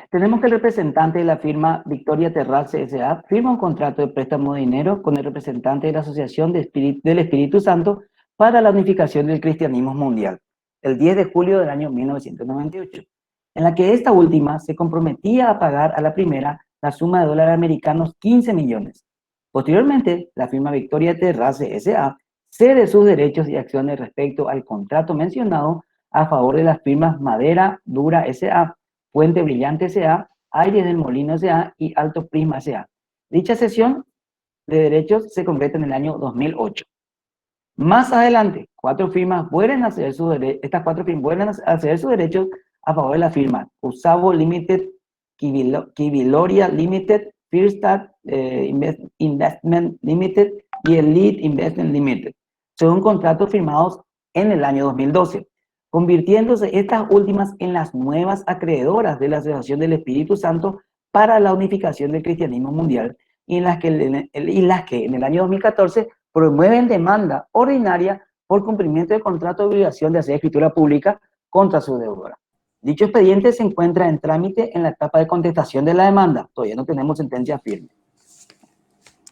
Tenemos que el representante de la firma Victoria Terrace S.A. firma un contrato de préstamo de dinero con el representante de la Asociación del Espíritu Santo para la unificación del cristianismo mundial, el 10 de julio del año 1998, en la que esta última se comprometía a pagar a la primera la suma de dólares americanos 15 millones. Posteriormente, la firma Victoria Terrace S.A. cede sus derechos y acciones respecto al contrato mencionado a favor de las firmas Madera Dura S.A., Puente Brillante S.A., Aires del Molino S.A. y Alto Prisma S.A. Dicha cesión de derechos se concreta en el año 2008. Más adelante, estas cuatro firmas vuelven a ceder sus derechos a favor de la firma Usabo Limited, Kiviloria Limited, Firstad Investment Limited y Elite Investment Limited, según contratos firmados en el año 2012, convirtiéndose estas últimas en las nuevas acreedoras de la Asociación del Espíritu Santo para la unificación del cristianismo mundial, y las que en el año 2014 promueven demanda ordinaria por cumplimiento de contrato de obligación de hacer escritura pública contra su deudora. Dicho expediente se encuentra en trámite en la etapa de contestación de la demanda. Todavía no tenemos sentencia firme.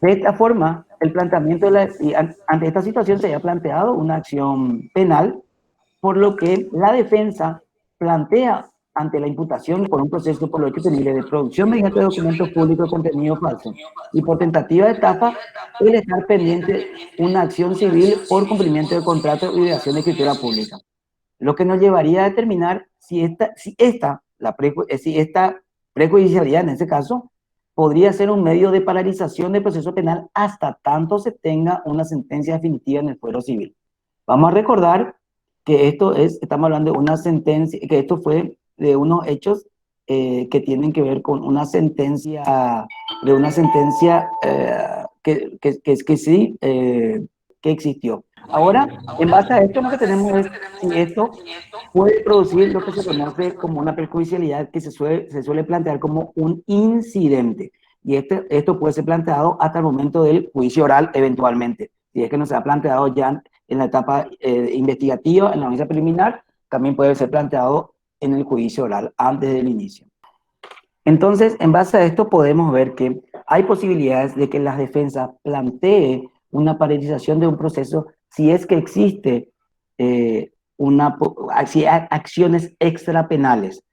De esta forma, ante esta situación se había planteado una acción penal, por lo que la defensa plantea ante la imputación por un proceso por lo hecho tenible de producción mediante documentos públicos de contenido falso y por tentativa de estafa, el estar pendiente una acción civil por cumplimiento de contrato de obligación de escritura pública, lo que nos llevaría a determinar si esta prejudicialidad en este caso podría ser un medio de paralización del proceso penal hasta tanto se tenga una sentencia definitiva en el fuero civil. Vamos a recordar que estamos hablando de una sentencia, que esto fue de unos hechos que tienen que ver con una sentencia, que existió. Ahora, en base a esto, lo que tenemos es si esto puede producir lo que se conoce como una perjudicialidad que se suele plantear como un incidente. Y esto puede ser planteado hasta el momento del juicio oral eventualmente. Si es que no se ha planteado ya en la etapa investigativa, en la audiencia preliminar, también puede ser planteado en el juicio oral antes del inicio. Entonces, en base a esto podemos ver que hay posibilidades de que la defensa plantee una paralización de un proceso si es que existe acciones extrapenales,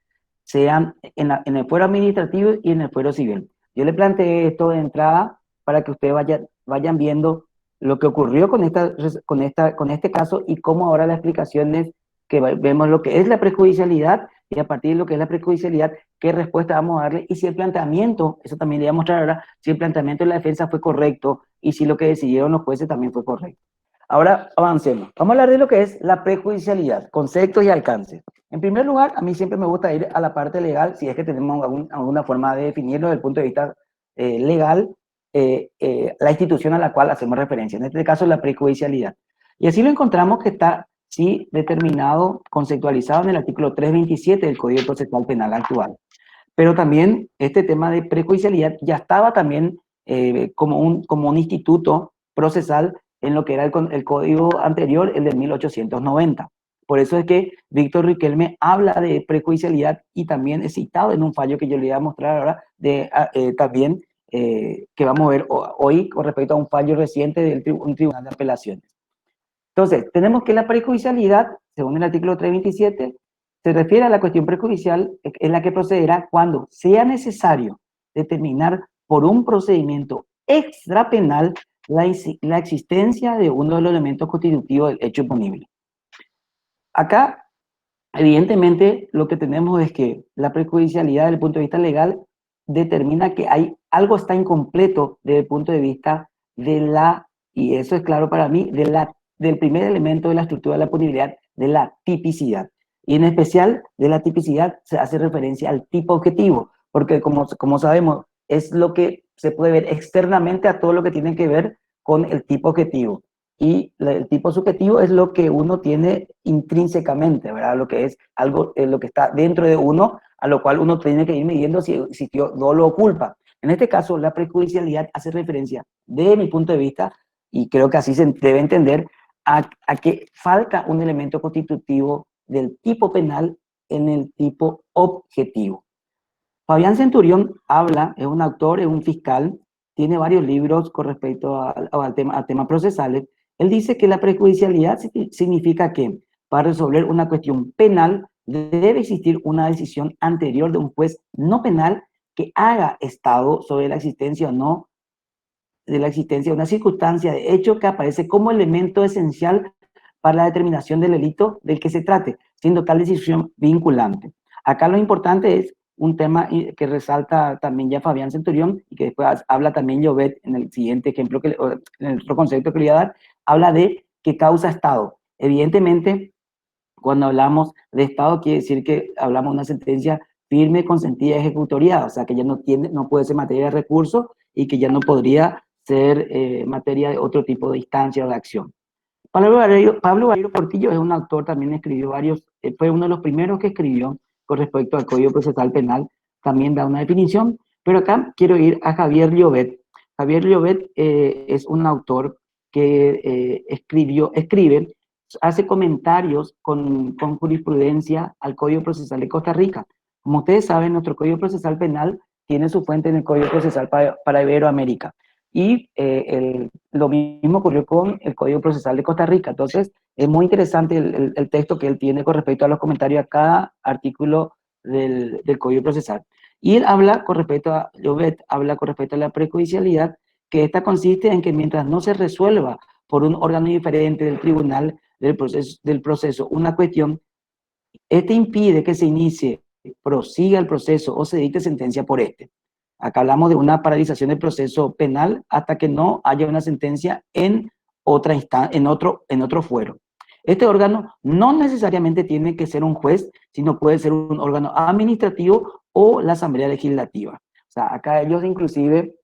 sean en el fuero administrativo y en el fuero civil. Yo le planteé esto de entrada para que ustedes vayan viendo lo que ocurrió con este caso y cómo ahora la explicación es que vemos lo que es la prejudicialidad y a partir de lo que es la prejudicialidad, qué respuesta vamos a darle y si el planteamiento, eso también le voy a mostrar ahora, si el planteamiento de la defensa fue correcto y si lo que decidieron los jueces también fue correcto. Ahora avancemos. Vamos a hablar de lo que es la prejudicialidad, conceptos y alcances. En primer lugar, a mí siempre me gusta ir a la parte legal, si es que tenemos alguna forma de definirlo desde el punto de vista legal, la institución a la cual hacemos referencia. En este caso, la prejudicialidad. Y así lo encontramos que está, sí, determinado, conceptualizado en el artículo 327 del Código Procesal Penal actual. Pero también este tema de prejudicialidad ya estaba también como un instituto procesal en lo que era el código anterior, el de 1890. Por eso es que Víctor Riquelme habla de prejudicialidad y también es citado en un fallo que yo le voy a mostrar ahora, también que vamos a ver hoy con respecto a un fallo reciente de un tribunal de apelaciones. Entonces, tenemos que la prejudicialidad, según el artículo 327, se refiere a la cuestión prejudicial en la que procederá cuando sea necesario determinar por un procedimiento extrapenal la existencia de uno de los elementos constitutivos del hecho imponible. Acá, evidentemente, lo que tenemos es que la prejudicialidad desde el punto de vista legal determina que algo está incompleto desde el punto de vista y eso es claro para mí, del primer elemento de la estructura de la punibilidad, de la tipicidad. Y en especial de la tipicidad se hace referencia al tipo objetivo, porque como sabemos, es lo que se puede ver externamente a todo lo que tiene que ver con el tipo objetivo. Y el tipo subjetivo es lo que uno tiene intrínsecamente, ¿verdad? Lo que es algo, lo que está dentro de uno, a lo cual uno tiene que ir midiendo si existió dolo o culpa. En este caso, la prejudicialidad hace referencia, de mi punto de vista, y creo que así se debe entender, a que falta un elemento constitutivo del tipo penal en el tipo objetivo. Fabián Centurión habla, es un autor, es un fiscal, tiene varios libros con respecto a temas procesales. Él dice que la prejudicialidad significa que para resolver una cuestión penal debe existir una decisión anterior de un juez no penal que haga estado sobre la existencia o no de la existencia de una circunstancia de hecho que aparece como elemento esencial para la determinación del delito del que se trate, siendo tal decisión vinculante. Acá lo importante es un tema que resalta también ya Fabián Centurión y que después habla también Llobet en el siguiente ejemplo, en el otro concepto que le voy a dar, habla de que causa Estado. Evidentemente, cuando hablamos de Estado, quiere decir que hablamos de una sentencia firme, consentida, ejecutoriada, o sea, que ya no puede ser materia de recurso y que ya no podría ser materia de otro tipo de instancia o de acción. Pablo Barreiro Portillo es un autor, también escribió varios, fue uno de los primeros que escribió con respecto al Código Procesal Penal, también da una definición, pero acá quiero ir a Javier Llobet. Javier Llobet es un autor que escribe, hace comentarios con jurisprudencia al Código Procesal de Costa Rica. Como ustedes saben, nuestro Código Procesal Penal tiene su fuente en el Código Procesal para Iberoamérica. Y lo mismo ocurrió con el Código Procesal de Costa Rica. Entonces, es muy interesante el texto que él tiene con respecto a los comentarios a cada artículo del Código Procesal. Y él habla con respecto a, Llobet habla con respecto a la prejudicialidad, que esta consiste en que mientras no se resuelva por un órgano diferente del tribunal del proceso una cuestión, este impide que se inicie, prosiga el proceso o se dicte sentencia por este. Acá hablamos de una paralización del proceso penal hasta que no haya una sentencia en otro fuero. Este órgano no necesariamente tiene que ser un juez, sino puede ser un órgano administrativo o la Asamblea Legislativa. O sea, acá ellos inclusive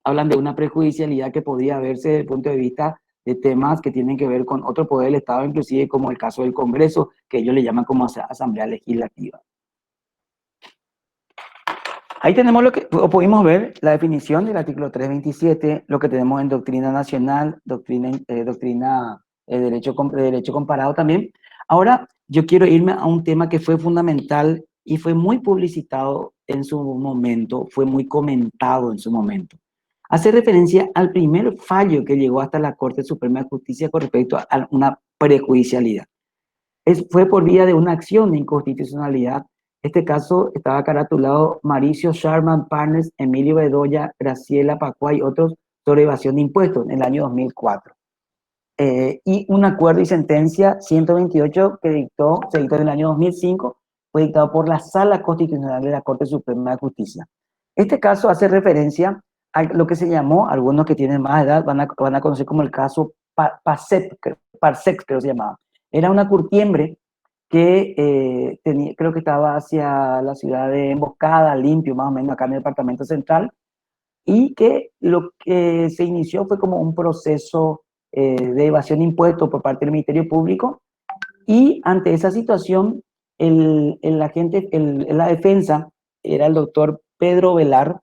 hablan de una prejudicialidad que podría verse desde el punto de vista de temas que tienen que ver con otro poder del Estado, inclusive como el caso del Congreso, que ellos le llaman como Asamblea Legislativa. Ahí tenemos lo que, o pudimos ver la definición del artículo 327, lo que tenemos en doctrina nacional, doctrina de derecho comparado también. Ahora, yo quiero irme a un tema que fue fundamental y fue muy publicitado en su momento, fue muy comentado en su momento. Hace referencia al primer fallo que llegó hasta la Corte Suprema de Justicia con respecto a una prejudicialidad. Fue por vía de una acción de inconstitucionalidad. Este caso estaba caratulado Mauricio Sharman Partners, Emilio Bedoya, Graciela Pacuay y otros sobre evasión de impuestos en el año 2004. Y un acuerdo y sentencia 128 que se dictó en el año 2005, fue dictado por la Sala Constitucional de la Corte Suprema de Justicia. Este caso hace referencia a lo que se llamó, algunos que tienen más edad van a conocer como el caso Parsec, creo que se llamaba. Era una curtiembre que creo que estaba hacia la ciudad de Emboscada, Limpio, más o menos acá en el departamento central, y que lo que se inició fue como un proceso de evasión de impuestos por parte del Ministerio Público, y ante esa situación, la defensa era el doctor Pedro Velar,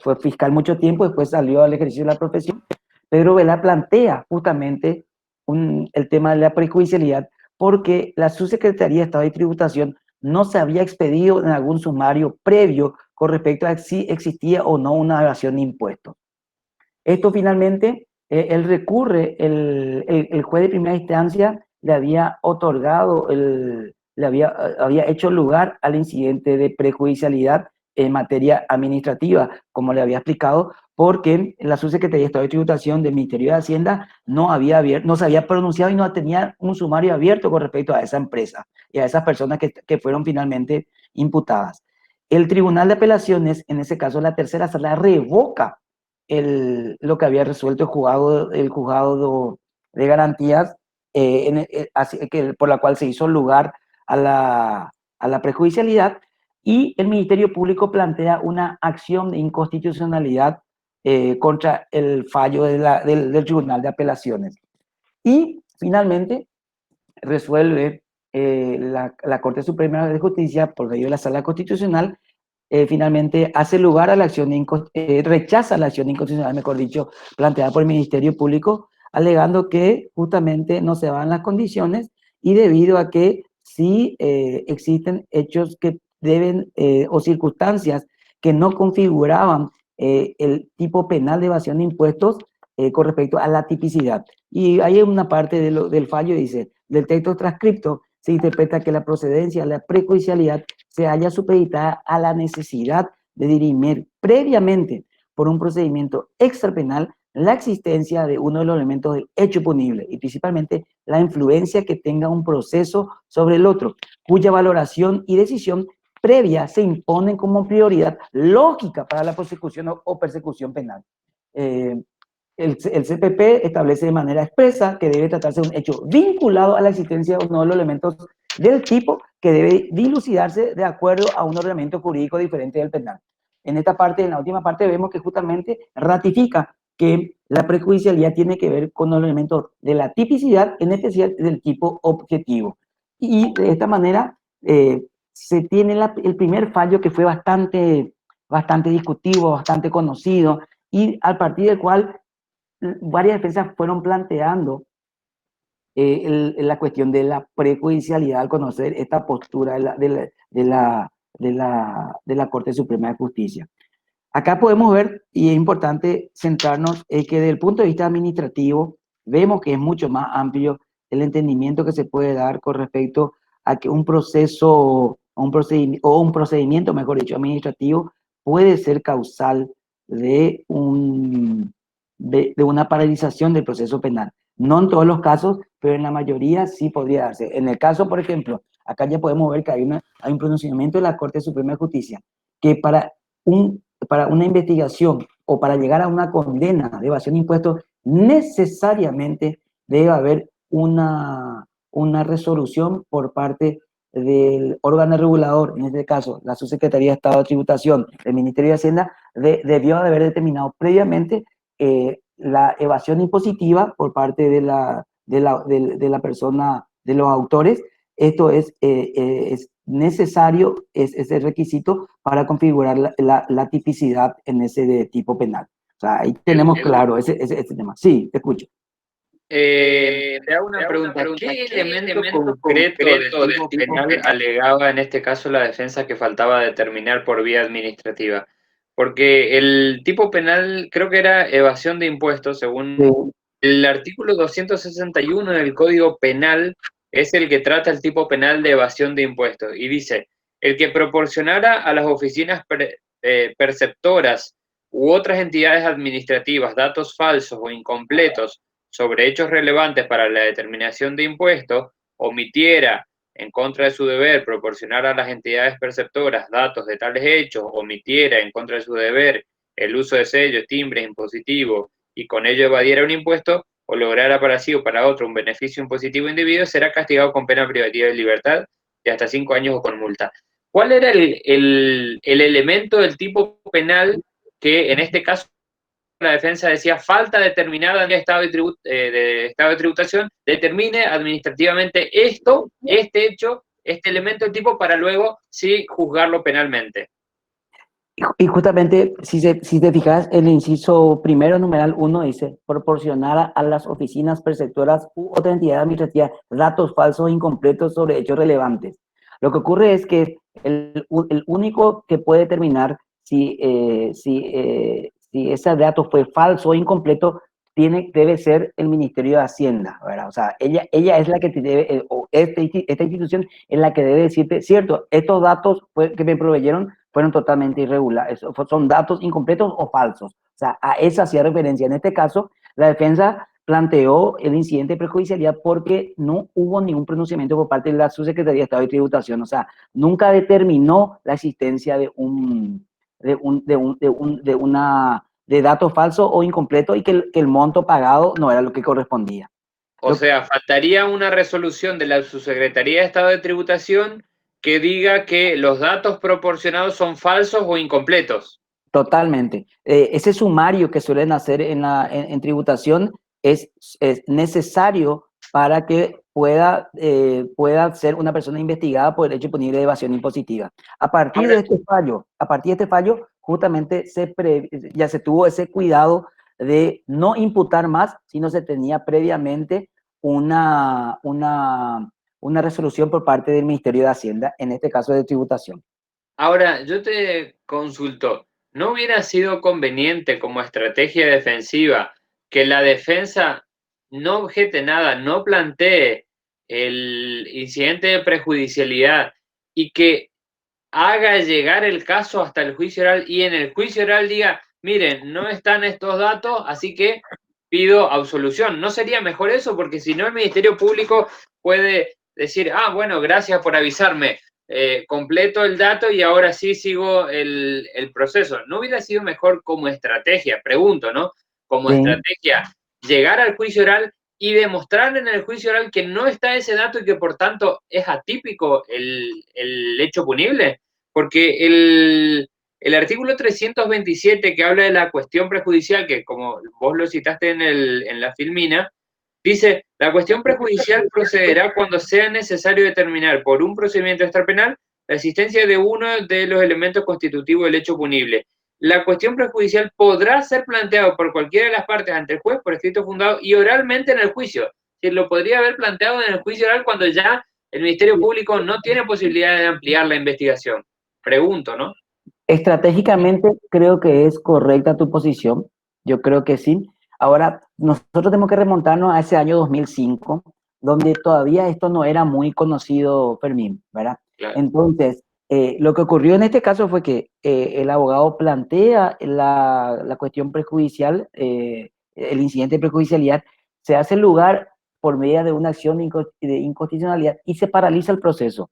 fue fiscal mucho tiempo, después salió al ejercicio de la profesión. Pedro Velar plantea justamente el tema de la prejuicialidad porque la Subsecretaría de Estado y Tributación no se había expedido en algún sumario previo con respecto a si existía o no una evasión de impuestos. Esto finalmente, él recurre, el juez de primera instancia le había otorgado, había hecho lugar al incidente de prejudicialidad en materia administrativa, como le había explicado, porque la Subsecretaría de Estado de Tributación del Ministerio de Hacienda no se había pronunciado y no tenía un sumario abierto con respecto a esa empresa y a esas personas que fueron finalmente imputadas. El Tribunal de Apelaciones, en ese caso la tercera sala, revoca lo que había resuelto el juzgado de garantías, por la cual se hizo lugar a la prejudicialidad, y el Ministerio Público plantea una acción de inconstitucionalidad contra el fallo del Tribunal de Apelaciones. Y finalmente resuelve la Corte Suprema de Justicia, por medio de la Sala Constitucional, finalmente hace lugar a la acción rechaza la acción inconstitucional, mejor dicho, planteada por el Ministerio Público, alegando que justamente no se van las condiciones y debido a que si existen hechos que deben o circunstancias que no configuraban el tipo penal de evasión de impuestos con respecto a la tipicidad. Y hay una parte del fallo, dice, del texto transcripto se interpreta que la procedencia, la prejuicialidad se halla supeditada a la necesidad de dirimir previamente por un procedimiento extrapenal la existencia de uno de los elementos del hecho punible y principalmente la influencia que tenga un proceso sobre el otro, cuya valoración y decisión previa se imponen como prioridad lógica para la prosecución o persecución penal. El CPP establece de manera expresa que debe tratarse de un hecho vinculado a la existencia de uno de los elementos del tipo que debe dilucidarse de acuerdo a un ordenamiento jurídico diferente del penal. En esta parte, en la última parte, vemos que justamente ratifica que la prejudicialidad tiene que ver con los elementos de la tipicidad, en especial del tipo objetivo. Y de esta manera se tiene el primer fallo que fue bastante discutido, bastante conocido, y a partir del cual varias defensas fueron planteando la cuestión de la prejudicialidad al conocer esta postura de la Corte Suprema de Justicia. Acá podemos ver, y es importante centrarnos, es que desde el punto de vista administrativo vemos que es mucho más amplio el entendimiento que se puede dar con respecto a que un proceso o un procedimiento, mejor dicho, administrativo puede ser causal de, de una paralización del proceso penal. No en todos los casos, pero en la mayoría sí podría darse. En el caso, por ejemplo, acá ya podemos ver que hay un pronunciamiento de la Corte Suprema de Justicia que para una investigación o para llegar a una condena de evasión de impuestos, necesariamente debe haber una resolución por parte del órgano regulador, en este caso la Subsecretaría de Estado de Tributación, el Ministerio de Hacienda, debió de haber determinado previamente la evasión impositiva por parte de la persona, de los autores. Esto es necesario, es el requisito para configurar la tipicidad en ese de tipo penal. O sea, ahí tenemos claro ese tema. Sí, te escucho. Te hago una pregunta. ¿Qué elemento concreto del tipo penal alegaba en este caso la defensa que faltaba determinar por vía administrativa? Porque el tipo penal creo que era evasión de impuestos, según el artículo 261 del Código Penal, es el que trata el tipo penal de evasión de impuestos. Y dice, el que proporcionara a las oficinas perceptoras u otras entidades administrativas datos falsos o incompletos sobre hechos relevantes para la determinación de impuestos, omitiera en contra de su deber proporcionar a las entidades perceptoras datos de tales hechos, omitiera en contra de su deber el uso de sellos, timbres impositivos y con ello evadiera un impuesto o lograra para sí o para otro un beneficio impositivo indebido, será castigado con pena privativa de libertad de hasta 5 años o con multa. ¿Cuál era el elemento del tipo penal que en este caso la defensa decía falta determinada de estado de tributación, determine administrativamente este hecho, este elemento de tipo para luego sí juzgarlo penalmente? Y justamente, si te fijas, el inciso primero, numeral 1, dice, proporcionar a las oficinas perceptoras u otra entidad administrativa datos falsos e incompletos sobre hechos relevantes. Lo que ocurre es que el único que puede determinar si ese dato fue falso o incompleto debe ser el Ministerio de Hacienda, ¿verdad? O sea, ella es la que te debe, o esta institución es la que debe decirte, cierto, estos datos que me proveyeron fueron totalmente irregulares, son datos incompletos o falsos. O sea, a esa hacía referencia. En este caso, la defensa planteó el incidente de prejudicialidad porque no hubo ningún pronunciamiento por parte de la Subsecretaría de Estado de Tributación. O sea, nunca determinó la existencia de datos falsos o incompletos y que el monto pagado no era lo que correspondía. O sea, faltaría una resolución de la Subsecretaría de Estado de Tributación que diga que los datos proporcionados son falsos o incompletos. Totalmente. Ese sumario que suelen hacer en tributación es necesario para que pueda ser una persona investigada por el hecho punible de evasión impositiva. A partir de este fallo, justamente ya se tuvo ese cuidado de no imputar más, sino se tenía previamente una una resolución por parte del Ministerio de Hacienda, en este caso de tributación. Ahora, yo te consulto, ¿no hubiera sido conveniente como estrategia defensiva que la defensa no objete nada, no plantee el incidente de prejudicialidad y que haga llegar el caso hasta el juicio oral y en el juicio oral diga, miren, no están estos datos, así que pido absolución? ¿No sería mejor eso? Porque si no, el Ministerio Público puede decir, ah, bueno, gracias por avisarme, completo el dato y ahora sí sigo el proceso. ¿No hubiera sido mejor como estrategia, pregunto, ¿no? Como Sí. estrategia, llegar al juicio oral y demostrar en el juicio oral que no está ese dato y que por tanto es atípico el hecho punible? Porque el artículo 327 que habla de la cuestión prejudicial, que como vos lo citaste en la filmina, dice, la cuestión prejudicial procederá cuando sea necesario determinar por un procedimiento extrapenal la existencia de uno de los elementos constitutivos del hecho punible. La cuestión prejudicial podrá ser planteado por cualquiera de las partes ante el juez por escrito fundado y oralmente en el juicio. Si lo podría haber planteado en el juicio oral cuando ya el Ministerio Público no tiene posibilidad de ampliar la investigación. Pregunto, ¿no? Estratégicamente creo que es correcta tu posición, yo creo que sí. Ahora, nosotros tenemos que remontarnos a ese año 2005, donde todavía esto no era muy conocido, Fermín, ¿verdad? Claro. Entonces, lo que ocurrió en este caso fue que el abogado plantea la cuestión prejudicial, el incidente de prejudicialidad, se hace lugar por medio de una acción de inconstitucionalidad y se paraliza el proceso.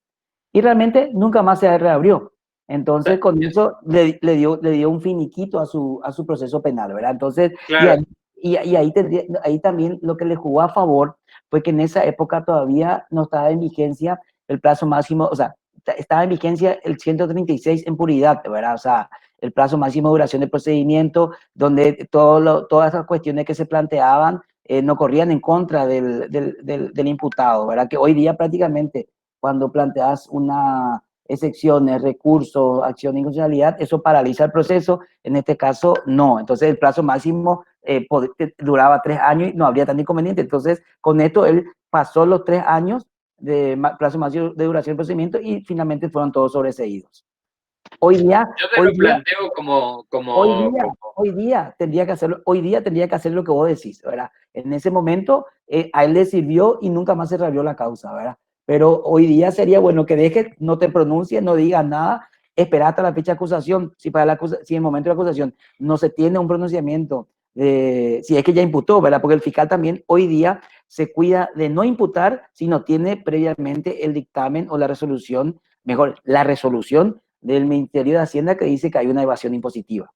Y realmente nunca más se reabrió. Entonces, con eso le dio un finiquito a su proceso penal, ¿verdad? Entonces, Claro. y ahí también lo que le jugó a favor fue que en esa época todavía no estaba en vigencia el plazo máximo, o sea, estaba en vigencia el 136 en puridad, ¿verdad? O sea, el plazo máximo de duración del procedimiento, donde todas esas cuestiones que se planteaban no corrían en contra del imputado, ¿verdad? Que hoy día prácticamente cuando planteas una excepciones, recursos, acción de inconstitucionalidad, eso paraliza el proceso, en este caso no. Entonces el plazo máximo duraba 3 años y no habría tan inconveniente. Entonces con esto él pasó los 3 años de plazo máximo de duración del procedimiento y finalmente fueron todos sobreseídos. Hoy día, Yo te hoy lo día, planteo como, Hoy como, día, como hoy día tendría que hacerlo, hoy día tendría que hacer lo que vos decís, ¿verdad? En ese momento a él le sirvió y nunca más se reabrió la causa, ¿verdad? Pero hoy día sería bueno que dejes, no te pronuncies, no digas nada, espera hasta la fecha de acusación. Si en el momento de la acusación no se tiene un pronunciamiento, si es que ya imputó, ¿verdad? Porque el fiscal también hoy día se cuida de no imputar si no tiene previamente el dictamen o la resolución, mejor, la resolución del Ministerio de Hacienda que dice que hay una evasión impositiva.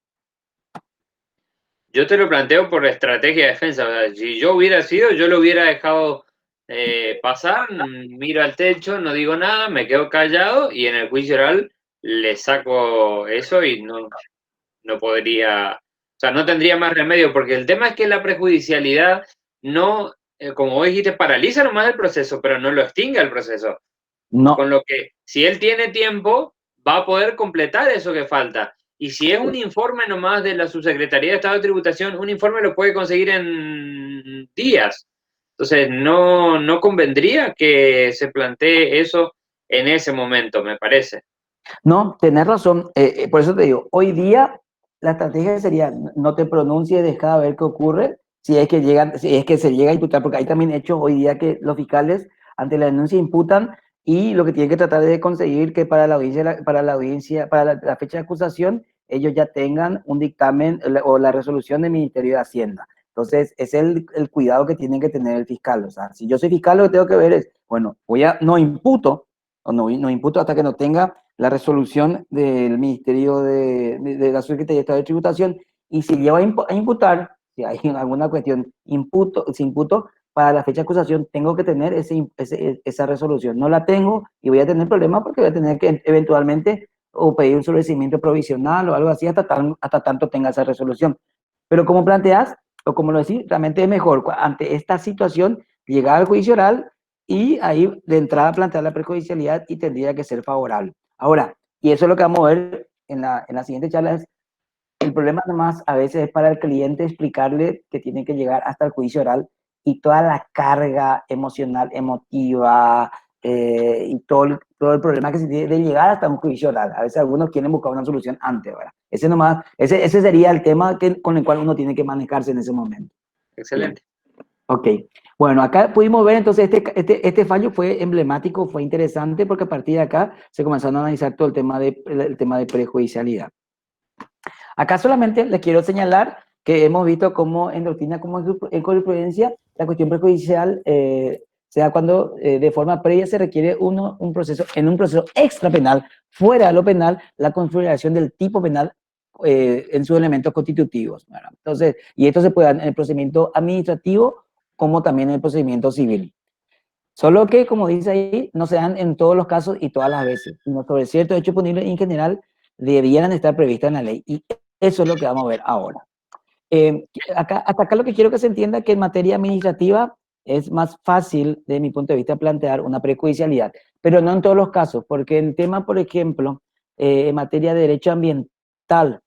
yo te lo planteo por estrategia de defensa. O sea, si yo hubiera sido, yo lo hubiera dejado pasar, miro al techo, no digo nada, me quedo callado y en el juicio oral le saco eso y no podría, o sea, no tendría más remedio, porque el tema es que la prejudicialidad no, como vos dijiste, paraliza nomás el proceso, pero no lo extingue el proceso. No, Con lo que, si él tiene tiempo, va a poder completar eso que falta. Y si es un informe nomás de la Subsecretaría de Estado de Tributación, un informe lo puede conseguir en días. Entonces, no convendría que se plantee eso en ese momento, me parece. no, tenés razón. Por eso te digo, hoy día la estrategia sería no te pronuncies, deja ver qué ocurre, si es que se llega a imputar, porque hay también hechos hoy día que los fiscales ante la denuncia imputan y lo que tienen que tratar de conseguir que para la audiencia, la fecha de acusación, ellos ya tengan un dictamen o la resolución del Ministerio de Hacienda. Entonces, es el cuidado que tienen que tener el fiscal. O sea, si yo soy fiscal, lo que tengo que ver es, bueno, no imputo, o no imputo hasta que no tenga la resolución del Ministerio de la Secretaría de Estado de Tributación, y si lleva a imputar, si hay alguna cuestión, si imputo, para la fecha de acusación tengo que tener esa resolución. No la tengo y voy a tener problemas porque voy a tener que eventualmente o pedir un sobreseimiento provisional o algo así hasta tanto tenga esa resolución. Pero como planteas, o como lo decís, realmente es mejor ante esta situación llegar al juicio oral y ahí de entrada plantear la prejudicialidad y tendría que ser favorable. Ahora, y eso es lo que vamos a ver en la siguiente charla, es el problema nomás a veces es para el cliente explicarle que tiene que llegar hasta el juicio oral y toda la carga emocional, emotiva, y todo el problema que se tiene de llegar hasta un juicio oral. A veces algunos quieren buscar una solución antes, ¿verdad? Ese sería el tema con el cual uno tiene que manejarse en ese momento. Excelente. Ok, bueno, acá pudimos ver entonces este fallo fue emblemático, fue interesante porque a partir de acá se comenzaron a analizar todo el tema de prejudicialidad. Acá solamente les quiero señalar que hemos visto cómo en doctrina, como en jurisprudencia, la cuestión prejudicial se da cuando de forma previa se requiere un proceso extrapenal, fuera de lo penal, la configuración del tipo penal en sus elementos constitutivos, ¿verdad? Entonces, y esto se puede dar en el procedimiento administrativo como también en el procedimiento civil. Solo que, como dice ahí, no se dan en todos los casos y todas las veces, sino sobre ciertos hechos punibles en general debieran estar previstos en la ley. Y eso es lo que vamos a ver ahora. Hasta acá lo que quiero que se entienda que en materia administrativa es más fácil, de mi punto de vista, plantear una prejudicialidad, pero no en todos los casos, porque en tema, por ejemplo, en materia de derecho ambiental,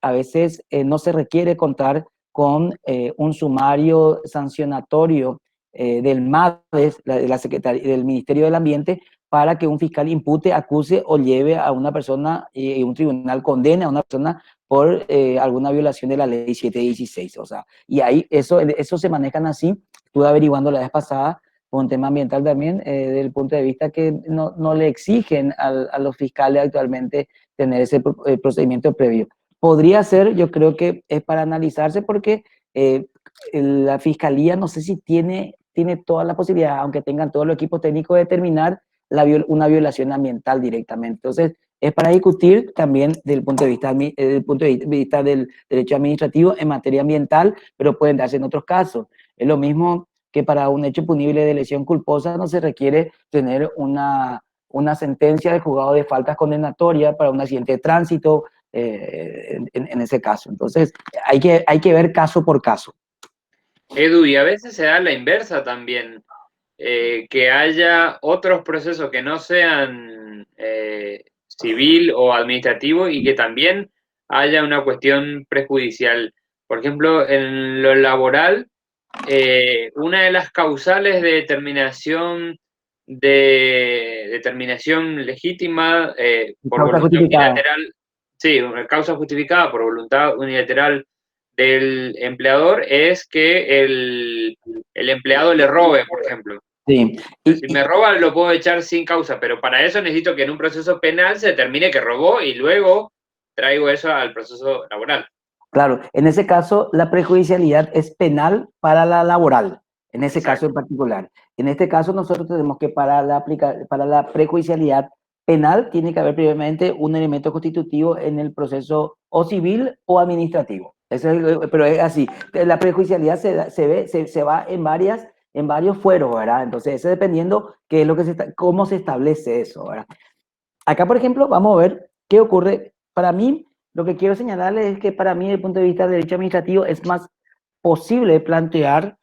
a veces no se requiere contar con un sumario sancionatorio del MADES, de la Secretaría, del Ministerio del Ambiente, para que un fiscal impute, acuse o lleve a una persona y un tribunal condene a una persona por alguna violación de la ley 716. O sea, y ahí eso se manejan así. Estuve averiguando la vez pasada por un tema ambiental también, desde el punto de vista que no le exigen a los fiscales actualmente tener ese procedimiento previo. Podría ser, yo creo que es para analizarse porque la fiscalía no sé si tiene toda la posibilidad, aunque tengan todos los equipos técnicos, de determinar una violación ambiental directamente. Entonces, es para discutir también desde el punto de vista del derecho administrativo en materia ambiental, pero pueden darse en otros casos. Es lo mismo que para un hecho punible de lesión culposa no se requiere tener una sentencia del juzgado de faltas condenatoria para un accidente de tránsito en ese caso. Entonces, hay que ver caso por caso. Edu, y a veces se da la inversa también, que haya otros procesos que no sean civil o administrativo y que también haya una cuestión prejudicial. Por ejemplo, en lo laboral, una de las causales de determinación legítima por Causa voluntad justificada. unilateral, sí, una causa justificada por voluntad unilateral del empleador es que el empleado le robe, por ejemplo. Sí. Si me roba, lo puedo echar sin causa, pero para eso necesito que en un proceso penal se determine que robó y luego traigo eso al proceso laboral. Claro, en ese caso la prejudicialidad es penal para la laboral, en ese Exacto. caso en particular. En este caso nosotros tenemos que para la prejudicialidad penal tiene que haber previamente un elemento constitutivo en el proceso o civil o administrativo. Pero es así, la prejudicialidad se va en varios fueros, ¿verdad? Entonces, eso dependiendo qué es lo que cómo se establece eso, ¿verdad? Acá, por ejemplo, vamos a ver qué ocurre. Para mí, lo que quiero señalarles es que para mí, desde el punto de vista del derecho administrativo, es más posible plantear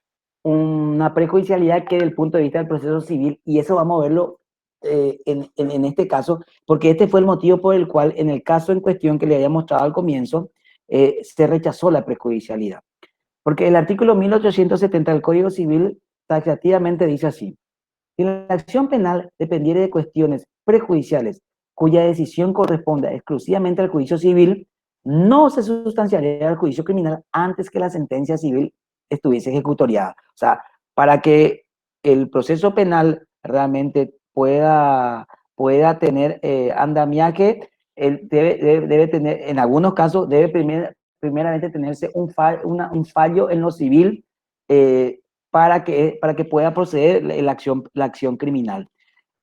una prejudicialidad que desde el punto de vista del proceso civil, y eso vamos a verlo en este caso, porque este fue el motivo por el cual, en el caso en cuestión que le había mostrado al comienzo, se rechazó la prejudicialidad. Porque el artículo 1870 del Código Civil taxativamente dice así: si la acción penal dependiera de cuestiones prejudiciales cuya decisión corresponda exclusivamente al juicio civil, no se sustanciaría el juicio criminal antes que la sentencia civil estuviese ejecutoriada. O sea, para que el proceso penal realmente pueda tener andamiaje, debe tener, en algunos casos, debe primeramente tenerse un fallo en lo civil para que pueda proceder la acción criminal.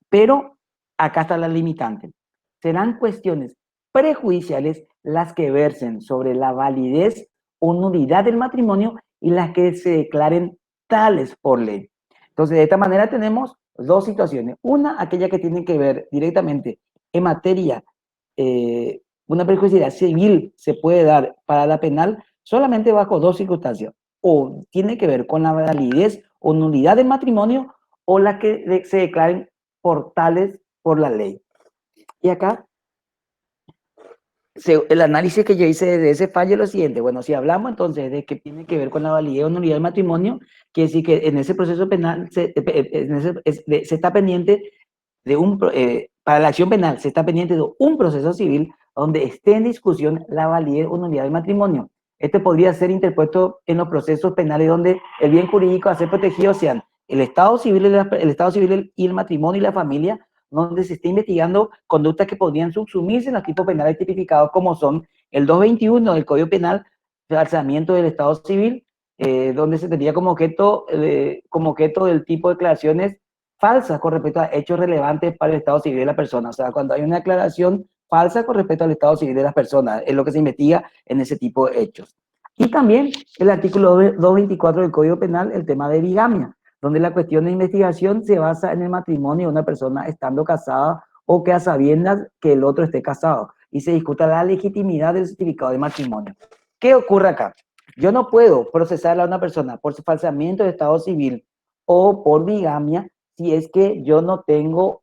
Pero acá está la limitante. Serán cuestiones prejudiciales las que versen sobre la validez o nulidad del matrimonio y las que se declaren tales por ley. Entonces, de esta manera tenemos dos situaciones. Una, aquella que tiene que ver directamente en materia, una prejudicialidad civil se puede dar para la penal solamente bajo dos circunstancias. O tiene que ver con la validez o nulidad del matrimonio, o las que se declaren por tales por la ley. Y acá el análisis que yo hice de ese fallo es lo siguiente. Bueno, si hablamos entonces de que tiene que ver con la validez o nulidad del matrimonio, quiere decir que en ese proceso penal se está pendiente de para la acción penal se está pendiente de un proceso civil donde esté en discusión la validez o nulidad del matrimonio. Este podría ser interpuesto en los procesos penales donde el bien jurídico a ser protegido sean el Estado civil, el Estado civil y el matrimonio y la familia, donde se está investigando conductas que podrían subsumirse en los tipos penales tipificados como son el 221 del Código Penal, el alzamiento del Estado civil, donde se tendría como objeto del tipo de declaraciones falsas con respecto a hechos relevantes para el estado civil de la persona. O sea, cuando hay una declaración falsa con respecto al estado civil de las personas, es lo que se investiga en ese tipo de hechos. Y también el artículo 224 del Código Penal, el tema de bigamia, donde la cuestión de investigación se basa en el matrimonio de una persona estando casada o que a sabiendas que el otro esté casado y se discuta la legitimidad del certificado de matrimonio. ¿Qué ocurre acá? Yo no puedo procesar a una persona por su falsamiento de estado civil o por bigamia si es que yo no tengo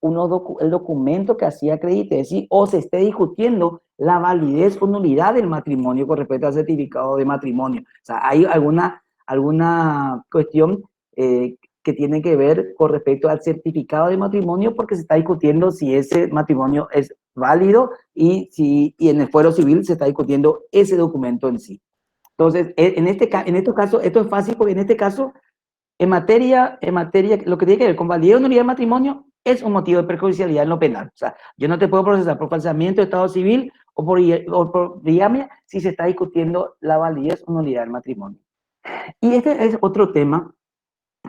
el documento que así acredite, ¿sí? O se esté discutiendo la validez o nulidad del matrimonio con respecto al certificado de matrimonio. O sea, hay alguna cuestión que tiene que ver con respecto al certificado de matrimonio porque se está discutiendo si ese matrimonio es válido y en el fuero civil se está discutiendo ese documento en sí. Entonces, en estos casos, esto es fácil porque en este caso lo que tiene que ver con validez o nulidad de matrimonio es un motivo de perjudicialidad en lo penal. O sea, yo no te puedo procesar por falsamiento de estado civil o por bigamia si se está discutiendo la validez o nulidad del matrimonio. Y este es otro tema,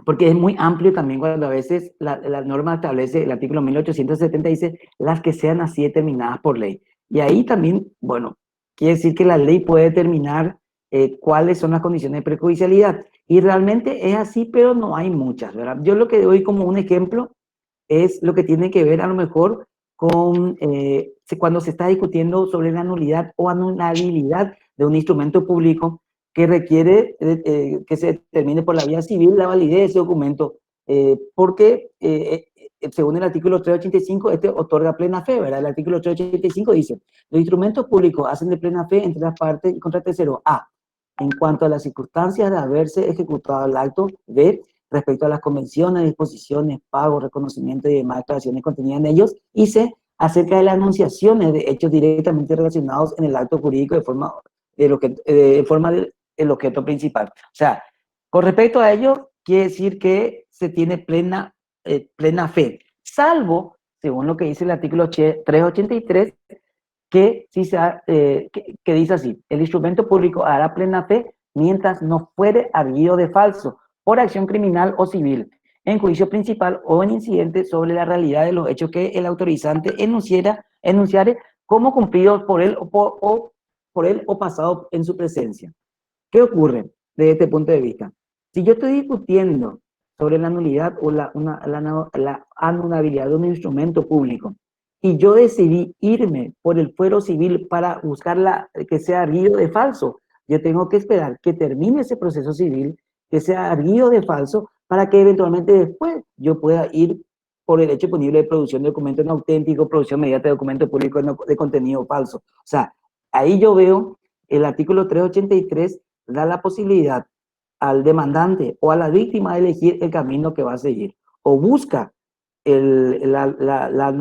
porque es muy amplio también cuando a veces la norma establece, el artículo 1870 dice, las que sean así determinadas por ley. Y ahí también, bueno, quiere decir que la ley puede determinar cuáles son las condiciones de perjudicialidad. Y realmente es así, pero no hay muchas, ¿verdad? Yo lo que doy como un ejemplo es lo que tiene que ver a lo mejor con cuando se está discutiendo sobre la nulidad o anulabilidad de un instrumento público que requiere que se determine por la vía civil la validez de ese documento, porque según el artículo 385, este otorga plena fe, ¿verdad? El artículo 385 dice, los instrumentos públicos hacen de plena fe entre las partes y contra tercero. A, en cuanto a las circunstancias de haberse ejecutado el acto. B, respecto a las convenciones, disposiciones, pagos, reconocimiento y demás declaraciones contenidas en ellos. Y C, acerca de las anunciaciones de hechos directamente relacionados en el acto jurídico de forma del objeto principal. O sea, con respecto a ello, quiere decir que se tiene plena fe, salvo, según lo que dice el artículo 383, que dice así, el instrumento público hará plena fe mientras no fuere arguido de falso por acción criminal o civil, en juicio principal o en incidente sobre la realidad de los hechos que el autorizante enunciare como cumplidos por él o pasado en su presencia. ¿Qué ocurre desde este punto de vista? Si yo estoy discutiendo sobre la nulidad o la anulabilidad de un instrumento público y yo decidí irme por el fuero civil para buscar que sea arguido de falso, yo tengo que esperar que termine ese proceso civil, que sea arguido de falso, para que eventualmente después yo pueda ir por el hecho punible de producción de documentos no auténticos, producción mediante documento público de contenido falso. O sea, ahí yo veo el artículo 383 da la posibilidad al demandante o a la víctima de elegir el camino que va a seguir. O busca la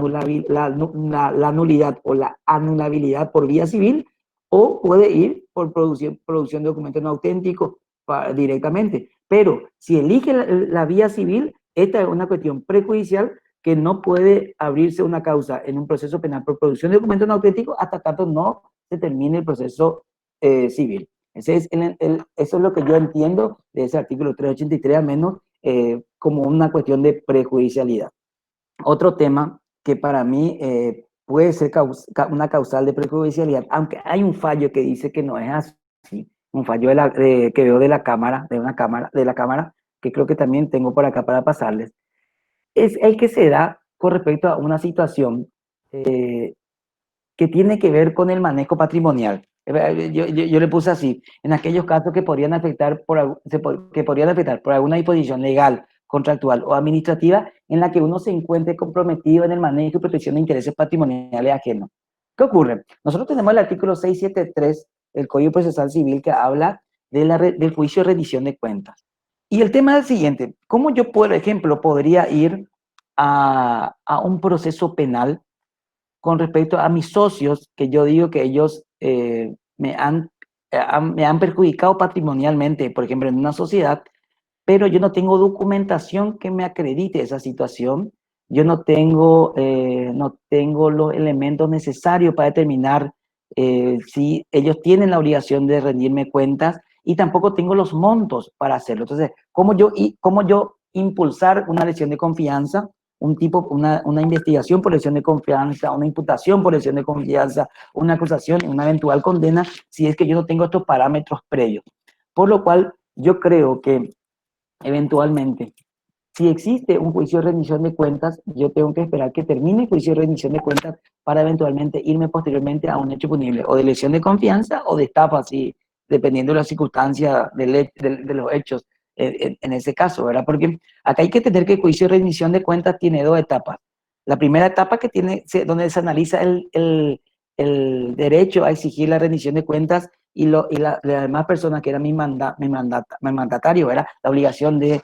nulidad o la anulabilidad por vía civil, o puede ir por producción de documentos no auténticos directamente. Pero si elige la vía civil, esta es una cuestión prejudicial que no puede abrirse una causa en un proceso penal por producción de documentos no auténticos hasta tanto no se termine el proceso civil. Eso es lo que yo entiendo de ese artículo 383, al menos como una cuestión de prejudicialidad. Otro tema que para mí puede ser una causal de prejudicialidad, aunque hay un fallo que dice que no es así, un fallo que veo de la cámara, que creo que también tengo por acá para pasarles, es el que se da con respecto a una situación que tiene que ver con el manejo patrimonial. Yo le puse así, en aquellos casos que podrían afectar por alguna disposición legal, contractual o administrativa en la que uno se encuentre comprometido en el manejo y protección de intereses patrimoniales ajenos. ¿Qué ocurre? Nosotros tenemos el artículo 673 del Código Procesal Civil que habla del juicio de rendición de cuentas. Y el tema es el siguiente: ¿cómo yo, por ejemplo, podría ir a un proceso penal con respecto a mis socios, que yo digo que ellos me han perjudicado patrimonialmente, por ejemplo, en una sociedad, pero yo no tengo documentación que me acredite esa situación? Yo no tengo los elementos necesarios para determinar si ellos tienen la obligación de rendirme cuentas, y tampoco tengo los montos para hacerlo. Entonces, cómo yo impulsar una lesión de confianza, una investigación por lesión de confianza, una imputación por lesión de confianza, una acusación, una eventual condena, si es que yo no tengo estos parámetros previos? Por lo cual, yo creo que eventualmente, si existe un juicio de rendición de cuentas, yo tengo que esperar que termine el juicio de rendición de cuentas para eventualmente irme posteriormente a un hecho punible, o de lesión de confianza o de estafa, así, dependiendo de las circunstancias de los hechos en ese caso, ¿verdad? Porque acá hay que tener que el juicio de rendición de cuentas tiene dos etapas. La primera etapa, que tiene, donde se analiza el derecho a exigir la rendición de cuentas, y las demás personas que eran mi mandatario, ¿verdad? La obligación de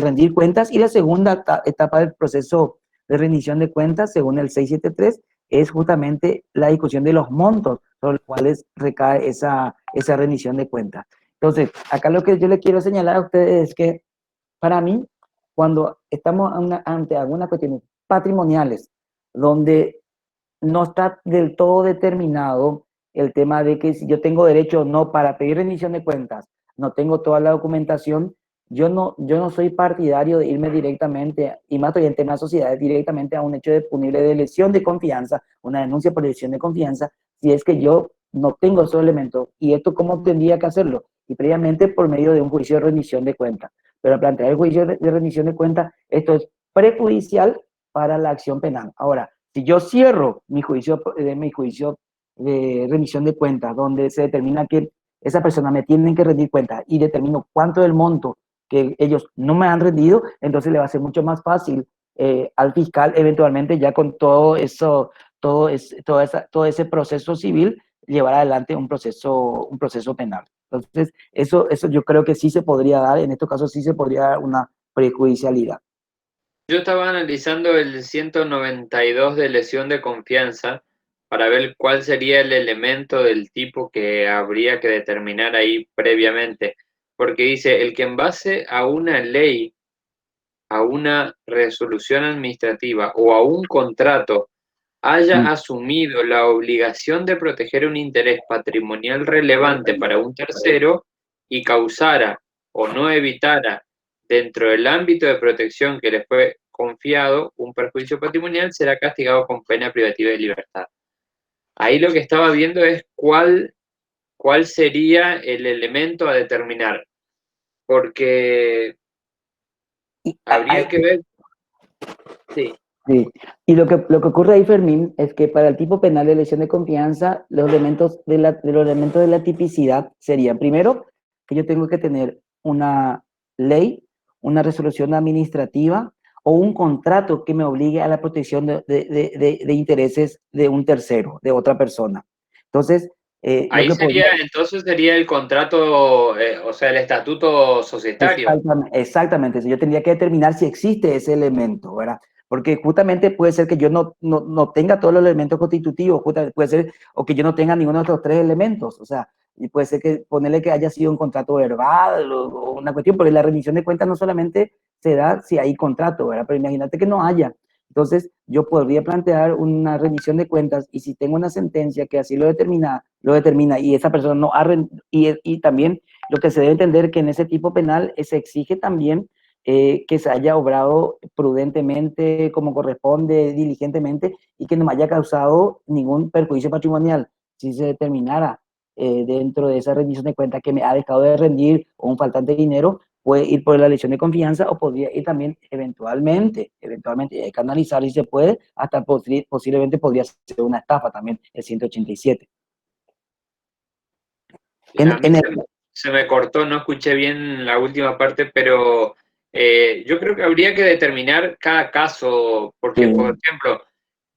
rendir cuentas. Y la segunda etapa del proceso de rendición de cuentas, según el 673, es justamente la discusión de los montos sobre los cuales recae esa rendición de cuentas. Entonces, acá lo que yo le quiero señalar a ustedes es que, para mí, cuando estamos ante algunas cuestiones patrimoniales, donde no está del todo determinado el tema de que si yo tengo derecho o no para pedir rendición de cuentas, no tengo toda la documentación, yo no soy partidario de irme directamente, y más todavía en temas de sociedades, directamente a un hecho de punible de lesión de confianza, una denuncia por lesión de confianza, si es que yo no tengo esos elementos. ¿Y esto cómo tendría que hacerlo? Y previamente por medio de un juicio de rendición de cuentas. Pero al plantear el juicio de rendición de cuentas, esto es prejudicial para la acción penal. Ahora, si yo cierro mi juicio de remisión de cuentas, donde se determina que esa persona me tiene que rendir cuentas, y determino cuánto es el monto que ellos no me han rendido, entonces le va a ser mucho más fácil al fiscal, eventualmente, ya con todo eso, todo ese proceso civil, llevar adelante un proceso penal. Entonces, eso yo creo que sí se podría dar, en estos casos sí se podría dar una prejudicialidad. Yo estaba analizando el 192 de lesión de confianza para ver cuál sería el elemento del tipo que habría que determinar ahí previamente, porque dice, el que en base a una ley, a una resolución administrativa o a un contrato haya asumido la obligación de proteger un interés patrimonial relevante para un tercero y causara o no evitara dentro del ámbito de protección que le fue confiado un perjuicio patrimonial, será castigado con pena privativa de libertad. Ahí lo que estaba viendo es cuál sería el elemento a determinar, porque habría que ver, sí. Sí. Y lo que ocurre ahí, Fermín, es que para el tipo penal de lesión de confianza, los elementos de la tipicidad serían: primero, que yo tengo que tener una ley, una resolución administrativa o un contrato que me obligue a la protección de intereses de un tercero, de otra persona. Entonces, lo Ahí que podría... sería, entonces sería el contrato, o sea, el estatuto societario. Exactamente, yo tendría que determinar si existe ese elemento, ¿verdad? Porque justamente puede ser que yo no tenga todos los elementos constitutivos, puede ser, o que yo no tenga ninguno de estos tres elementos, o sea, y puede ser que ponerle que haya sido un contrato verbal o una cuestión, porque la rendición de cuentas no solamente se da si hay contrato, ¿verdad? Pero imagínate que no haya. Entonces, yo podría plantear una rendición de cuentas, y si tengo una sentencia que así lo determina, y esa persona no ha, y también lo que se debe entender, que en ese tipo penal se exige también que se haya obrado prudentemente, como corresponde, diligentemente, y que no me haya causado ningún perjuicio patrimonial. Si se determinara dentro de esa rendición de cuentas que me ha dejado de rendir, o un faltante de dinero, puede ir por la lesión de confianza, o podría ir también eventualmente, hay que analizar si se puede, hasta posiblemente podría ser una estafa también, el 187. A mí En el, se me cortó, no escuché bien la última parte, pero yo creo que habría que determinar cada caso, porque, por ejemplo,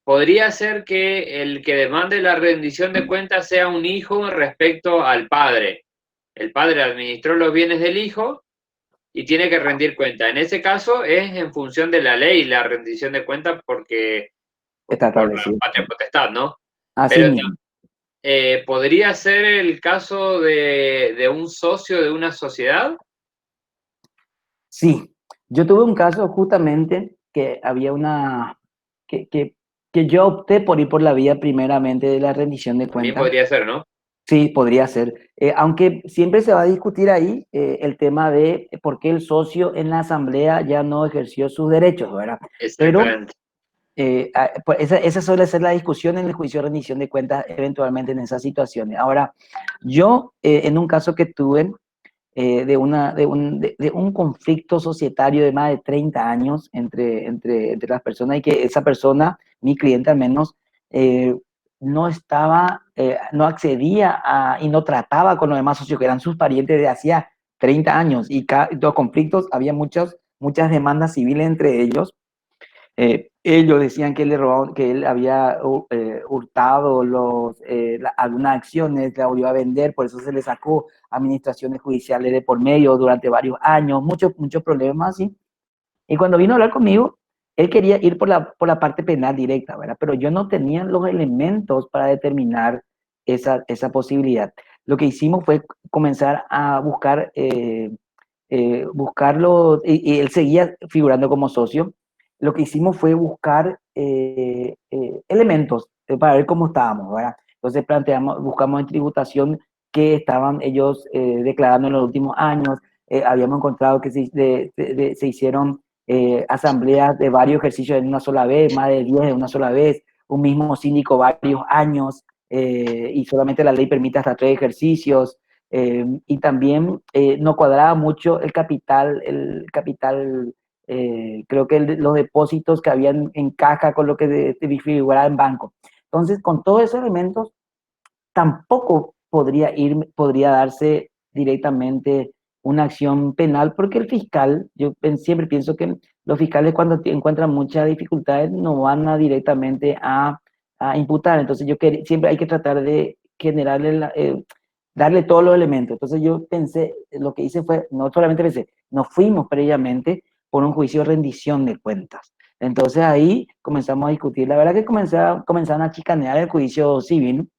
podría ser que el que demande la rendición de cuentas sea un hijo respecto al padre. El padre administró los bienes del hijo y tiene que rendir cuenta. En ese caso es en función de la ley la rendición de cuentas porque Está por la establecido. patria potestad, ¿no? Así Pero mismo. ¿podría ser el caso de un socio de una sociedad? Sí, yo tuve un caso justamente que había que, que, que yo opté por ir por la vía primeramente de la rendición de También cuentas. podría ser, ¿no? Sí, podría ser. Aunque siempre se va a discutir ahí el tema de por qué el socio en la asamblea ya no ejerció sus derechos, ¿verdad? Pero Exactamente. pues esa suele ser la discusión en el juicio de rendición de cuentas eventualmente en esas situaciones. Ahora, yo en un caso que tuve de un conflicto societario de más de 30 años entre las personas y que esa persona, mi cliente al menos, eh, no estaba, no accedía y no trataba con los demás socios que eran sus parientes de hacía 30 años y los conflictos, había muchas demandas civiles entre ellos. Ellos decían que él le robaba, que él había hurtado algunas acciones, la volvió a vender, por eso se le sacó administraciones judiciales de por medio durante varios años, muchos problemas así. Y cuando vino a hablar conmigo, él quería ir por la parte penal directa, ¿verdad? Pero yo no tenía los elementos para determinar esa posibilidad. Lo que hicimos fue comenzar a buscarlo, y él seguía figurando como socio. Lo que hicimos fue buscar elementos para ver cómo estábamos, ¿verdad? Entonces buscamos en tributación que estaban ellos declarando en los últimos años. Habíamos encontrado que se hicieron asambleas de varios ejercicios en una sola vez, más de 10 en una sola vez, un mismo síndico varios años, y solamente la ley permite hasta 3 ejercicios. Y también no cuadraba mucho creo que los depósitos que habían en caja con lo que figuraba en banco. Entonces, con todos esos elementos, tampoco podría darse directamente una acción penal, porque el fiscal, siempre pienso que los fiscales cuando encuentran muchas dificultades no van directamente a imputar. Entonces siempre hay que tratar de darle todos los elementos. Entonces yo pensé, lo que hice fue, no solamente pensé, nos fuimos previamente por un juicio de rendición de cuentas. Entonces ahí comenzamos a discutir. La verdad que comenzaron a chicanear el juicio civil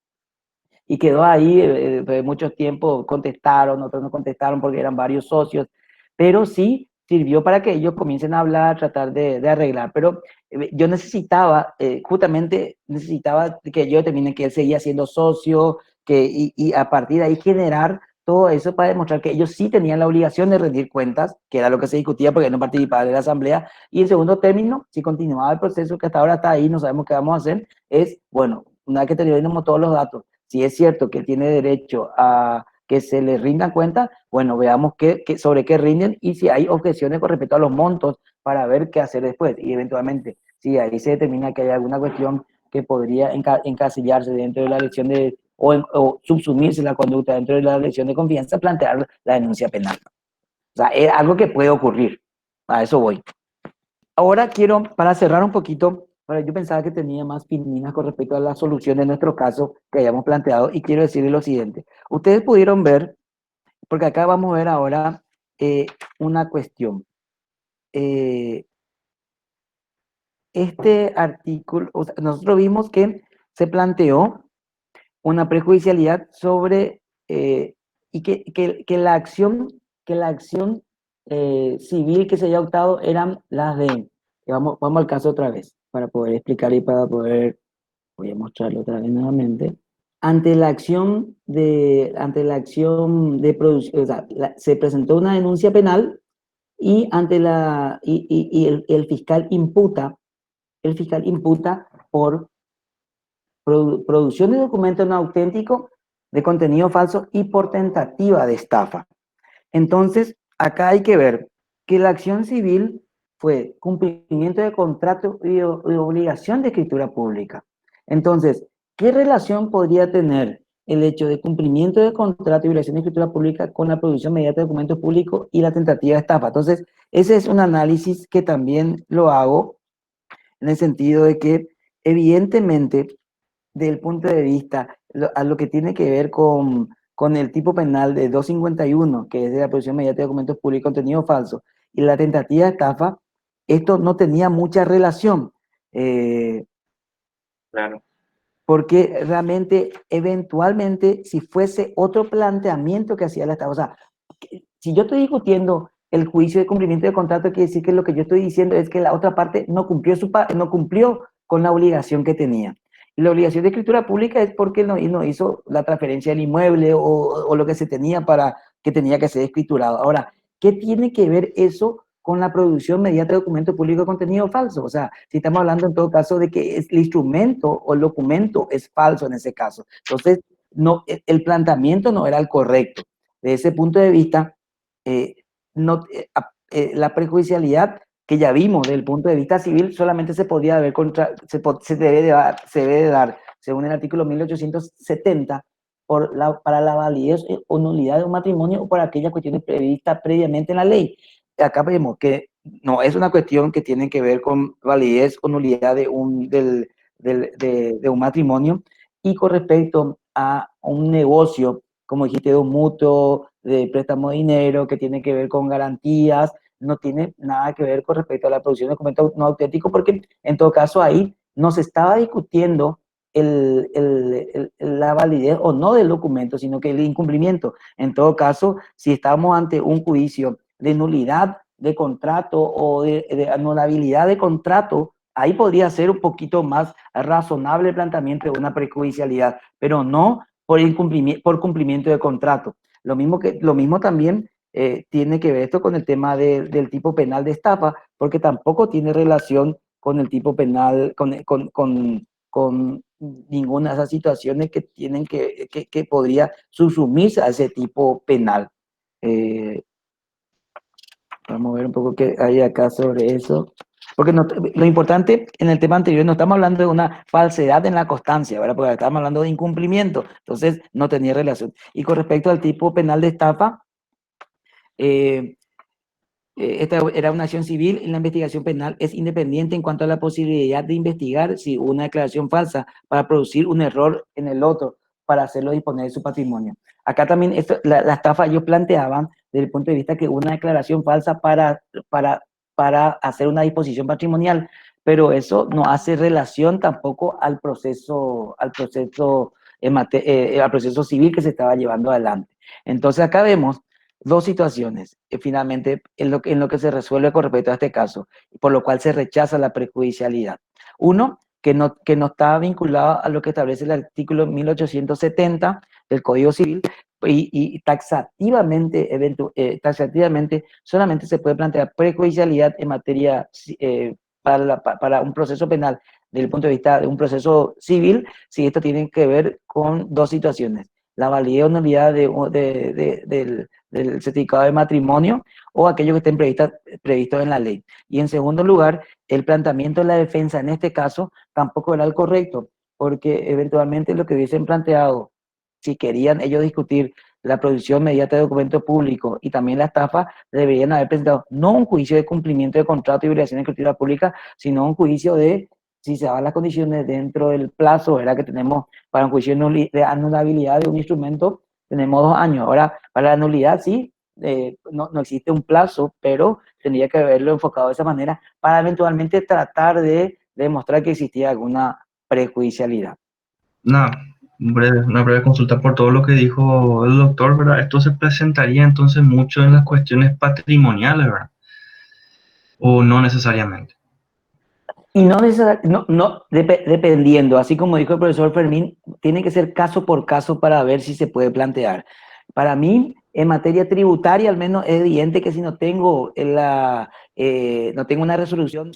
y quedó ahí mucho tiempo, contestaron, otros no contestaron porque eran varios socios, pero sí sirvió para que ellos comiencen a hablar, tratar de arreglar, pero yo justamente necesitaba que yo termine que él seguía siendo socio, y a partir de ahí generar todo eso para demostrar que ellos sí tenían la obligación de rendir cuentas, que era lo que se discutía porque no participaban de la asamblea, y en segundo término, si continuaba el proceso que hasta ahora está ahí, no sabemos qué vamos a hacer, es, bueno, una vez que tenemos todos los datos, si es cierto que tiene derecho a que se le rindan cuentas, bueno, veamos sobre qué rinden y si hay objeciones con respecto a los montos para ver qué hacer después. Y eventualmente, si ahí se determina que hay alguna cuestión que podría encasillarse dentro de la elección o subsumirse la conducta dentro de la elección de confianza, plantear la denuncia penal. O sea, es algo que puede ocurrir. A eso voy. Ahora quiero, para cerrar un poquito, yo pensaba que tenía más pininas con respecto a la solución de nuestro caso que hayamos planteado y quiero decirles lo siguiente. Ustedes pudieron ver, porque acá vamos a ver ahora una cuestión. Eh, este artículo, o sea, nosotros vimos que se planteó una prejudicialidad sobre, y que la acción civil que se haya optado eran las de, vamos al caso otra vez, para poder explicar y para poder, voy a mostrarlo otra vez nuevamente. Ante la acción de producción, o sea, se presentó una denuncia penal y el fiscal imputa por producción de documentos no auténticos de contenido falso y por tentativa de estafa. Entonces, acá hay que ver que la acción civil fue cumplimiento de contrato y obligación de escritura pública. Entonces, ¿qué relación podría tener el hecho de cumplimiento de contrato y obligación de escritura pública con la producción mediante documentos públicos y la tentativa de estafa? Entonces, ese es un análisis que también lo hago en el sentido de que Evidentemente, desde el punto de vista a lo que tiene que ver con el tipo penal de 251, que es de la producción mediante documentos públicos y contenido falso, y la tentativa de estafa, esto no tenía mucha relación. Eh, Claro. Porque realmente, eventualmente, si fuese otro planteamiento que hacía la estafa, o sea, si yo estoy discutiendo el juicio de cumplimiento de contrato, quiere decir que lo que yo estoy diciendo es que la otra parte no cumplió, no cumplió con la obligación que tenía. Y la obligación de escritura pública es porque no hizo la transferencia del inmueble o lo que se tenía para que tenía que ser escriturado. Ahora, ¿qué tiene que ver eso con la producción mediante documento público de contenido falso? O sea, si estamos hablando en todo caso de que el instrumento o el documento es falso en ese caso. Entonces, no, el planteamiento no era el correcto. De ese punto de vista, eh, no, la prejudicialidad que ya vimos desde el punto de vista civil solamente se podía ver se debe de dar, según el artículo 1870, para la validez o nulidad de un matrimonio o para aquellas cuestiones previstas previamente en la ley. Acá vemos que no es una cuestión que tiene que ver con validez o nulidad de un matrimonio, y con respecto a un negocio, como dijiste, de un mutuo, de préstamo de dinero, que tiene que ver con garantías, no tiene nada que ver con respecto a la producción de documentos no auténticos, porque en todo caso ahí no se estaba discutiendo la validez o no del documento, sino que el incumplimiento. En todo caso, si estamos ante un juicio de nulidad de contrato o de anulabilidad de contrato, ahí podría ser un poquito más razonable el planteamiento de una prejudicialidad, pero no por cumplimiento de contrato. Lo mismo también tiene que ver esto con el tema del tipo penal de estafa, porque tampoco tiene relación con el tipo penal, con ninguna de esas situaciones que tienen que podría subsumirse a ese tipo penal. Eh, Vamos a ver un poco qué hay acá sobre eso. Porque lo importante en el tema anterior, no estamos hablando de una falsedad en la constancia, ¿verdad? Porque estamos hablando de incumplimiento, entonces no tenía relación. Y con respecto al tipo penal de estafa, eh, esta era una acción civil y la investigación penal es independiente en cuanto a la posibilidad de investigar si una declaración falsa para producir un error en el otro, para hacerlo disponer de su patrimonio. Acá también la estafa ellos planteaban desde el punto de vista que una declaración falsa para, para hacer una disposición patrimonial, pero eso no hace relación tampoco al proceso civil que se estaba llevando adelante. Entonces acá vemos dos situaciones, finalmente, en lo que se resuelve con respecto a este caso, por lo cual se rechaza la prejudicialidad. Uno, que no está vinculado a lo que establece el artículo 1870 del Código Civil, y taxativamente solamente se puede plantear prejudicialidad en materia para un proceso penal desde el punto de vista de un proceso civil, si esto tiene que ver con dos situaciones: la validez o nulidad del certificado de matrimonio o aquellos que estén previstos en la ley. Y en segundo lugar, el planteamiento de la defensa en este caso tampoco era el correcto, porque eventualmente lo que hubiesen planteado, si querían ellos discutir la producción mediante documento público y también la estafa, deberían haber presentado no un juicio de cumplimiento de contrato y violación de escritura pública, sino un juicio de si se dan las condiciones dentro del plazo, ¿verdad? Que tenemos para un juicio de anulabilidad de un instrumento, tenemos 2 años. Ahora, para la nulidad sí, no existe un plazo, pero tendría que haberlo enfocado de esa manera para eventualmente tratar de demostrar que existía alguna prejudicialidad. Una una breve consulta por todo lo que dijo el doctor, ¿verdad? Esto se presentaría entonces mucho en las cuestiones patrimoniales, ¿verdad? O no necesariamente. Y dependiendo, así como dijo el profesor Fermín, tiene que ser caso por caso para ver si se puede plantear. Para mí, en materia tributaria, al menos es evidente que si no tengo una resolución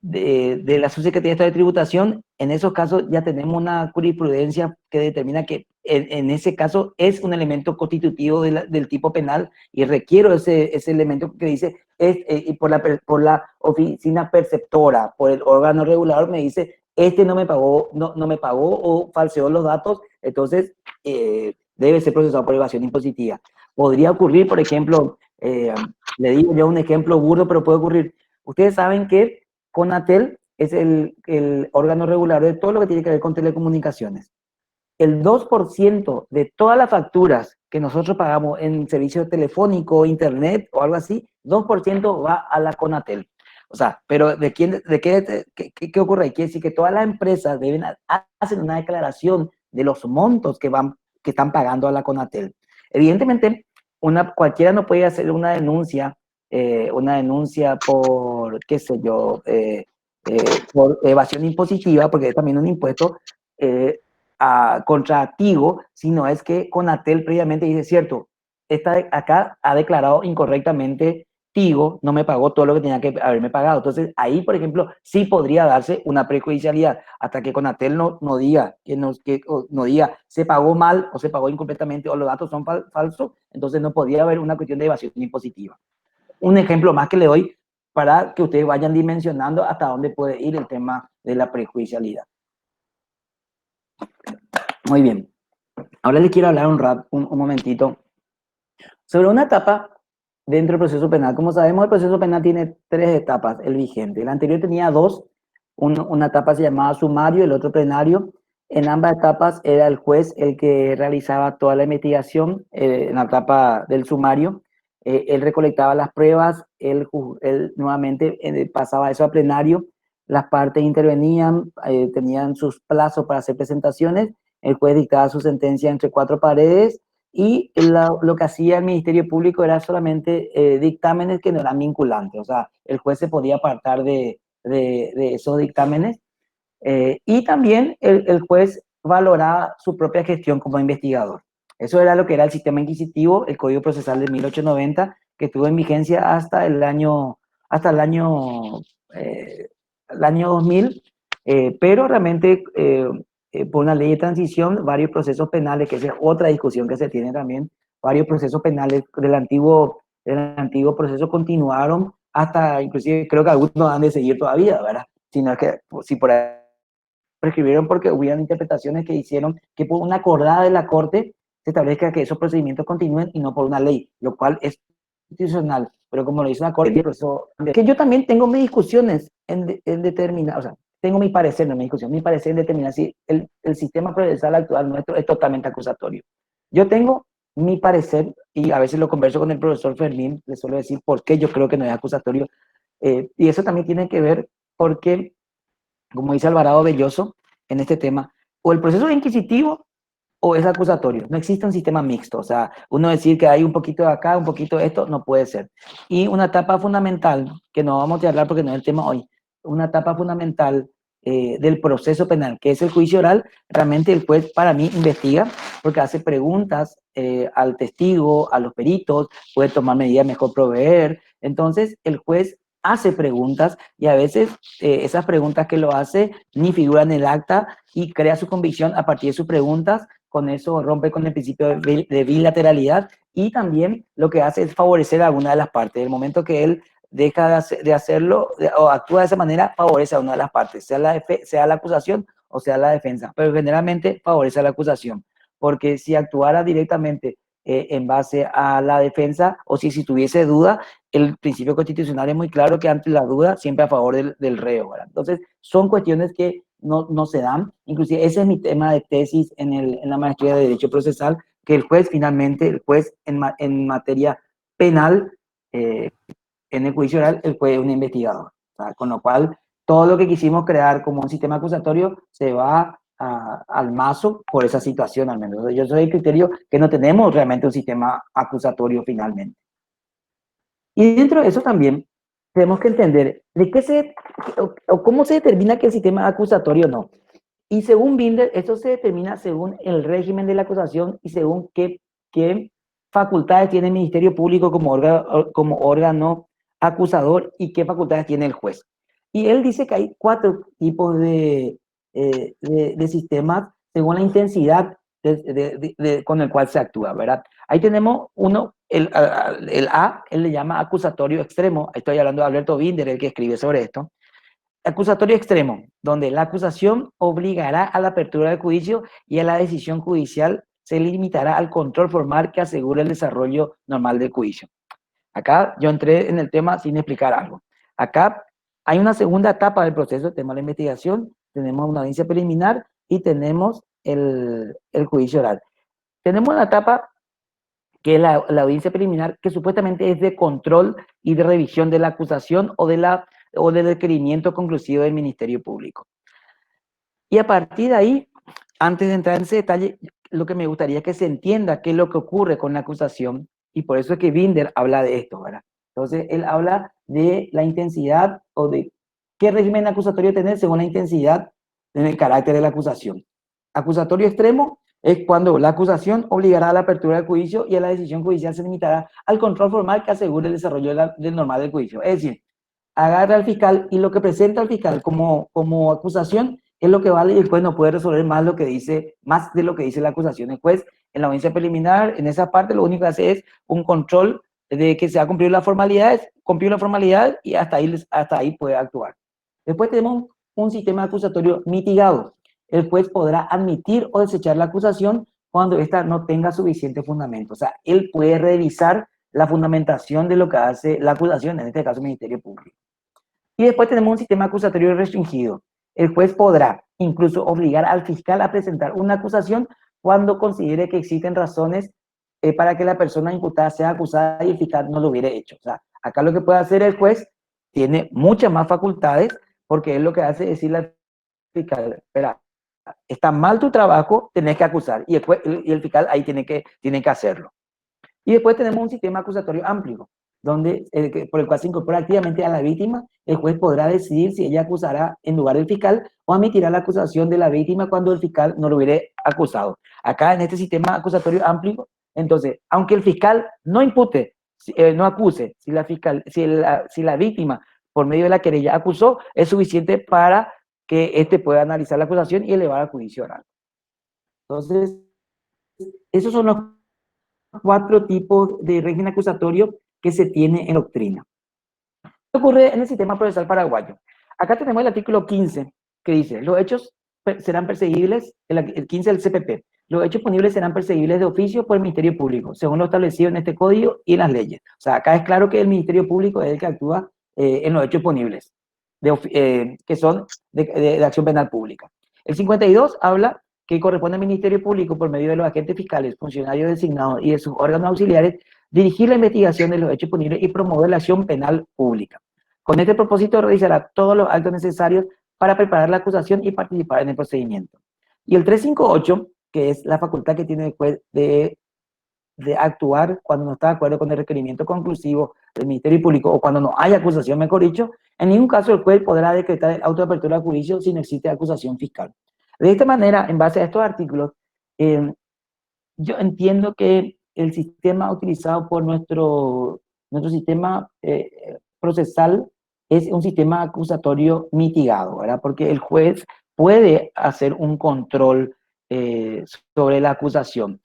de la Subsecretaría de Tributación, en esos casos ya tenemos una jurisprudencia que determina que en ese caso es un elemento constitutivo del tipo penal y requiero ese elemento que dice, y por la oficina perceptora, por el órgano regulador, me dice, no me pagó, no me pagó o falseó los datos, entonces debe ser procesado por evasión impositiva. Podría ocurrir, por ejemplo, le digo yo un ejemplo burdo, pero puede ocurrir. Ustedes saben que Conatel es el órgano regulador de todo lo que tiene que ver con telecomunicaciones. El 2% de todas las facturas que nosotros pagamos en servicio telefónico, internet o algo así, 2% va a la Conatel. O sea, pero ¿qué ocurre? Quiere decir que todas las empresas hacen una declaración de los montos que están pagando a la Conatel. Evidentemente, cualquiera no puede hacer una denuncia por, qué sé yo, por evasión impositiva, porque es también un impuesto, contra Tigo, sino es que Conatel previamente dice, cierto, acá ha declarado incorrectamente Tigo, no me pagó todo lo que tenía que haberme pagado. Entonces, ahí, por ejemplo, sí podría darse una prejudicialidad, hasta que Conatel no diga, no diga, se pagó mal o se pagó incompletamente o los datos son falsos, entonces no podría haber una cuestión de evasión impositiva. Un ejemplo más que le doy para que ustedes vayan dimensionando hasta dónde puede ir el tema de la prejudicialidad. Muy bien. Ahora les quiero hablar un momentito sobre una etapa dentro del proceso penal. Como sabemos, el proceso penal tiene 3 etapas, el vigente. El anterior tenía 2. Una etapa se llamaba sumario, el otro plenario. En ambas etapas era el juez el que realizaba toda la investigación. En la etapa del sumario, él recolectaba las pruebas, él nuevamente pasaba eso a plenario. Las partes intervenían, tenían sus plazos para hacer presentaciones. El juez dictaba su sentencia entre 4 paredes y lo que hacía el Ministerio Público era solamente dictámenes que no eran vinculantes. O sea, el juez se podía apartar de esos dictámenes, y también el juez valoraba su propia gestión como investigador. Eso era lo que era el sistema inquisitivo, el Código Procesal de 1890, que estuvo en vigencia hasta el año 2000, pero realmente por una ley de transición, varios procesos penales, que es otra discusión que se tiene también, varios procesos penales del antiguo proceso continuaron hasta, inclusive creo que algunos han de seguir todavía, ¿verdad? Sino que si por ahí prescribieron porque hubieron interpretaciones que hicieron que por una acordada de la Corte se establezca que esos procedimientos continúen y no por una ley, lo cual es institucional. Pero como lo hizo la Corte, eso, que yo también tengo mis discusiones en determinar, o sea, tengo mi parecer, no mi discusión, mi parecer en determinar si el sistema procesal actual nuestro es totalmente acusatorio. Yo tengo mi parecer, y a veces lo converso con el profesor Fermín, le suelo decir por qué yo creo que no es acusatorio, y eso también tiene que ver porque, como dice Alvarado Belloso en este tema, o el proceso es inquisitivo o es acusatorio. No existe un sistema mixto. O sea, uno decir que hay un poquito de acá, un poquito de esto, no puede ser. Y una etapa fundamental, que no vamos a hablar porque no es el tema hoy, una etapa fundamental del proceso penal, que es el juicio oral, realmente el juez para mí investiga porque hace preguntas al testigo, a los peritos, puede tomar medidas mejor proveer. Entonces, el juez hace preguntas y a veces esas preguntas que lo hace ni figuran en el acta y crea su convicción a partir de sus preguntas. Con eso rompe con el principio de bilateralidad y también lo que hace es favorecer a alguna de las partes. El momento que él deja de hacerlo o actúa de esa manera, favorece a una de las partes, sea la acusación o sea la defensa, pero generalmente favorece a la acusación, porque si actuara directamente en base a la defensa o si tuviese duda, el principio constitucional es muy claro que ante la duda siempre a favor del reo, ¿verdad? Entonces, son cuestiones que no se dan. Inclusive ese es mi tema de tesis en la maestría de Derecho Procesal, que el juez en materia penal, en el juicio oral, el juez es un investigador. O sea, con lo cual, todo lo que quisimos crear como un sistema acusatorio se va al mazo por esa situación al menos. Yo soy del criterio que no tenemos realmente un sistema acusatorio finalmente. Y dentro de eso también tenemos que entender cómo se determina que el sistema es acusatorio o no. Y según Binder, esto se determina según el régimen de la acusación y según qué facultades tiene el Ministerio Público como órgano acusador y qué facultades tiene el juez. Y él dice que hay 4 tipos de sistemas según la intensidad con el cual se actúa, ¿verdad? Ahí tenemos uno, el A, él le llama acusatorio extremo. Estoy hablando de Alberto Binder, el que escribe sobre esto. Acusatorio extremo, donde la acusación obligará a la apertura del juicio y a la decisión judicial se limitará al control formal que asegure el desarrollo normal del juicio. Acá yo entré en el tema sin explicar algo. Acá Hay una segunda etapa del proceso, tenemos la investigación, tenemos una audiencia preliminar y tenemos el juicio oral. Tenemos la etapa que es la audiencia preliminar, que supuestamente es de control y de revisión de la acusación o del requerimiento conclusivo del Ministerio Público. Y a partir de ahí, antes de entrar en ese detalle, lo que me gustaría es que se entienda qué es lo que ocurre con la acusación, y por eso es que Binder habla de esto, ¿verdad? Entonces, él habla de la intensidad o de qué régimen acusatorio tener según la intensidad en el carácter de la acusación. Acusatorio extremo es cuando la acusación obligará a la apertura del juicio y a la decisión judicial se limitará al control formal que asegure el desarrollo del normal del juicio. Es decir, agarra al fiscal y lo que presenta al fiscal como acusación es lo que vale y el juez no puede resolver más de lo que dice la acusación. El juez, en la audiencia preliminar, en esa parte, lo único que hace es un control de que se ha cumplido las formalidades, cumplió la formalidad y hasta ahí puede actuar. Después tenemos un sistema acusatorio mitigado. El juez podrá admitir o desechar la acusación cuando ésta no tenga suficiente fundamento. O sea, él puede revisar la fundamentación de lo que hace la acusación, en este caso el Ministerio Público. Y después tenemos un sistema acusatorio restringido. El juez podrá incluso obligar al fiscal a presentar una acusación cuando considere que existen razones para que la persona imputada sea acusada y el fiscal no lo hubiera hecho. O sea, acá lo que puede hacer el juez tiene muchas más facultades porque él lo que hace es decirle al fiscal, espera, está mal tu trabajo, tenés que acusar. Y el fiscal ahí tiene que hacerlo. Y después tenemos un sistema acusatorio amplio, donde, por el cual se incorpora activamente a la víctima. El juez podrá decidir si ella acusará en lugar del fiscal o admitirá la acusación de la víctima cuando el fiscal no lo hubiera acusado. Acá en este sistema acusatorio amplio, entonces, aunque el fiscal no impute, no acuse, si la víctima por medio de la querella acusó, es suficiente para que éste pueda analizar la acusación y elevar al juicio oral. Entonces, esos son los 4 tipos de régimen acusatorio que se tiene en doctrina. ¿Qué ocurre en el sistema procesal paraguayo? Acá tenemos el artículo 15 que dice, los hechos serán perseguibles, el 15 del CPP, los hechos punibles serán perseguibles de oficio por el Ministerio Público, según lo establecido en este código y en las leyes. O sea, acá es claro que el Ministerio Público es el que actúa en los hechos punibles, que son de acción penal pública. El 52 habla que corresponde al Ministerio Público, por medio de los agentes fiscales, funcionarios designados y de sus órganos auxiliares, dirigir la investigación de los hechos punibles y promover la acción penal pública. Con este propósito realizará todos los actos necesarios para preparar la acusación y participar en el procedimiento. Y el 358, que es la facultad que tiene el juez de actuar cuando no está de acuerdo con el requerimiento conclusivo del Ministerio Público o cuando no hay acusación, mejor dicho, en ningún caso el juez podrá decretar el auto de apertura de juicio si no existe acusación fiscal. De esta manera, en base a estos artículos, yo entiendo que el sistema utilizado por nuestro sistema procesal es un sistema acusatorio mitigado, ¿verdad? Porque el juez puede hacer un control sobre la acusación,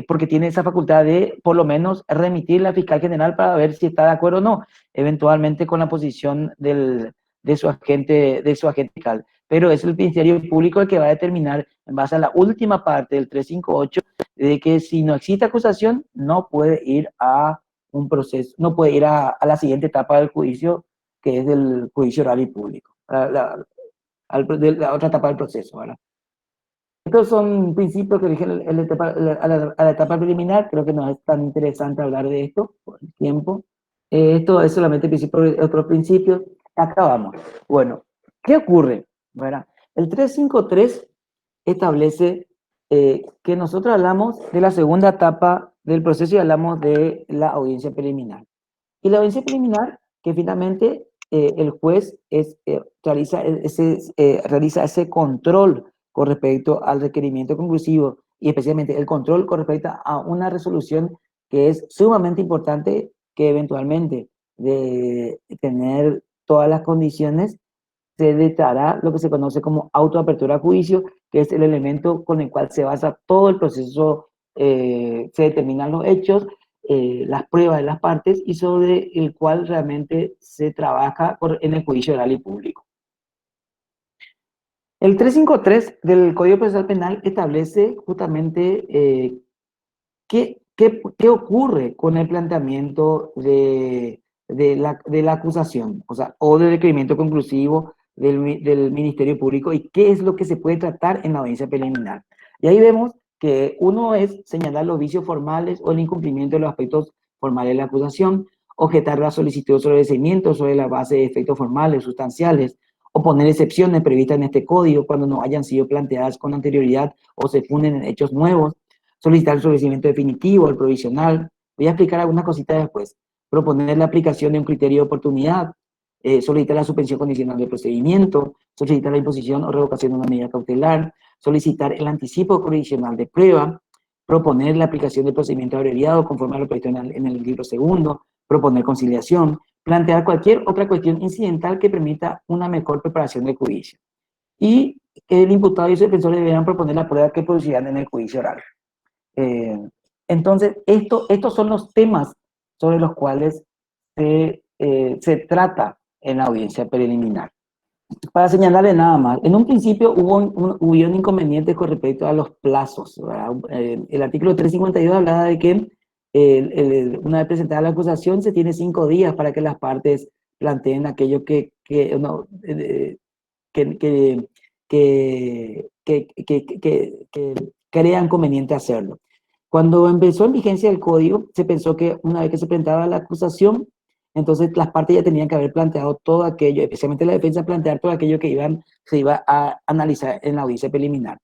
porque tiene esa facultad de, por lo menos, remitirla al fiscal general para ver si está de acuerdo o no, eventualmente con la posición de su agente fiscal. Pero es el Ministerio Público el que va a determinar, en base a la última parte del 358, de que si no existe acusación, no puede ir a un proceso, no puede ir a la siguiente etapa del juicio, que es del juicio oral y público, la otra etapa del proceso, ¿verdad? Estos son principios que dije a la etapa preliminar. Creo que no es tan interesante hablar de esto por el tiempo. Esto es solamente otros principios. Acá vamos. Bueno, ¿qué ocurre? ¿Verdad? El 353 establece que nosotros hablamos de la segunda etapa del proceso y hablamos de la audiencia preliminar. Y la audiencia preliminar, que finalmente el juez realiza ese control con respecto al requerimiento conclusivo y especialmente el control con respecto a una resolución que es sumamente importante, que eventualmente de tener todas las condiciones se dictará lo que se conoce como autoapertura a juicio, que es el elemento con el cual se basa todo el proceso, se determinan los hechos, las pruebas de las partes y sobre el cual realmente se trabaja en el juicio oral y público. El 353 del Código Procesal Penal establece justamente qué ocurre con el planteamiento de de la acusación, o sea, o del requerimiento conclusivo del Ministerio Público y qué es lo que se puede tratar en la audiencia preliminar. Y ahí vemos que uno es señalar los vicios formales o el incumplimiento de los aspectos formales de la acusación, objetar la solicitud de sobreseimiento sobre la base de efectos formales, sustanciales, o poner excepciones previstas en este código cuando no hayan sido planteadas con anterioridad o se funden en hechos nuevos, solicitar el sobreseimiento definitivo, el provisional. Voy a explicar algunas cositas después. Proponer la aplicación de un criterio de oportunidad, solicitar la suspensión condicional del procedimiento, solicitar la imposición o revocación de una medida cautelar, solicitar el anticipo condicional de prueba, proponer la aplicación del procedimiento abreviado conforme a lo previsto en el libro segundo, proponer conciliación, plantear cualquier otra cuestión incidental que permita una mejor preparación del juicio. Y el imputado y su defensor deberán proponer la prueba que producirán en el juicio oral. Entonces, estos son los temas sobre los cuales se trata en la audiencia preliminar. Para señalarle nada más, en un principio hubo un inconveniente con respecto a los plazos, ¿verdad? El artículo 352 hablaba de que una vez presentada la acusación se tiene 5 días para que las partes planteen aquello que crean conveniente hacerlo. Cuando empezó en vigencia el código, se pensó que una vez que se presentaba la acusación, entonces las partes ya tenían que haber planteado todo aquello, especialmente la defensa, plantear todo aquello que se iba a analizar en la audiencia preliminar.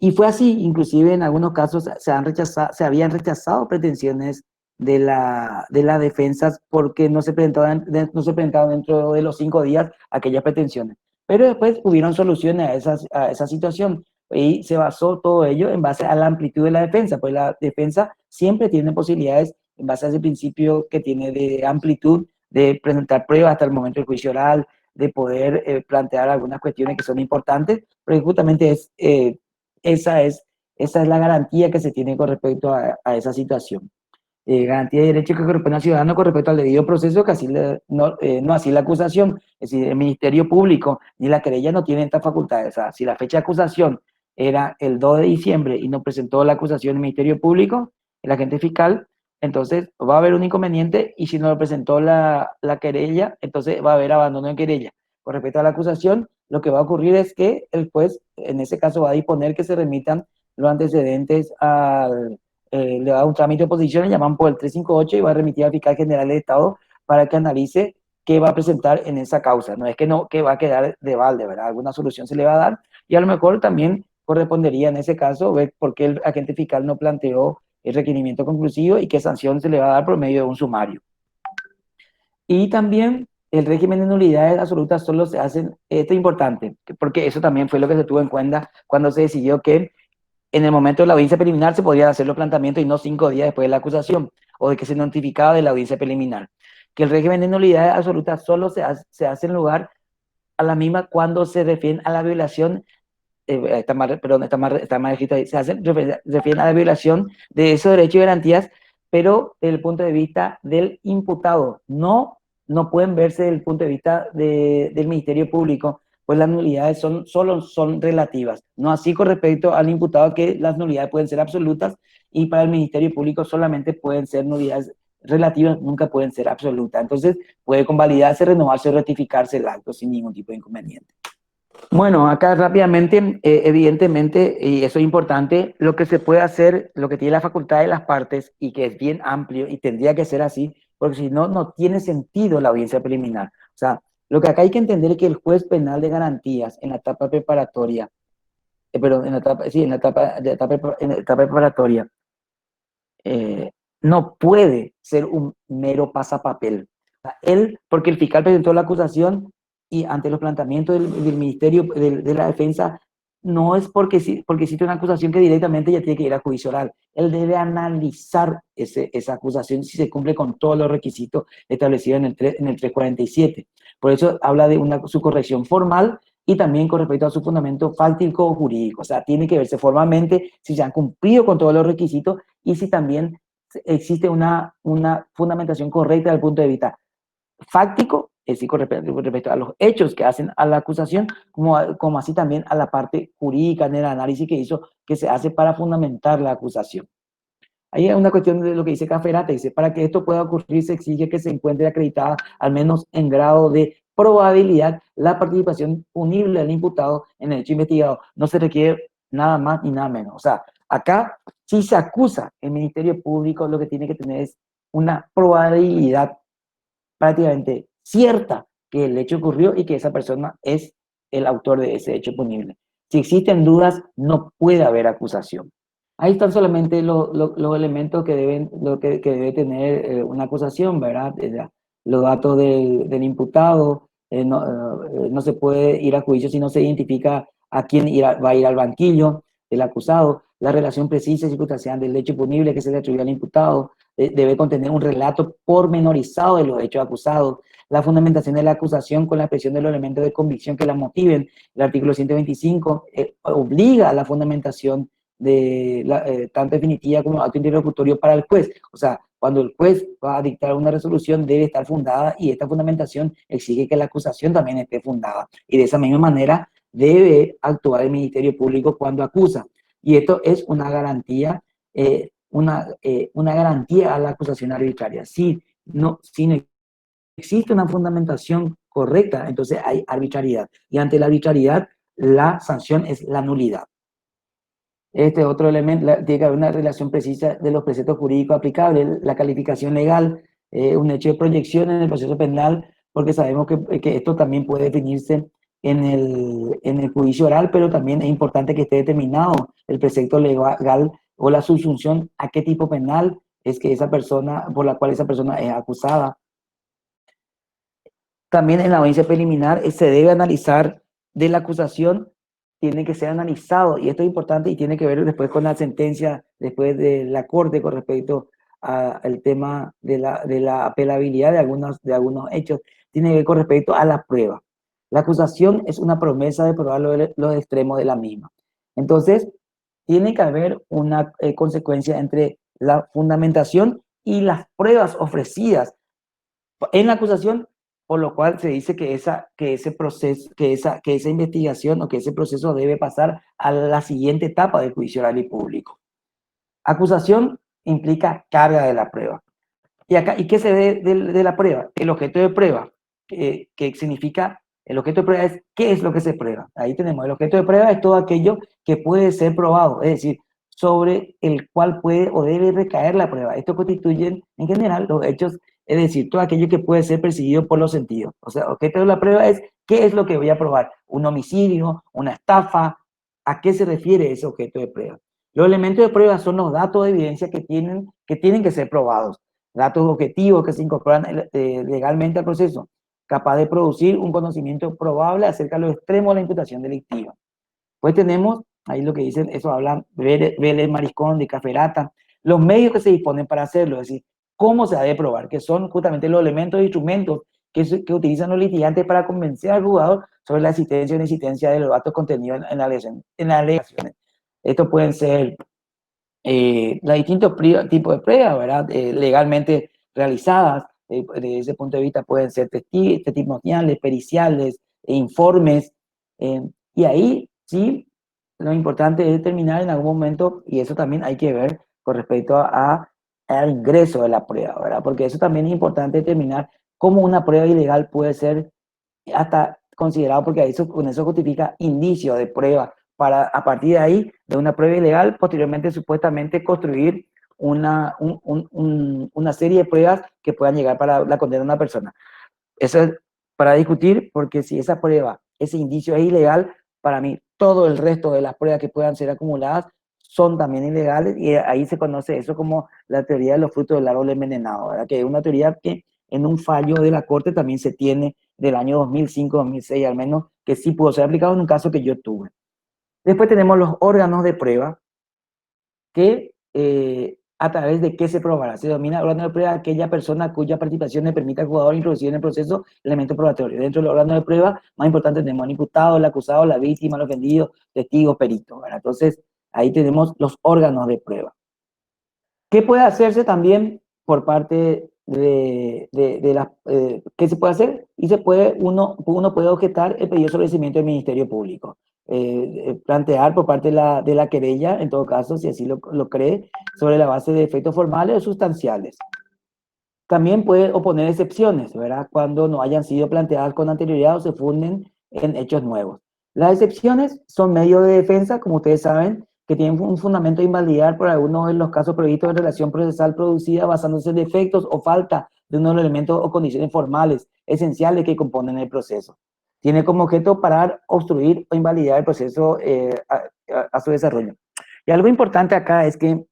Y fue así, inclusive en algunos casos se habían rechazado pretensiones de la defensa porque no se presentaban dentro de los 5 días aquellas pretensiones. Pero después hubieron soluciones a esa situación y se basó todo ello en base a la amplitud de la defensa, pues la defensa siempre tiene posibilidades en base a ese principio que tiene de amplitud, de presentar pruebas hasta el momento del juicio oral, de poder plantear algunas cuestiones que son importantes, pero justamente esa es la garantía que se tiene con respecto a esa situación. Garantía de derecho que corresponde al ciudadano con respecto al debido proceso, que así no así la acusación. Es decir, el Ministerio Público ni la querella no tienen estas facultades. O sea, si la fecha de acusación era el 2 de diciembre y no presentó la acusación el Ministerio Público, el agente fiscal, entonces va a haber un inconveniente, y si no lo presentó la querella, entonces va a haber abandono de querella. Con respecto a la acusación, lo que va a ocurrir es que el juez, en ese caso, va a disponer que se remitan los antecedentes le da un trámite de oposición, le llaman por el 358 y va a remitir al fiscal general del Estado para que analice qué va a presentar en esa causa. No es que va a quedar de balde, ¿verdad? Alguna solución se le va a dar, y a lo mejor también correspondería en ese caso ver por qué el agente fiscal no planteó el requerimiento conclusivo y qué sanción se le va a dar por medio de un sumario. Y también el régimen de nulidades absolutas solo se hacen, esto es importante, porque eso también fue lo que se tuvo en cuenta cuando se decidió que en el momento de la audiencia preliminar se podían hacer los planteamientos y no 5 días después de la acusación o de que se notificaba de la audiencia preliminar. Que el régimen de nulidades absolutas solo se hace en lugar a la misma cuando se refiere a la violación, está mal escrito ahí, refieren a la violación de esos derechos y garantías, pero desde el punto de vista del imputado, no pueden verse desde el punto de vista del Ministerio Público, pues las nulidades solo son relativas, no así con respecto al imputado, que las nulidades pueden ser absolutas, y para el Ministerio Público solamente pueden ser nulidades relativas, nunca pueden ser absolutas. Entonces puede convalidarse, renovarse o rectificarse el acto sin ningún tipo de inconveniente. Bueno, acá rápidamente, evidentemente, y eso es importante, lo que se puede hacer, lo que tiene la facultad de las partes, y que es bien amplio y tendría que ser así, porque si no, no tiene sentido la audiencia preliminar. O sea, lo que acá hay que entender es que el juez penal de garantías en la etapa preparatoria, en la etapa preparatoria, no puede ser un mero pasapapel. O sea, porque el fiscal presentó la acusación y ante los planteamientos del Ministerio de la Defensa, no es porque existe una acusación que directamente ya tiene que ir a juicio oral. Él debe analizar esa acusación si se cumple con todos los requisitos establecidos en el 347. Por eso habla de su corrección formal y también con respecto a su fundamento fáctico o jurídico. O sea, tiene que verse formalmente si se han cumplido con todos los requisitos y si también existe una fundamentación correcta desde el punto de vista fáctico, es decir, con respecto a los hechos que hacen a la acusación, como así también a la parte jurídica en el análisis que se hace para fundamentar la acusación. Ahí hay una cuestión de lo que dice Cafferata, dice, para que esto pueda ocurrir se exige que se encuentre acreditada, al menos en grado de probabilidad, la participación punible del imputado en el hecho investigado. No se requiere nada más ni nada menos. O sea, acá, si se acusa el Ministerio Público, lo que tiene que tener es una probabilidad prácticamente cierta que el hecho ocurrió y que esa persona es el autor de ese hecho punible. Si existen dudas, no puede haber acusación. Ahí están solamente los elementos que que debe tener una acusación, ¿verdad? Los datos del imputado, no se puede ir a juicio si no se identifica a quién va a ir al banquillo del acusado, la relación precisa y circunstancial del hecho punible que se le atribuye al imputado, debe contener un relato pormenorizado de los hechos acusados, la fundamentación de la acusación con la expresión de los elementos de convicción que la motiven. El artículo 125 obliga a la fundamentación tanto definitiva como acto interlocutorio para el juez. O sea, cuando el juez va a dictar una resolución debe estar fundada y esta fundamentación exige que la acusación también esté fundada. Y de esa misma manera debe actuar el Ministerio Público cuando acusa. Y esto es una garantía una garantía a la acusación arbitraria. Si no existe una fundamentación correcta, entonces hay arbitrariedad. Y ante la arbitrariedad, la sanción es la nulidad. Este otro elemento, tiene que haber una relación precisa de los preceptos jurídicos aplicables, la calificación legal, un hecho de proyección en el proceso penal, porque sabemos que esto también puede definirse en el juicio oral, pero también es importante que esté determinado el precepto legal o la subsunción a qué tipo penal es que esa persona, por la cual esa persona es acusada. También en la audiencia preliminar se debe analizar de la acusación, tiene que ser analizado, y esto es importante y tiene que ver después con la sentencia, después de la Corte con respecto al tema de la apelabilidad de algunos hechos, tiene que ver con respecto a la prueba. La acusación es una promesa de probar los extremos de la misma. Entonces, tiene que haber una consecuencia entre la fundamentación y las pruebas ofrecidas en la acusación, por lo cual se dice que ese proceso, que esa investigación o que ese proceso debe pasar a la siguiente etapa del juicio oral y público. Acusación implica carga de la prueba. ¿Y qué se ve de la prueba? El objeto de prueba, que significa, el objeto de prueba es qué es lo que se prueba. Ahí tenemos, el objeto de prueba es todo aquello que puede ser probado, es decir, sobre el cual puede o debe recaer la prueba. Esto constituye en general los hechos, es decir, todo aquello que puede ser percibido por los sentidos. O sea, el objeto de la prueba es qué es lo que voy a probar. Un homicidio, una estafa, ¿a qué se refiere ese objeto de prueba? Los elementos de prueba son los datos de evidencia que tienen que ser probados, datos objetivos que se incorporan legalmente al proceso, capaz de producir un conocimiento probable acerca de los extremos de la imputación delictiva. Pues tenemos, ahí lo que dicen, eso hablan Vélez, Mariscón, de Cafferata, los medios que se disponen para hacerlo, es decir, cómo se ha de probar, que son justamente los elementos e instrumentos que utilizan los litigantes para convencer al jugador sobre la existencia o inexistencia de los datos contenidos en las alegaciones. Estos pueden ser los distintos tipos de pruebas, ¿verdad? Legalmente realizadas, desde ese punto de vista pueden ser testimoniales, periciales, informes, y ahí sí, lo importante es determinar en algún momento, y eso también hay que ver con respecto al ingreso de la prueba, ¿verdad? Porque eso también es importante determinar cómo una prueba ilegal puede ser hasta considerado, porque con eso justifica indicio de prueba, para a partir de ahí, de una prueba ilegal, posteriormente supuestamente construir una serie de pruebas que puedan llegar para la condena de una persona. Eso es para discutir, porque si esa prueba, ese indicio es ilegal, para mí todo el resto de las pruebas que puedan ser acumuladas son también ilegales, y ahí se conoce eso como la teoría de los frutos del árbol envenenado, ¿verdad? Que es una teoría que en un fallo de la Corte también se tiene del año 2005-2006 al menos, que sí pudo ser aplicado en un caso que yo tuve. Después tenemos los órganos de prueba, que a través de qué se probará. Se denomina órgano de prueba aquella persona cuya participación le permita al jugador introducir en el proceso elementos probatorios. Dentro del órgano de prueba, más importante tenemos el imputado, el acusado, la víctima, el ofendido, testigos, peritos, ¿verdad? Entonces, ahí tenemos los órganos de prueba. ¿Qué puede hacerse también por parte ¿qué se puede hacer? Y uno puede objetar el pedido de sobreseimiento del Ministerio Público. Plantear por parte de la querella, en todo caso, si así lo cree, sobre la base de efectos formales o sustanciales. También puede oponer excepciones, ¿verdad? Cuando no hayan sido planteadas con anterioridad o se funden en hechos nuevos. Las excepciones son medios de defensa, como ustedes saben, que tienen un fundamento de invalidar por algunos de los casos previstos de relación procesal producida basándose en defectos o falta de unos elementos o condiciones formales esenciales que componen el proceso. Tiene como objeto parar, obstruir o invalidar el proceso a su desarrollo. Y algo importante acá es que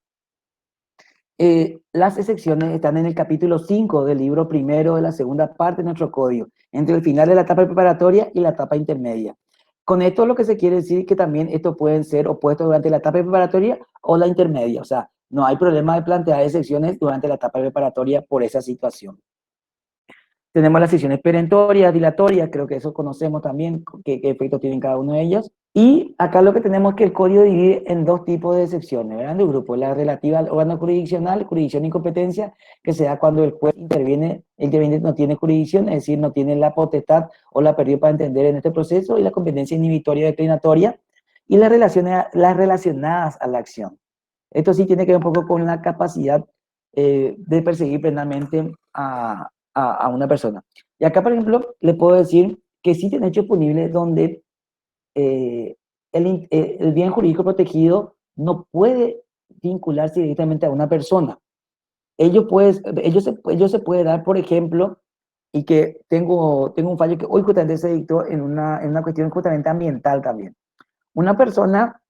las excepciones están en el capítulo 5 del libro primero de la segunda parte de nuestro código, entre el final de la etapa preparatoria y la etapa intermedia. Con esto lo que se quiere decir que también estos pueden ser opuestos durante la etapa preparatoria o la intermedia. O sea, no hay problema de plantear excepciones durante la etapa preparatoria por esa situación. Tenemos las secciones perentorias, dilatorias, creo que eso conocemos también, qué efectos tienen cada uno de ellos. Y acá lo que tenemos es que el código divide en dos tipos de excepciones, ¿verdad? De grupo, la relativa al órgano jurisdiccional, jurisdicción e incompetencia, que se da cuando el juez interviene, el interviniente no tiene jurisdicción, es decir, no tiene la potestad o la perdió para entender en este proceso, y la competencia inhibitoria declinatoria, y las relacionadas a la acción. Esto sí tiene que ver un poco con la capacidad de perseguir penalmente a una persona. Y acá, por ejemplo, le puedo decir que existen hechos punibles donde el bien jurídico protegido no puede vincularse directamente a una persona. Ello se puede dar, por ejemplo, y que tengo un fallo que hoy justamente se dictó en una cuestión justamente ambiental también. Una persona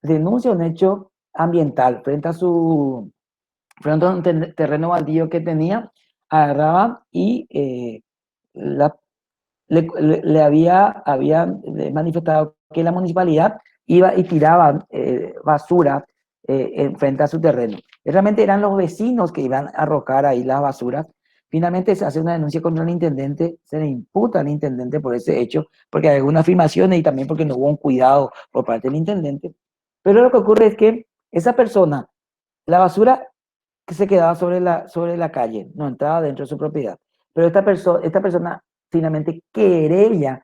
denuncia un hecho ambiental frente a un terreno baldío que tenía, agarraba y había manifestado que la municipalidad iba y tiraba basura frente a su terreno. Y realmente eran los vecinos que iban a arrojar ahí las basuras. Finalmente se hace una denuncia contra el intendente, se le imputa al intendente por ese hecho, porque hay algunas afirmaciones y también porque no hubo un cuidado por parte del intendente. Pero lo que ocurre es que esa persona, la basura que se quedaba sobre la calle, no entraba dentro de su propiedad. Pero esta persona finalmente querella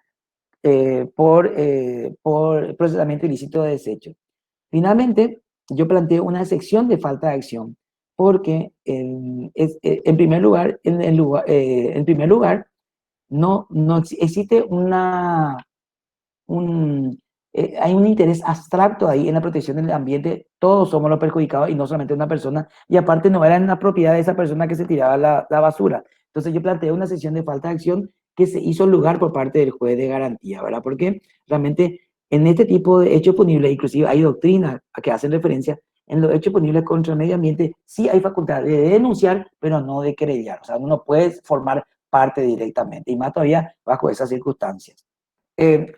por procesamiento ilícito de desecho. Finalmente, yo planteé una sección de falta de acción, porque en primer lugar, no existe hay un interés abstracto ahí en la protección del ambiente. Todos somos los perjudicados y no solamente una persona, y aparte no era en la propiedad de esa persona que se tiraba la basura. Entonces yo planteé una sesión de falta de acción que se hizo lugar por parte del juez de garantía, ¿verdad? Porque realmente en este tipo de hechos punibles, inclusive hay doctrinas que hacen referencia, en los hechos punibles contra el medio ambiente sí hay facultad de denunciar, pero no de querellar. O sea, uno puede formar parte directamente, y más todavía bajo esas circunstancias.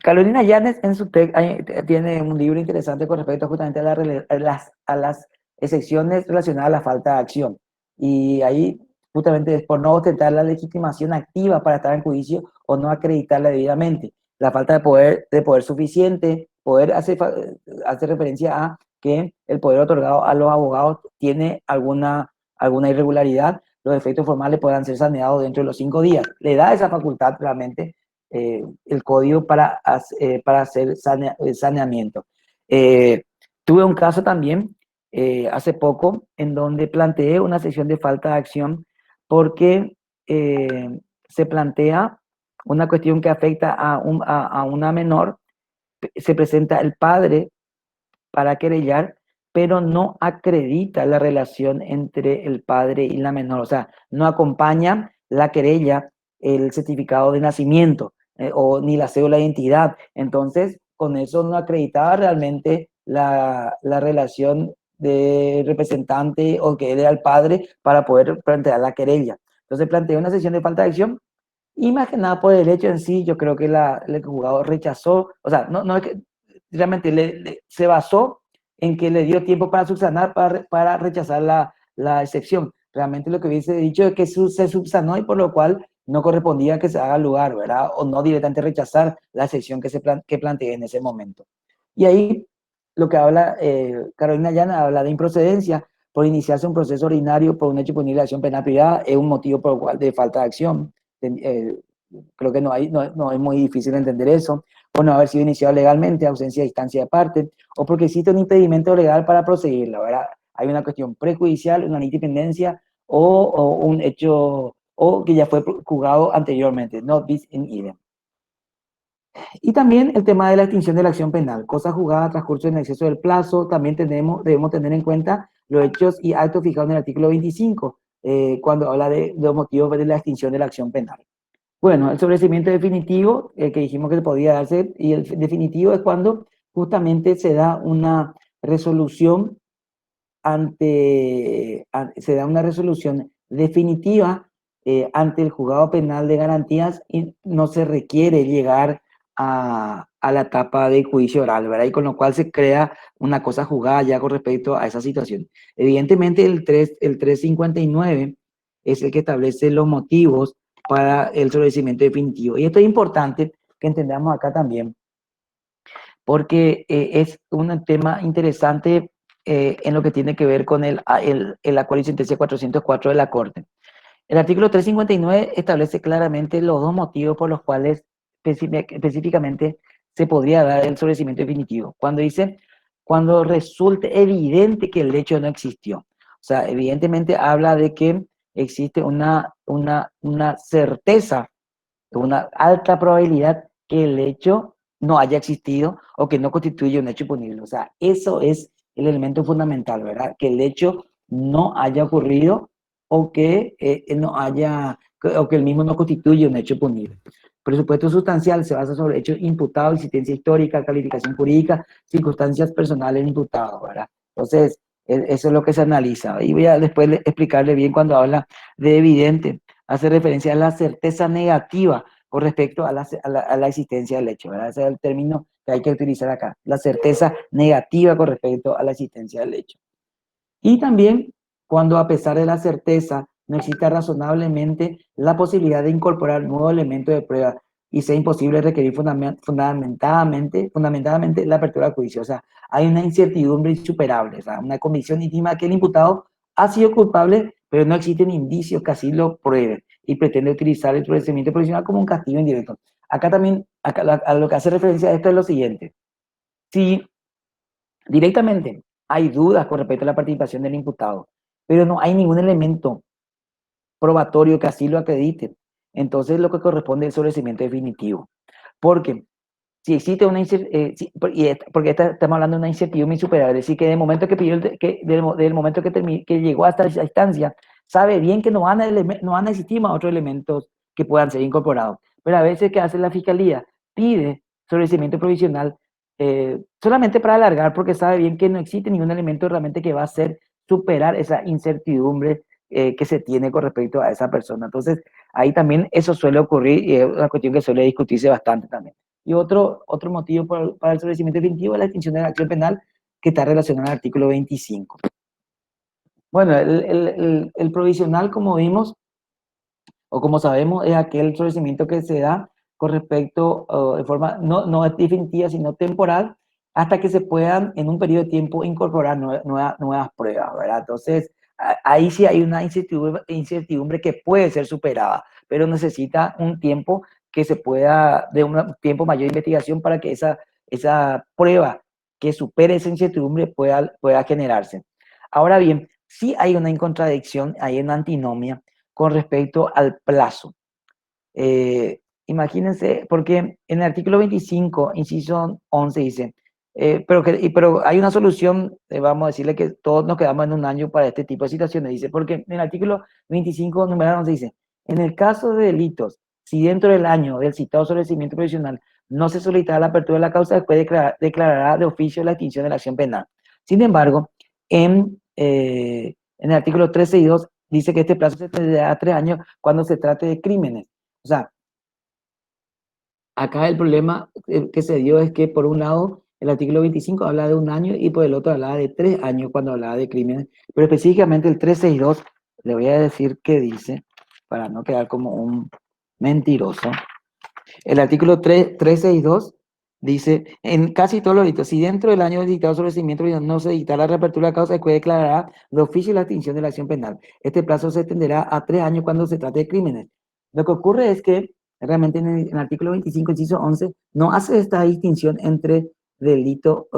Carolina Llanes en su tiene un libro interesante con respecto justamente a las excepciones relacionadas a la falta de acción. Y ahí justamente es por no ostentar la legitimación activa para estar en juicio o no acreditarla debidamente. La falta de poder suficiente, hace referencia a que el poder otorgado a los abogados tiene alguna irregularidad, los efectos formales puedan ser saneados dentro de los 5 días. Le da esa facultad realmente el código para hacer saneamiento. Tuve un caso también hace poco en donde planteé una sección de falta de acción porque se plantea una cuestión que afecta a una menor. Se presenta el padre para querellar, pero no acredita la relación entre el padre y la menor. O sea, no acompaña la querella el certificado de nacimiento ni la cédula de identidad. Entonces, con eso no acreditaba realmente la relación de representante o que era el padre para poder plantear la querella. Entonces planteé una sesión de falta de acción y más que nada por el hecho en sí. Yo creo que el jugador rechazó, o sea, no es que realmente se basó en que le dio tiempo para subsanar, para rechazar la excepción. Realmente lo que hubiese dicho es que se subsanó y por lo cual no correspondía que se haga lugar, ¿verdad? O no directamente rechazar la excepción que planteé en ese momento. Y ahí lo que habla Carolina Llana habla de improcedencia, por iniciarse un proceso ordinario por un hecho punible de acción penal privada es un motivo por el cual de falta de acción. Creo que no es muy difícil entender eso, o no haber sido iniciado legalmente, ausencia de instancia de parte, o porque existe un impedimento legal para proseguirla, ¿verdad? Hay una cuestión prejudicial, una independencia o un hecho, o que ya fue juzgado anteriormente, no bis in idem. Y también el tema de la extinción de la acción penal, cosa juzgada a transcurso en exceso del plazo, también debemos tener en cuenta los hechos y actos fijados en el artículo 25, cuando habla de los motivos de la extinción de la acción penal. Bueno, el sobreseimiento definitivo, que dijimos que podía darse, y el definitivo es cuando justamente se da una resolución se da una resolución definitiva ante el juzgado penal de garantías y no se requiere llegar a la etapa de juicio oral, ¿verdad? Y con lo cual se crea una cosa juzgada ya con respecto a esa situación. Evidentemente el 359 es el que establece los motivos para el sobreseimiento definitivo. Y esto es importante que entendamos acá también, porque es un tema interesante en lo que tiene que ver con el acuerdo y sentencia 404 de la Corte. El artículo 359 establece claramente los dos motivos por los cuales específicamente se podría dar el sobreseimiento definitivo. Cuando resulte evidente que el hecho no existió. O sea, evidentemente habla de que existe una certeza, una alta probabilidad que el hecho no haya existido o que no constituye un hecho punible. O sea, eso es el elemento fundamental, ¿verdad? Que el hecho no haya ocurrido o que o que el mismo no constituye un hecho punible. Presupuesto sustancial se basa sobre hechos imputados, existencia histórica, calificación jurídica, circunstancias personales imputadas, ¿verdad? Entonces, eso es lo que se analiza. Y voy a después explicarle bien cuando habla de evidente. Hace referencia a la certeza negativa con respecto a la existencia del hecho, ¿verdad? Ese es el término que hay que utilizar acá. La certeza negativa con respecto a la existencia del hecho. Y también cuando a pesar de la certeza no exista razonablemente la posibilidad de incorporar nuevos elementos de prueba y sea imposible requerir fundamentadamente la apertura del juicio. O sea, hay una incertidumbre insuperable, o sea, una convicción íntima que el imputado ha sido culpable, pero no existen indicios que así lo prueben y pretende utilizar el procedimiento provisional como un castigo indirecto. Acá también, a lo que hace referencia a esto es lo siguiente. Si directamente hay dudas con respecto a la participación del imputado, pero no hay ningún elemento probatorio que así lo acredite, entonces lo que corresponde es el sobreseimiento definitivo. Porque si existe una porque estamos hablando de una incertidumbre insuperable, es decir, que del momento que pidió, del momento que llegó hasta esa instancia, sabe bien que no van a existir más otros elementos que puedan ser incorporados. Pero a veces, ¿qué hace la fiscalía? Pide sobreseimiento provisional solamente para alargar, porque sabe bien que no existe ningún elemento realmente que va a hacer superar esa incertidumbre que se tiene con respecto a esa persona. Entonces, ahí también eso suele ocurrir y es una cuestión que suele discutirse bastante también. Y otro motivo para el sobreseimiento definitivo es la extinción de la acción penal que está relacionada al artículo 25. Bueno, el provisional, como vimos, o como sabemos, es aquel sobreseimiento que se da con respecto, de forma no definitiva, sino temporal, hasta que se puedan en un periodo de tiempo incorporar nuevas pruebas, ¿verdad? Entonces, ahí sí hay una incertidumbre que puede ser superada, pero necesita un tiempo que se pueda, de un tiempo mayor de investigación para que esa prueba que supere esa incertidumbre pueda generarse. Ahora bien, sí hay una contradicción, hay una antinomia con respecto al plazo. Imagínense, porque en el artículo 25, inciso 11 dice, pero hay una solución, vamos a decirle que todos nos quedamos en un año para este tipo de situaciones, dice, porque en el artículo 25, numeral 11 dice, en el caso de delitos, si dentro del año del citado sobreseimiento provisional no se solicita la apertura de la causa, después declarará de oficio la extinción de la acción penal. Sin embargo, en el artículo 13.2 dice que este plazo se tendrá a 3 años cuando se trate de crímenes. O sea, acá el problema que se dio es que por un lado el artículo 25 habla de un año y por el otro hablaba de 3 años cuando hablaba de crímenes, pero específicamente el 362 le voy a decir qué dice para no quedar como un mentiroso. El artículo 362 Dice, en casi todos los delitos, si dentro del año del dictado sobre seguimiento no se dicta la reapertura de causa, el juez declarará de oficio la extinción de la acción penal. Este plazo se extenderá a 3 años cuando se trate de crímenes. Lo que ocurre es que realmente en el artículo 25, inciso 11, no hace esta distinción entre delito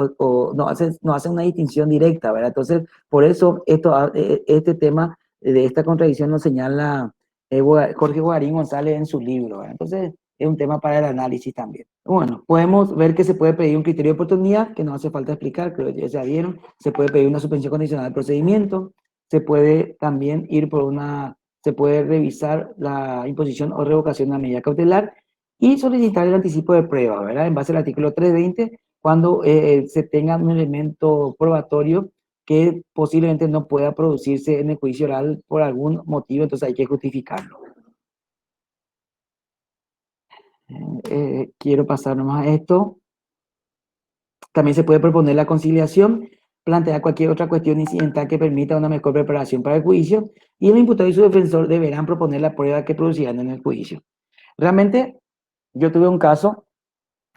no hace una distinción directa, ¿verdad? Entonces, por eso este tema de esta contradicción lo señala Jorge Guarín González en su libro, ¿verdad? Entonces, es un tema para el análisis también. Bueno, podemos ver que se puede pedir un criterio de oportunidad, que no hace falta explicar, creo que ya se vieron. Se puede pedir una suspensión condicional del procedimiento. Se puede también se puede revisar la imposición o revocación de una medida cautelar y solicitar el anticipo de prueba, ¿verdad? En base al artículo 320, cuando se tenga un elemento probatorio que posiblemente no pueda producirse en el juicio oral por algún motivo, entonces hay que justificarlo. Quiero pasar nomás a esto. También se puede proponer la conciliación, plantear cualquier otra cuestión incidental que permita una mejor preparación para el juicio, y el imputado y su defensor deberán proponer la prueba que producirán en el juicio. Realmente, yo tuve un caso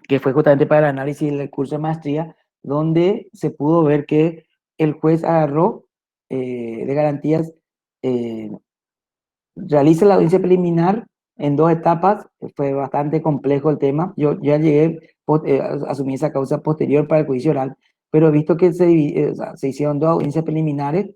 que fue justamente para el análisis del curso de maestría, donde se pudo ver que el juez agarró de garantías, realiza la audiencia preliminar en 2 etapas, fue bastante complejo el tema. Yo ya llegué a asumir esa causa posterior para el juicio oral, pero he visto que o sea, se hicieron 2 audiencias preliminares.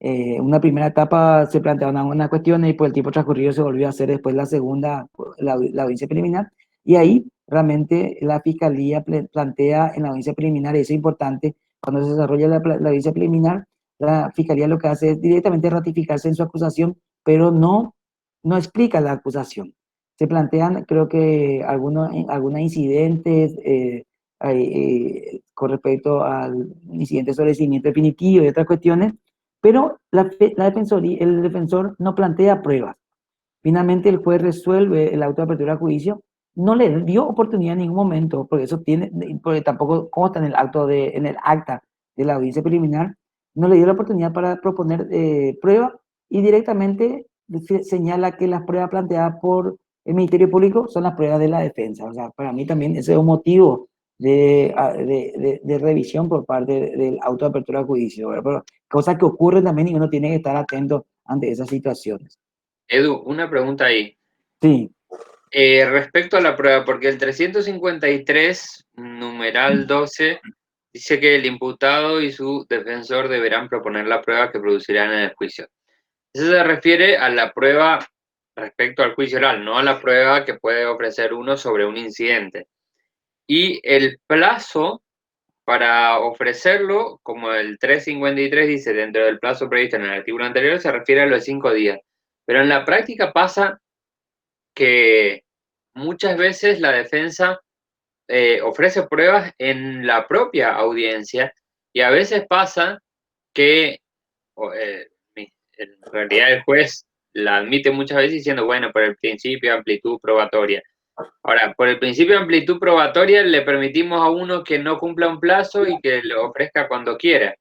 Una primera etapa se planteaban algunas cuestiones y por el tiempo transcurrido se volvió a hacer después la segunda, la audiencia preliminar. Y ahí realmente la fiscalía plantea en la audiencia preliminar, y eso es importante, cuando se desarrolla la audiencia preliminar, la fiscalía lo que hace es directamente ratificarse en su acusación, pero no explica la acusación. Se plantean, creo que, algunos incidentes con respecto al incidente sobre el seguimiento definitivo y otras cuestiones, pero el defensor no plantea pruebas. Finalmente el juez resuelve el auto de apertura a juicio, no le dio oportunidad en ningún momento, porque tampoco consta en el acta de la audiencia preliminar, no le dio la oportunidad para proponer pruebas, y directamente señala que las pruebas planteadas por el Ministerio Público son las pruebas de la defensa. O sea, para mí también ese es un motivo de revisión por parte del auto de apertura a juicio, ¿verdad? Pero cosas que ocurren también y uno tiene que estar atento ante esas situaciones. Edu, una pregunta ahí. Sí. Respecto a la prueba, porque el 353, numeral 12, dice que el imputado y su defensor deberán proponer la prueba que producirán en el juicio. Eso se refiere a la prueba respecto al juicio oral, no a la prueba que puede ofrecer uno sobre un incidente. Y el plazo para ofrecerlo, como el 353 dice, dentro del plazo previsto en el artículo anterior, se refiere a los 5 días. Pero en la práctica pasa que muchas veces la defensa ofrece pruebas en la propia audiencia, y a veces pasa que en realidad el juez la admite muchas veces diciendo, bueno, por el principio de amplitud probatoria. Ahora, por el principio de amplitud probatoria le permitimos a uno que no cumpla un plazo y que lo ofrezca cuando quiera.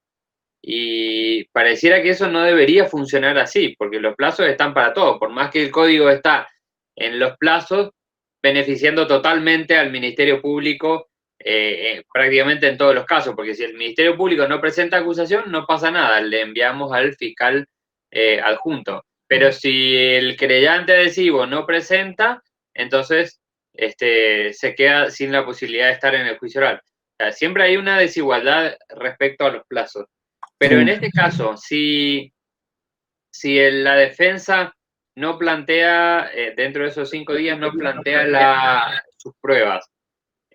Y pareciera que eso no debería funcionar así, porque los plazos están para todos. Por más que el código está en los plazos, beneficiando totalmente al Ministerio Público prácticamente en todos los casos, porque si el Ministerio Público no presenta acusación, no pasa nada, le enviamos al fiscal adjunto. Pero si el querellante adhesivo no presenta, entonces se queda sin la posibilidad de estar en el juicio oral. O sea, siempre hay una desigualdad respecto a los plazos. Pero Sí. en este caso, si la defensa no plantea, dentro de esos 5 días, no plantea sus pruebas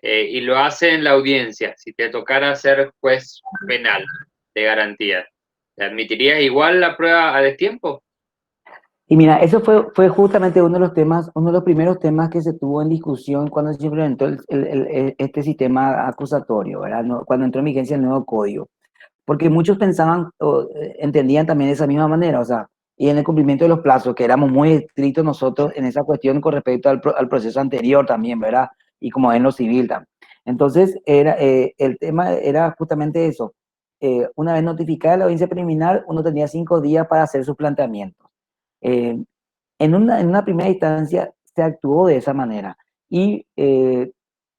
y lo hace en la audiencia, si te tocara ser juez penal de garantía, ¿te admitirías igual la prueba a destiempo? Y mira, eso fue justamente uno de los temas, uno de los primeros temas que se tuvo en discusión cuando se implementó este sistema acusatorio, ¿verdad? Cuando entró en vigencia el nuevo código. Porque muchos pensaban o entendían también de esa misma manera, o sea, y en el cumplimiento de los plazos, que éramos muy estrictos nosotros en esa cuestión con respecto al proceso anterior también, ¿verdad? Y como en lo civil también. Entonces, el tema era justamente eso. Una vez notificada la audiencia preliminar, uno tenía 5 días para hacer sus planteamientos. Eh, en una primera instancia se actuó de esa manera, y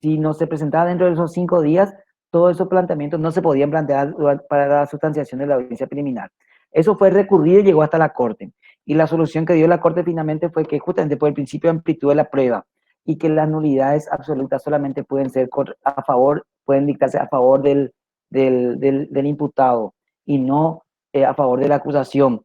si no se presentaba dentro de esos 5 días, todos esos planteamientos no se podían plantear para la sustanciación de la audiencia preliminar. Eso fue recurrido y llegó hasta la Corte. Y la solución que dio la Corte finalmente fue que justamente por el principio de amplitud de la prueba y que las nulidades absolutas solamente pueden ser a favor, pueden dictarse a favor del imputado y no a favor de la acusación,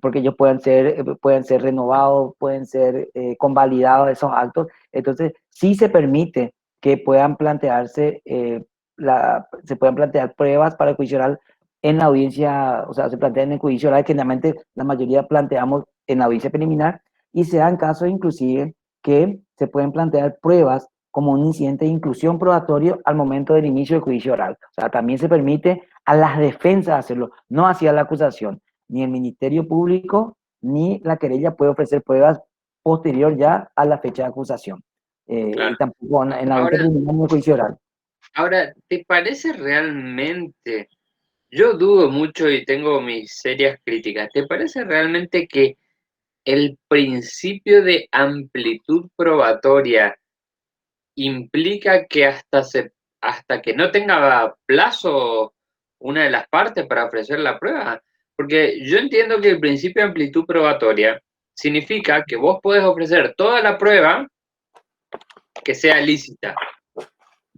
porque ellos pueden ser renovados, pueden ser convalidados esos actos. Entonces, sí se permite que puedan plantearse, se puedan plantear pruebas para el juicio oral en la audiencia, o sea, se plantean en el juicio oral, que generalmente la mayoría planteamos en la audiencia preliminar, y se dan casos inclusive que se pueden plantear pruebas como un incidente de inclusión probatorio al momento del inicio del juicio oral. O sea, también se permite a las defensas hacerlo, no hacia la acusación. Ni el Ministerio Público ni la querella puede ofrecer pruebas posterior ya a la fecha de acusación. Claro. Y tampoco en la audiencia preliminar ni el juicio oral. Ahora, ¿te parece realmente? Yo dudo mucho y tengo mis serias críticas. ¿Te parece realmente que el principio de amplitud probatoria implica que hasta que no tenga plazo una de las partes para ofrecer la prueba? Porque yo entiendo que el principio de amplitud probatoria significa que vos podés ofrecer toda la prueba que sea lícita,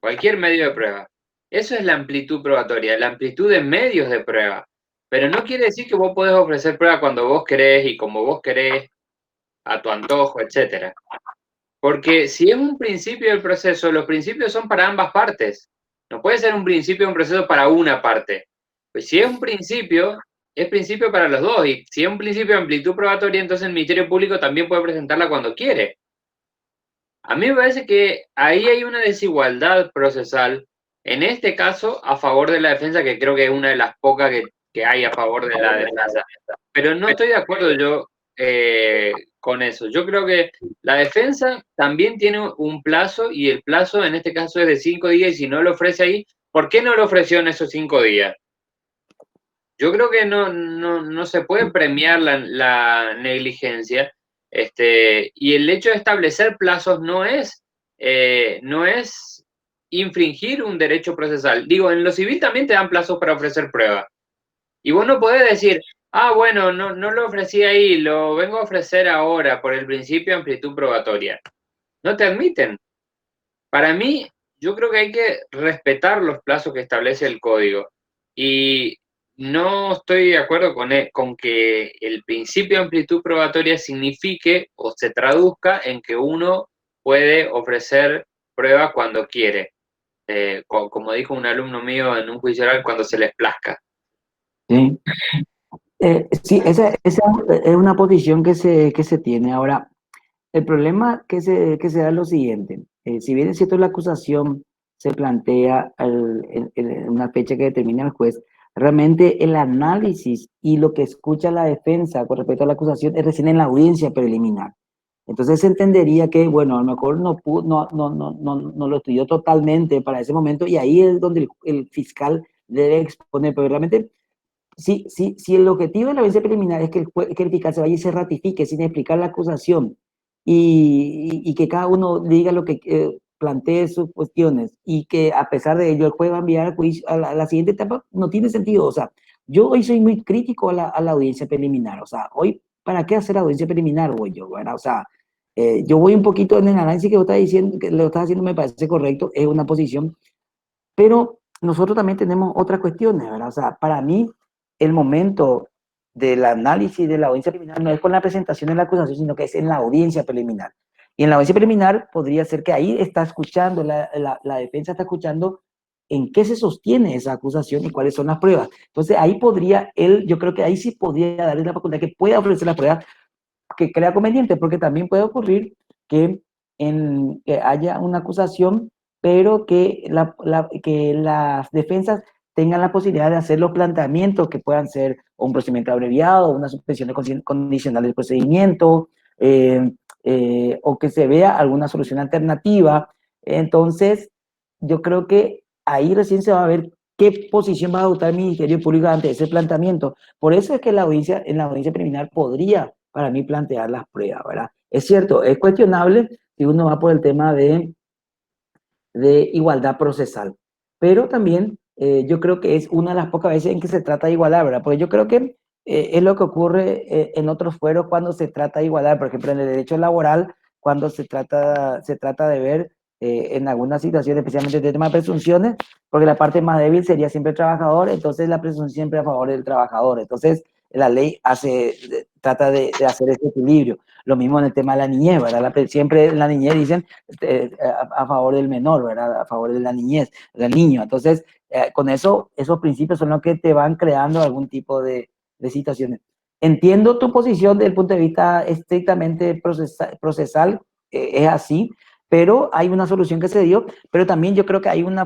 cualquier medio de prueba. Eso es la amplitud probatoria, la amplitud de medios de prueba. Pero no quiere decir que vos podés ofrecer prueba cuando vos querés y como vos querés, a tu antojo, etcétera. Porque si es un principio del proceso, los principios son para ambas partes. No puede ser un principio de un proceso para una parte. Pues si es un principio, es principio para los dos. Y si es un principio de amplitud probatoria, entonces el Ministerio Público también puede presentarla cuando quiere. A mí me parece que ahí hay una desigualdad procesal, en este caso a favor de la defensa, que creo que es una de las pocas que hay a favor de la defensa. Pero no estoy de acuerdo yo con eso. Yo creo que la defensa también tiene un plazo y el plazo en este caso es de 5 días y si no lo ofrece ahí, ¿por qué no lo ofreció en esos 5 días? Yo creo que no se puede premiar la negligencia, y el hecho de establecer plazos no es infringir un derecho procesal. Digo, en lo civil también te dan plazos para ofrecer pruebas. Y vos no podés decir, bueno, no lo ofrecí ahí, lo vengo a ofrecer ahora por el principio de amplitud probatoria. No te admiten. Para mí, yo creo que hay que respetar los plazos que establece el código. Y no estoy de acuerdo con que el principio de amplitud probatoria signifique o se traduzca en que uno puede ofrecer prueba cuando quiere. Como dijo un alumno mío en un juicio oral, cuando se les plazca. Sí, sí, esa es una posición que se tiene. Ahora, el problema que se da es lo siguiente. Si bien es cierto la acusación se plantea en una fecha que determina el juez, realmente el análisis y lo que escucha la defensa con respecto a la acusación es recién en la audiencia preliminar. Entonces se entendería que, bueno, a lo mejor no lo estudió totalmente para ese momento y ahí es donde el fiscal debe exponer, pero realmente si el objetivo de la audiencia preliminar es que el fiscal se vaya y se ratifique sin explicar la acusación y que cada uno diga lo que plantee sus cuestiones y que a pesar de ello el juez va a enviar al juicio, a la siguiente etapa, no tiene sentido. O sea, yo hoy soy muy crítico a la audiencia preliminar. O sea, hoy, ¿para qué hacer audiencia preliminar? Voy yo, ¿verdad? O sea, yo voy un poquito en el análisis que vos estás diciendo, que lo estás haciendo me parece correcto, es una posición, pero nosotros también tenemos otras cuestiones, ¿verdad? O sea, para mí, el momento del análisis de la audiencia preliminar no es con la presentación de la acusación, sino que es en la audiencia preliminar. Y en la audiencia preliminar podría ser que ahí está escuchando, la defensa está escuchando en qué se sostiene esa acusación y cuáles son las pruebas. Entonces ahí podría él, yo creo que ahí sí podría darle la facultad que pueda ofrecer la prueba que crea conveniente, porque también puede ocurrir que haya una acusación, pero que las defensas tengan la posibilidad de hacer los planteamientos que puedan ser un procedimiento abreviado, una suspensión condicional del procedimiento, o que se vea alguna solución alternativa. Entonces, yo creo que ahí recién se va a ver qué posición va a adoptar el Ministerio Público ante ese planteamiento. Por eso es que en la audiencia preliminar podría, para mí, plantear las pruebas, ¿verdad? Es cierto, es cuestionable si uno va por el tema de igualdad procesal. Pero también yo creo que es una de las pocas veces en que se trata de igualar, ¿verdad? Porque yo creo que es lo que ocurre en otros fueros cuando se trata de igualar, por ejemplo, en el derecho laboral, cuando se trata de ver en algunas situaciones, especialmente de tema de presunciones, porque la parte más débil sería siempre el trabajador, entonces la presunción siempre a favor del trabajador. Entonces, la ley trata de hacer ese equilibrio. Lo mismo en el tema de la niñez, ¿verdad? Siempre en la niñez dicen a favor del menor, ¿verdad? A favor de la niñez, del niño. Entonces, con eso, esos principios son los que te van creando algún tipo de situaciones. Entiendo tu posición desde el punto de vista estrictamente procesal, es así, pero hay una solución que se dio, pero también yo creo que hay una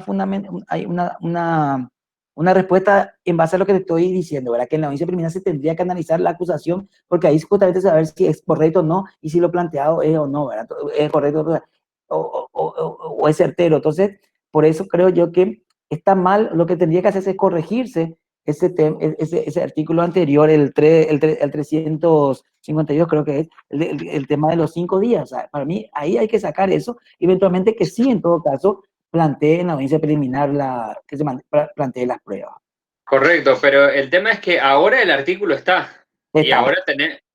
respuesta en base a lo que te estoy diciendo, ¿verdad? Que en la audiencia preliminar se tendría que analizar la acusación, porque ahí justamente saber si es correcto o no, y si lo planteado es o no, ¿verdad? Es correcto o es certero. Entonces, por eso creo yo que está mal, lo que tendría que hacerse es corregirse ese artículo anterior, el 352, creo que es, el tema de los 5 días. O sea, para mí, ahí hay que sacar eso, eventualmente que sí, en todo caso, plantee en la audiencia preliminar que se plantee las pruebas. Correcto, pero el tema es que ahora el artículo está. Y Está.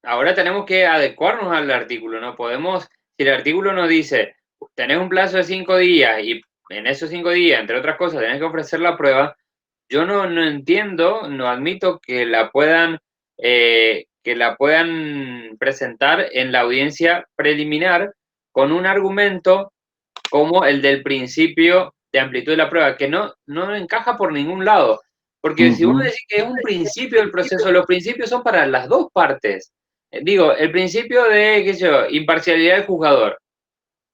ahora tenemos que adecuarnos al artículo. No podemos, si el artículo nos dice, tenés un plazo de 5 días y en esos 5 días, entre otras cosas, tenés que ofrecer la prueba, yo no entiendo, no admito que la puedan presentar en la audiencia preliminar con un argumento como el del principio de amplitud de la prueba, que no encaja por ningún lado. Porque si uno dice que es un principio del proceso, los principios son para las dos partes. Digo, el principio de, qué sé yo, imparcialidad del juzgador.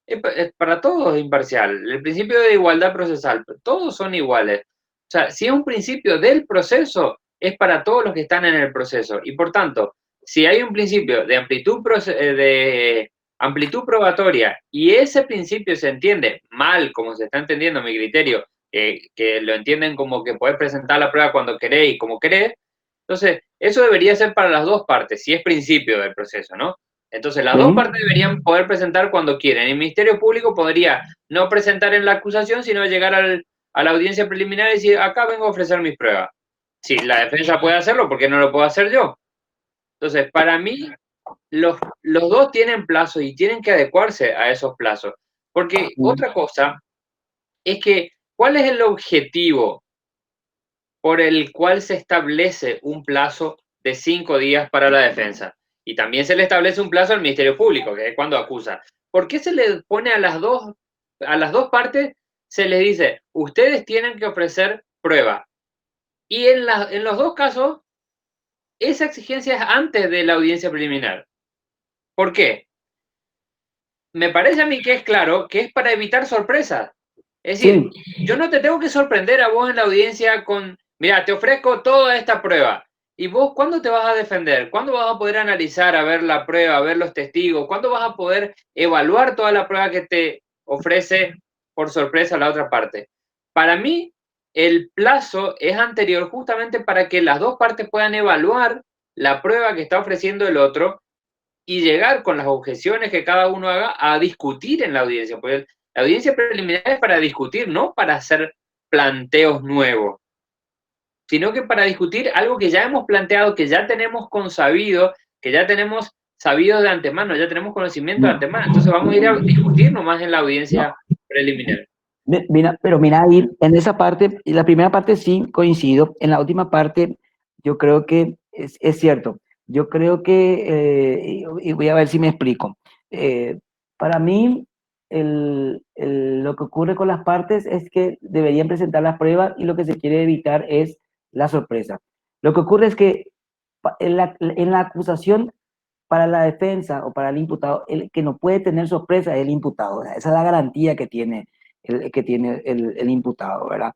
Es para todos imparcial. El principio de igualdad procesal, todos son iguales. O sea, si es un principio del proceso, es para todos los que están en el proceso. Y por tanto, si hay un principio de amplitud probatoria y ese principio se entiende mal, como se está entendiendo a mi criterio, que lo entienden como que podés presentar la prueba cuando querés y como querés, entonces eso debería ser para las dos partes, si es principio del proceso, ¿no? Entonces, las dos partes deberían poder presentar cuando quieren. El Ministerio Público podría no presentar en la acusación, sino llegar a la audiencia preliminar y decir, acá vengo a ofrecer mis pruebas. Si la defensa puede hacerlo, ¿por qué no lo puedo hacer yo? Entonces, para mí, los dos tienen plazos y tienen que adecuarse a esos plazos. Porque otra cosa es que, ¿cuál es el objetivo por el cual se establece un plazo de 5 días para la defensa? Y también se le establece un plazo al Ministerio Público, que es cuando acusa. ¿Por qué se le pone a las dos partes, se les dice, ustedes tienen que ofrecer prueba? Y en los dos casos, esa exigencia es antes de la audiencia preliminar. ¿Por qué? Me parece a mí que es claro que es para evitar sorpresas. Es decir, yo no te tengo que sorprender a vos en la audiencia con, mira, te ofrezco toda esta prueba. ¿Y vos cuándo te vas a defender? ¿Cuándo vas a poder analizar, a ver la prueba, a ver los testigos? ¿Cuándo vas a poder evaluar toda la prueba que te ofrece por sorpresa la otra parte? Para mí, el plazo es anterior justamente para que las dos partes puedan evaluar la prueba que está ofreciendo el otro y llegar con las objeciones que cada uno haga a discutir en la audiencia. Porque la audiencia preliminar es para discutir, no para hacer planteos nuevos, sino que para discutir algo que ya hemos planteado, que ya tenemos consabido, que ya tenemos sabido de antemano, ya tenemos conocimiento de antemano. Entonces vamos a ir a discutir nomás en la audiencia preliminar. Mira, pero mira, ahí en esa parte, en la primera parte sí coincido, en la última parte yo creo que es cierto. Yo creo que, y voy a ver si me explico. Para mí, lo que ocurre con las partes es que deberían presentar las pruebas y lo que se quiere evitar es la sorpresa. Lo que ocurre es que en la acusación para la defensa o para el imputado, el que no puede tener sorpresa es el imputado. Esa es la garantía que tiene el imputado, ¿verdad?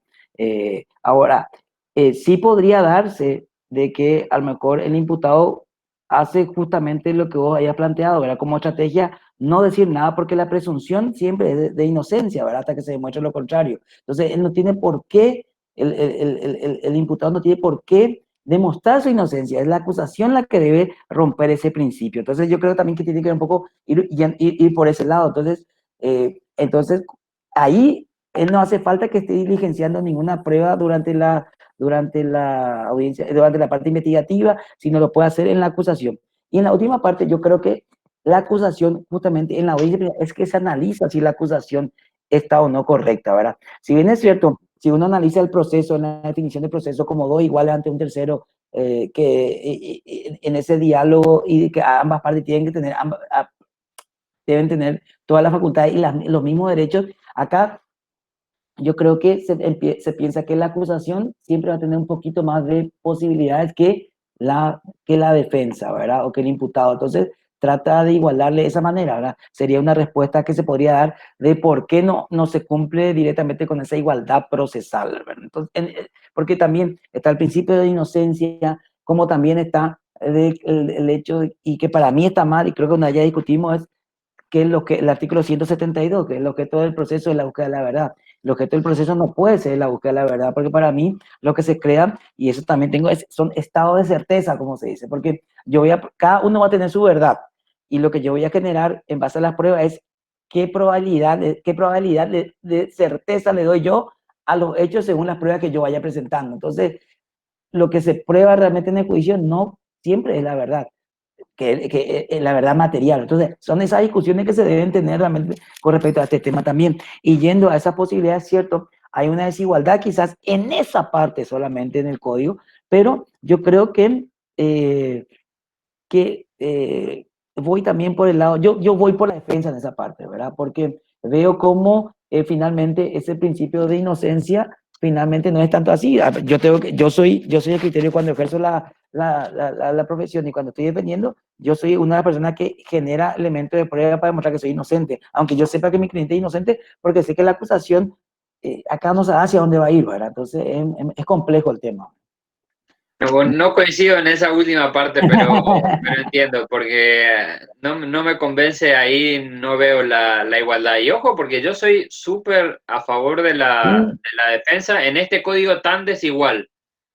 Ahora, sí podría darse de que a lo mejor el imputado hace justamente lo que vos hayas planteado, ¿verdad? Como estrategia, no decir nada porque la presunción siempre es de inocencia, ¿verdad? Hasta que se demuestre lo contrario. Entonces, él no tiene por qué, el imputado no tiene por qué demostrar su inocencia, es la acusación la que debe romper ese principio. Entonces yo creo también que tiene que un poco ir por ese lado. Entonces ahí no hace falta que esté diligenciando ninguna prueba durante la audiencia, durante la parte investigativa, sino lo puede hacer en la acusación. Y en la última parte, yo creo que la acusación, justamente en la audiencia, es que se analiza si la acusación está o no correcta, ¿verdad? Si bien es cierto, si uno analiza el proceso, en la definición del proceso como dos iguales ante un tercero, en ese diálogo y que ambas partes tienen que tener, deben tener todas las facultades y los mismos derechos, acá yo creo que se piensa que la acusación siempre va a tener un poquito más de posibilidades que la defensa, ¿verdad? O que el imputado. Entonces, trata de igualarle de esa manera, ¿verdad? Sería una respuesta que se podría dar de por qué no se cumple directamente con esa igualdad procesal, ¿verdad? Entonces, porque también está el principio de inocencia, como también está el hecho, y que para mí está mal, y creo que una ya discutimos, es que es lo que el artículo 172, que es el objeto del proceso de la búsqueda de la verdad. El objeto del proceso no puede ser la búsqueda de la verdad, porque para mí lo que se crea, y eso también tengo, son estados de certeza, como se dice, porque cada uno va a tener su verdad, y lo que yo voy a generar en base a las pruebas es qué probabilidad de certeza le doy yo a los hechos según las pruebas que yo vaya presentando. Entonces, lo que se prueba realmente en el juicio no siempre es la verdad, que la verdad material. Entonces, son esas discusiones que se deben tener realmente con respecto a este tema también. Y yendo a esa posibilidad, es cierto, hay una desigualdad quizás en esa parte solamente en el código, pero yo creo eh, que voy también por el lado, yo voy por la defensa en esa parte, ¿verdad? Porque veo cómo finalmente ese principio de inocencia finalmente no es tanto así. Yo soy el criterio cuando ejerzo la profesión y cuando estoy defendiendo, yo soy una de las personas que genera elementos de prueba para demostrar que soy inocente, aunque yo sepa que mi cliente es inocente, porque sé que la acusación acá no sabe hacia dónde va a ir, ¿verdad? Entonces es complejo el tema. No coincido en esa última parte, pero entiendo, porque no me convence ahí, no veo la igualdad. Y ojo, porque yo soy súper a favor de Sí, la defensa en este código tan desigual.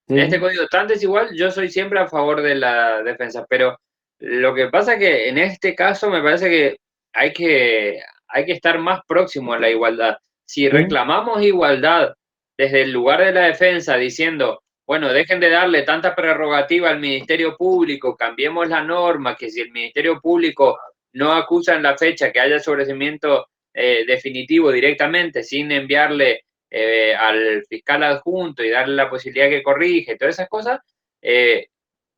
En este sí, código tan desigual, yo soy siempre a favor de la defensa, pero lo que pasa es que en este caso me parece que hay que, hay que estar más próximo a la igualdad. Si sí, reclamamos igualdad desde el lugar de la defensa diciendo, bueno, dejen de darle tanta prerrogativa al Ministerio Público, cambiemos la norma, que si el Ministerio Público no acusa en la fecha que haya sobreseimiento definitivo directamente, sin enviarle al fiscal adjunto y darle la posibilidad que corrige, todas esas cosas,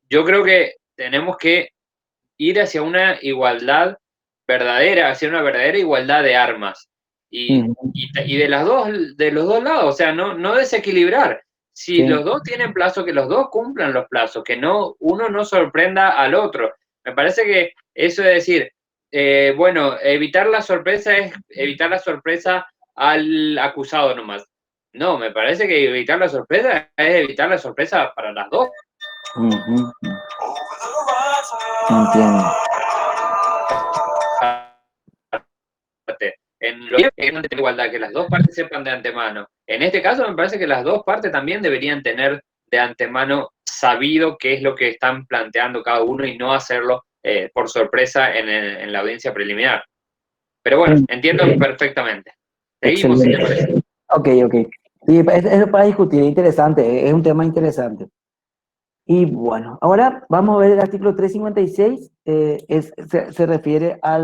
yo creo que tenemos que ir hacia una igualdad verdadera, hacia una verdadera igualdad de armas. Y de los dos lados, o sea, no desequilibrar. Si sí. los dos tienen plazo, que los dos cumplan los plazos, que no uno no sorprenda al otro. Me parece que eso es decir, bueno, evitar la sorpresa es evitar la sorpresa al acusado nomás. No, me parece que evitar la sorpresa es evitar la sorpresa para las dos Ujú. Entiendo. partes. En lo que es una igualdad, que las dos partes sepan de antemano. En este caso me parece que las dos partes también deberían tener de antemano sabido qué es lo que están planteando cada uno y no hacerlo por sorpresa en la audiencia preliminar. Pero bueno, Sí, entiendo perfectamente. Seguimos, si te parece. excelente. Ok, ok. Sí, es para discutir, interesante, es un tema interesante. Y bueno, ahora vamos a ver el artículo 356, se refiere a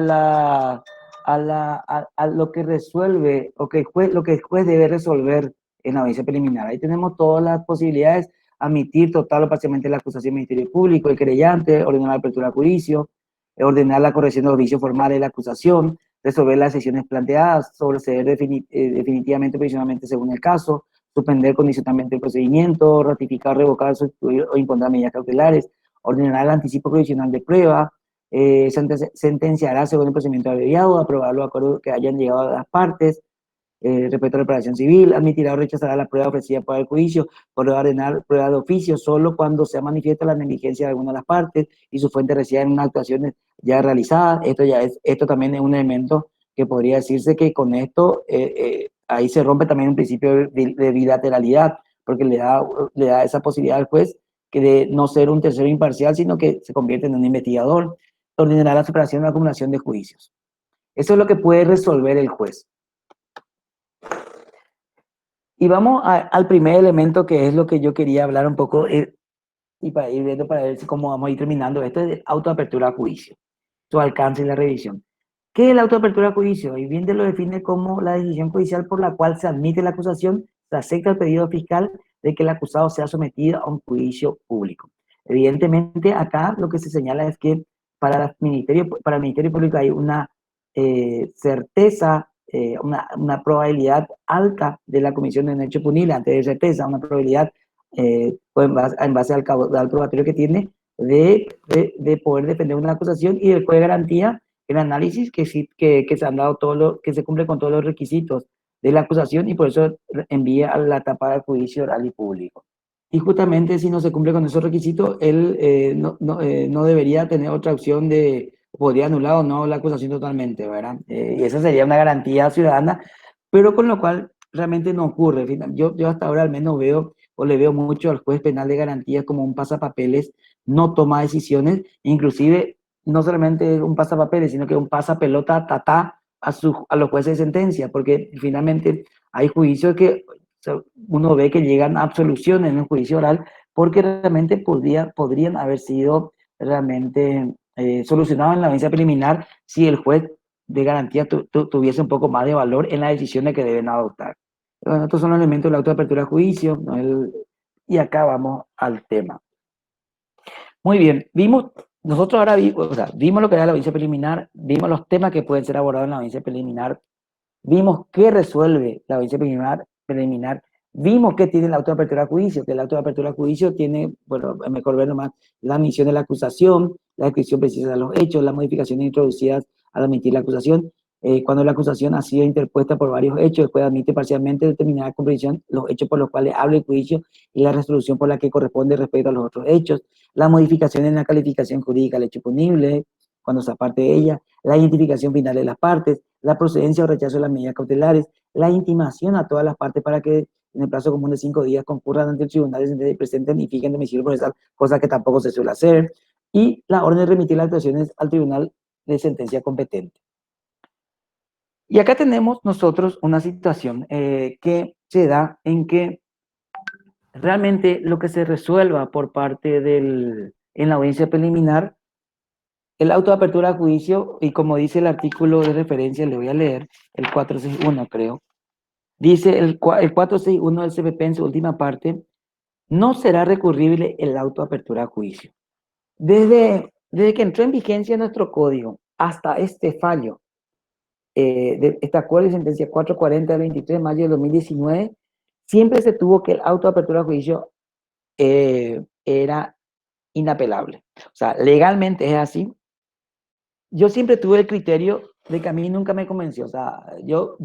lo que resuelve, o que lo que el juez debe resolver en la audiencia preliminar. Ahí tenemos todas las posibilidades: admitir total o parcialmente la acusación del Ministerio Público, el querellante, ordenar la apertura de juicio, ordenar la corrección de los vicios formales de la acusación, resolver las sesiones planteadas, sobreseer definitivamente o provisionalmente según el caso, suspender condicionalmente el procedimiento, ratificar, revocar, sustituir o imponer medidas cautelares, ordenar el anticipo provisional de prueba, sentenciará según el procedimiento abreviado, aprobar los acuerdos que hayan llegado a las partes, respecto a la reparación civil, admitirá o rechazará la prueba ofrecida para el juicio, podrá ordenar prueba de oficio solo cuando sea manifiesta la negligencia de alguna de las partes y su fuente resida en una actuación ya realizada. Esto también es un elemento que podría decirse que con esto ahí se rompe también un principio de bilateralidad, porque le da esa posibilidad al juez que de no ser un tercero imparcial, sino que se convierte en un investigador. Ordenará la separación o la acumulación de juicios. Eso es lo que puede resolver el juez. Y vamos al primer elemento, que es lo que yo quería hablar un poco, y para ir viendo, para ver cómo vamos a ir terminando. Esto es autoapertura a juicio, su alcance y la revisión. ¿Qué es la autoapertura a juicio? Y bien te lo define como la decisión judicial por la cual se admite la acusación, se acepta el pedido fiscal de que el acusado sea sometido a un juicio público. Evidentemente, acá lo que se señala es que para el Ministerio Público hay una certeza, una probabilidad alta de la comisión de un hecho punible, antes de certeza, una probabilidad pues en base al caudal probatorio que tiene de poder defender una acusación, y después de garantía el análisis que, sí, que se han dado que se cumple con todos los requisitos de la acusación, y por eso envía a la etapa de juicio oral y público. Y justamente si no se cumple con esos requisitos, él no debería tener otra opción podría anular o no la acusación totalmente, ¿verdad? Y esa sería una garantía ciudadana, pero con lo cual realmente no ocurre. Yo hasta ahora al menos veo o le veo mucho al juez penal de garantías como un pasapapeles, no toma decisiones, inclusive no solamente un pasapapeles, sino que un pasapelota tatá a los jueces de sentencia, porque finalmente hay juicios que uno ve que llegan a absolución en un juicio oral porque realmente podrían haber sido realmente solucionados en la audiencia preliminar si el juez de garantía tuviese un poco más de valor en las decisiones que deben adoptar. Bueno, estos son los elementos de la autoapertura de juicio, ¿no? Y acá vamos al tema. Muy bien, nosotros ahora vimos lo que era la audiencia preliminar, vimos los temas que pueden ser abordados en la audiencia preliminar, vimos qué resuelve la audiencia preliminar, vimos qué tiene la autoapertura de juicio, que la autoapertura de juicio tiene, bueno, es mejor ver nomás, la admisión de la acusación, la descripción precisa de los hechos, las modificaciones introducidas al admitir la acusación, cuando la acusación ha sido interpuesta por varios hechos, después admite parcialmente determinada comprensión los hechos por los cuales habla el juicio y la resolución por la que corresponde respecto a los otros hechos, la modificación en la calificación jurídica del hecho punible, cuando se aparte de ella, la identificación final de las partes, la procedencia o rechazo de las medidas cautelares, la intimación a todas las partes para que en el plazo común de 5 días concurran ante el tribunal y presenten y fijen domicilio procesal, cosa que tampoco se suele hacer, y la orden de remitir las actuaciones al tribunal de sentencia competente. Y acá tenemos nosotros una situación que se da en que realmente lo que se resuelva por parte en la audiencia preliminar, el auto de apertura a juicio, y como dice el artículo de referencia, le voy a leer, el 461 creo, dice el 461 del CPP en su última parte, no será recurrible el auto de apertura a juicio. Desde que entró en vigencia nuestro código hasta este fallo, de este acuerdo y sentencia 440 del 23 de mayo de 2019, siempre se tuvo que el auto de apertura a juicio era inapelable. O sea, legalmente es así. Yo siempre tuve el criterio de que a mí nunca me convenció. O sea, yo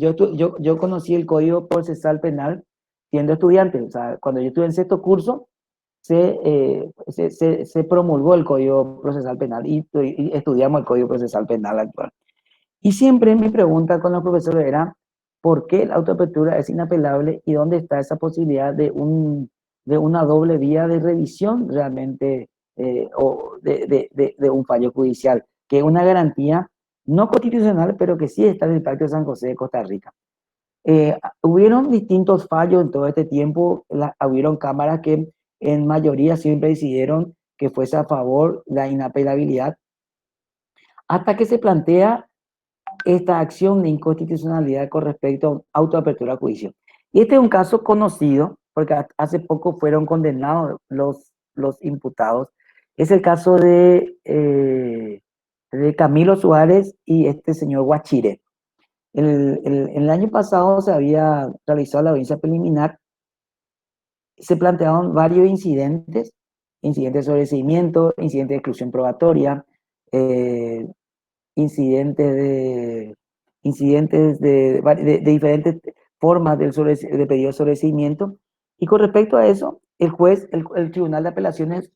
conocí el Código Procesal Penal siendo estudiante. O sea, cuando yo estuve en sexto curso, se promulgó el Código Procesal Penal y estudiamos el Código Procesal Penal actual. Y siempre mi pregunta con los profesores era, ¿por qué la autoapertura es inapelable y dónde está esa posibilidad de una doble vía de revisión realmente o de un fallo judicial? Que es una garantía no constitucional, pero que sí está en el Pacto de San José de Costa Rica. Hubieron distintos fallos en todo este tiempo, hubieron cámaras que en mayoría siempre decidieron que fuese a favor la inapelabilidad, hasta que se plantea esta acción de inconstitucionalidad con respecto a autoapertura a juicio. Y este es un caso conocido, porque hace poco fueron condenados los imputados. Es el caso de Camilo Suárez y este señor Guachire. El año pasado se había realizado la audiencia preliminar, se plantearon varios incidentes, incidentes sobre seguimiento, incidentes de exclusión probatoria, incidentes de diferentes formas de pedido de sobreseimiento. Y con respecto a eso, el juez, el Tribunal de Apelaciones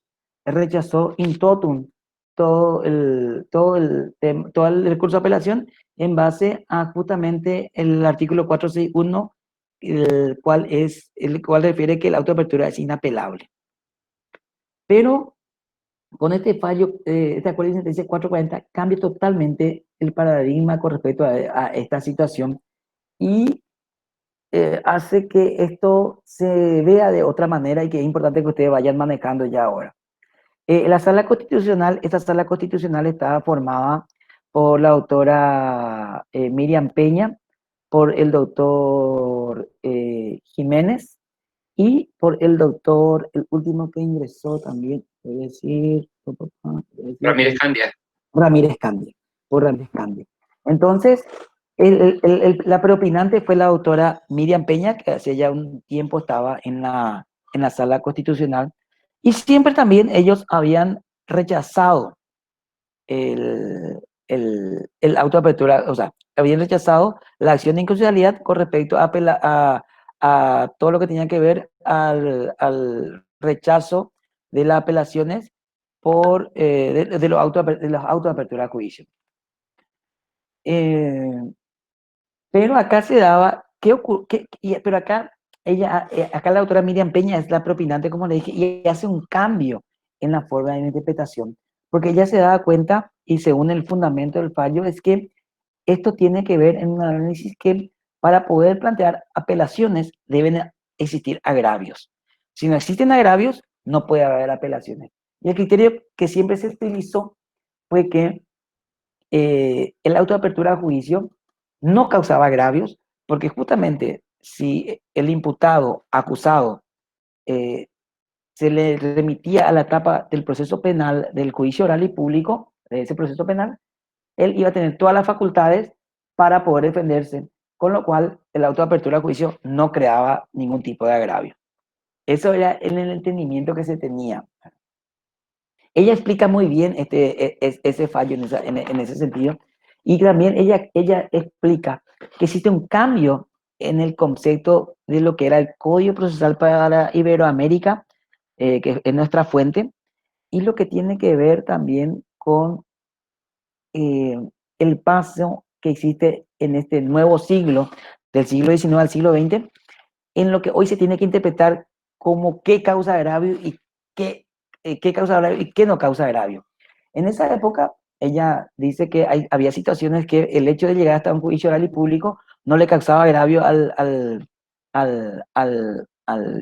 rechazó in totum todo el recurso de apelación en base a justamente el artículo 461, el cual refiere que la autoapertura es inapelable. Pero con este fallo, este acuerdo de sentencia 440 cambia totalmente el paradigma con respecto a esta situación y hace que esto se vea de otra manera y que es importante que ustedes vayan manejando ya ahora. La sala constitucional, esta sala constitucional estaba formada por la doctora Miriam Peña, por el doctor Jiménez y por el doctor, el último que ingresó también, voy a decir, Ramírez Candia. Ramírez Candia, por Ramírez Candia. Entonces, la preopinante fue la doctora Miriam Peña, que hace ya un tiempo estaba en la sala constitucional, y siempre también ellos habían rechazado el autoapertura, o sea, habían rechazado la acción de inconstitucionalidad con respecto a todo lo que tenía que ver al rechazo de las apelaciones de los autoapertura a juicio. Pero acá se daba, pero acá acá la doctora Miriam Peña es la propinante, como le dije, y hace un cambio en la forma de interpretación, porque ella se daba cuenta, y según el fundamento del fallo, es que esto tiene que ver en un análisis que para poder plantear apelaciones deben existir agravios. Si no existen agravios, no puede haber apelaciones. Y el criterio que siempre se utilizó fue que el auto de apertura a juicio no causaba agravios, porque justamente si el imputado, acusado, se le remitía a la etapa del proceso penal, del juicio oral y público, de ese proceso penal, él iba a tener todas las facultades para poder defenderse, con lo cual el auto de apertura a juicio no creaba ningún tipo de agravio. Eso era el entendimiento que se tenía. Ella explica muy bien ese fallo en ese sentido, y también ella explica que existe un cambio en el concepto de lo que era el Código Procesal para Iberoamérica, que es nuestra fuente, y lo que tiene que ver también con el paso que existe en este nuevo siglo, del siglo XIX al siglo XX, en lo que hoy se tiene que interpretar como qué causa agravio y qué causa agravio y qué no causa agravio. En esa época, ella dice que había situaciones que el hecho de llegar hasta un juicio oral y público no le causaba agravio al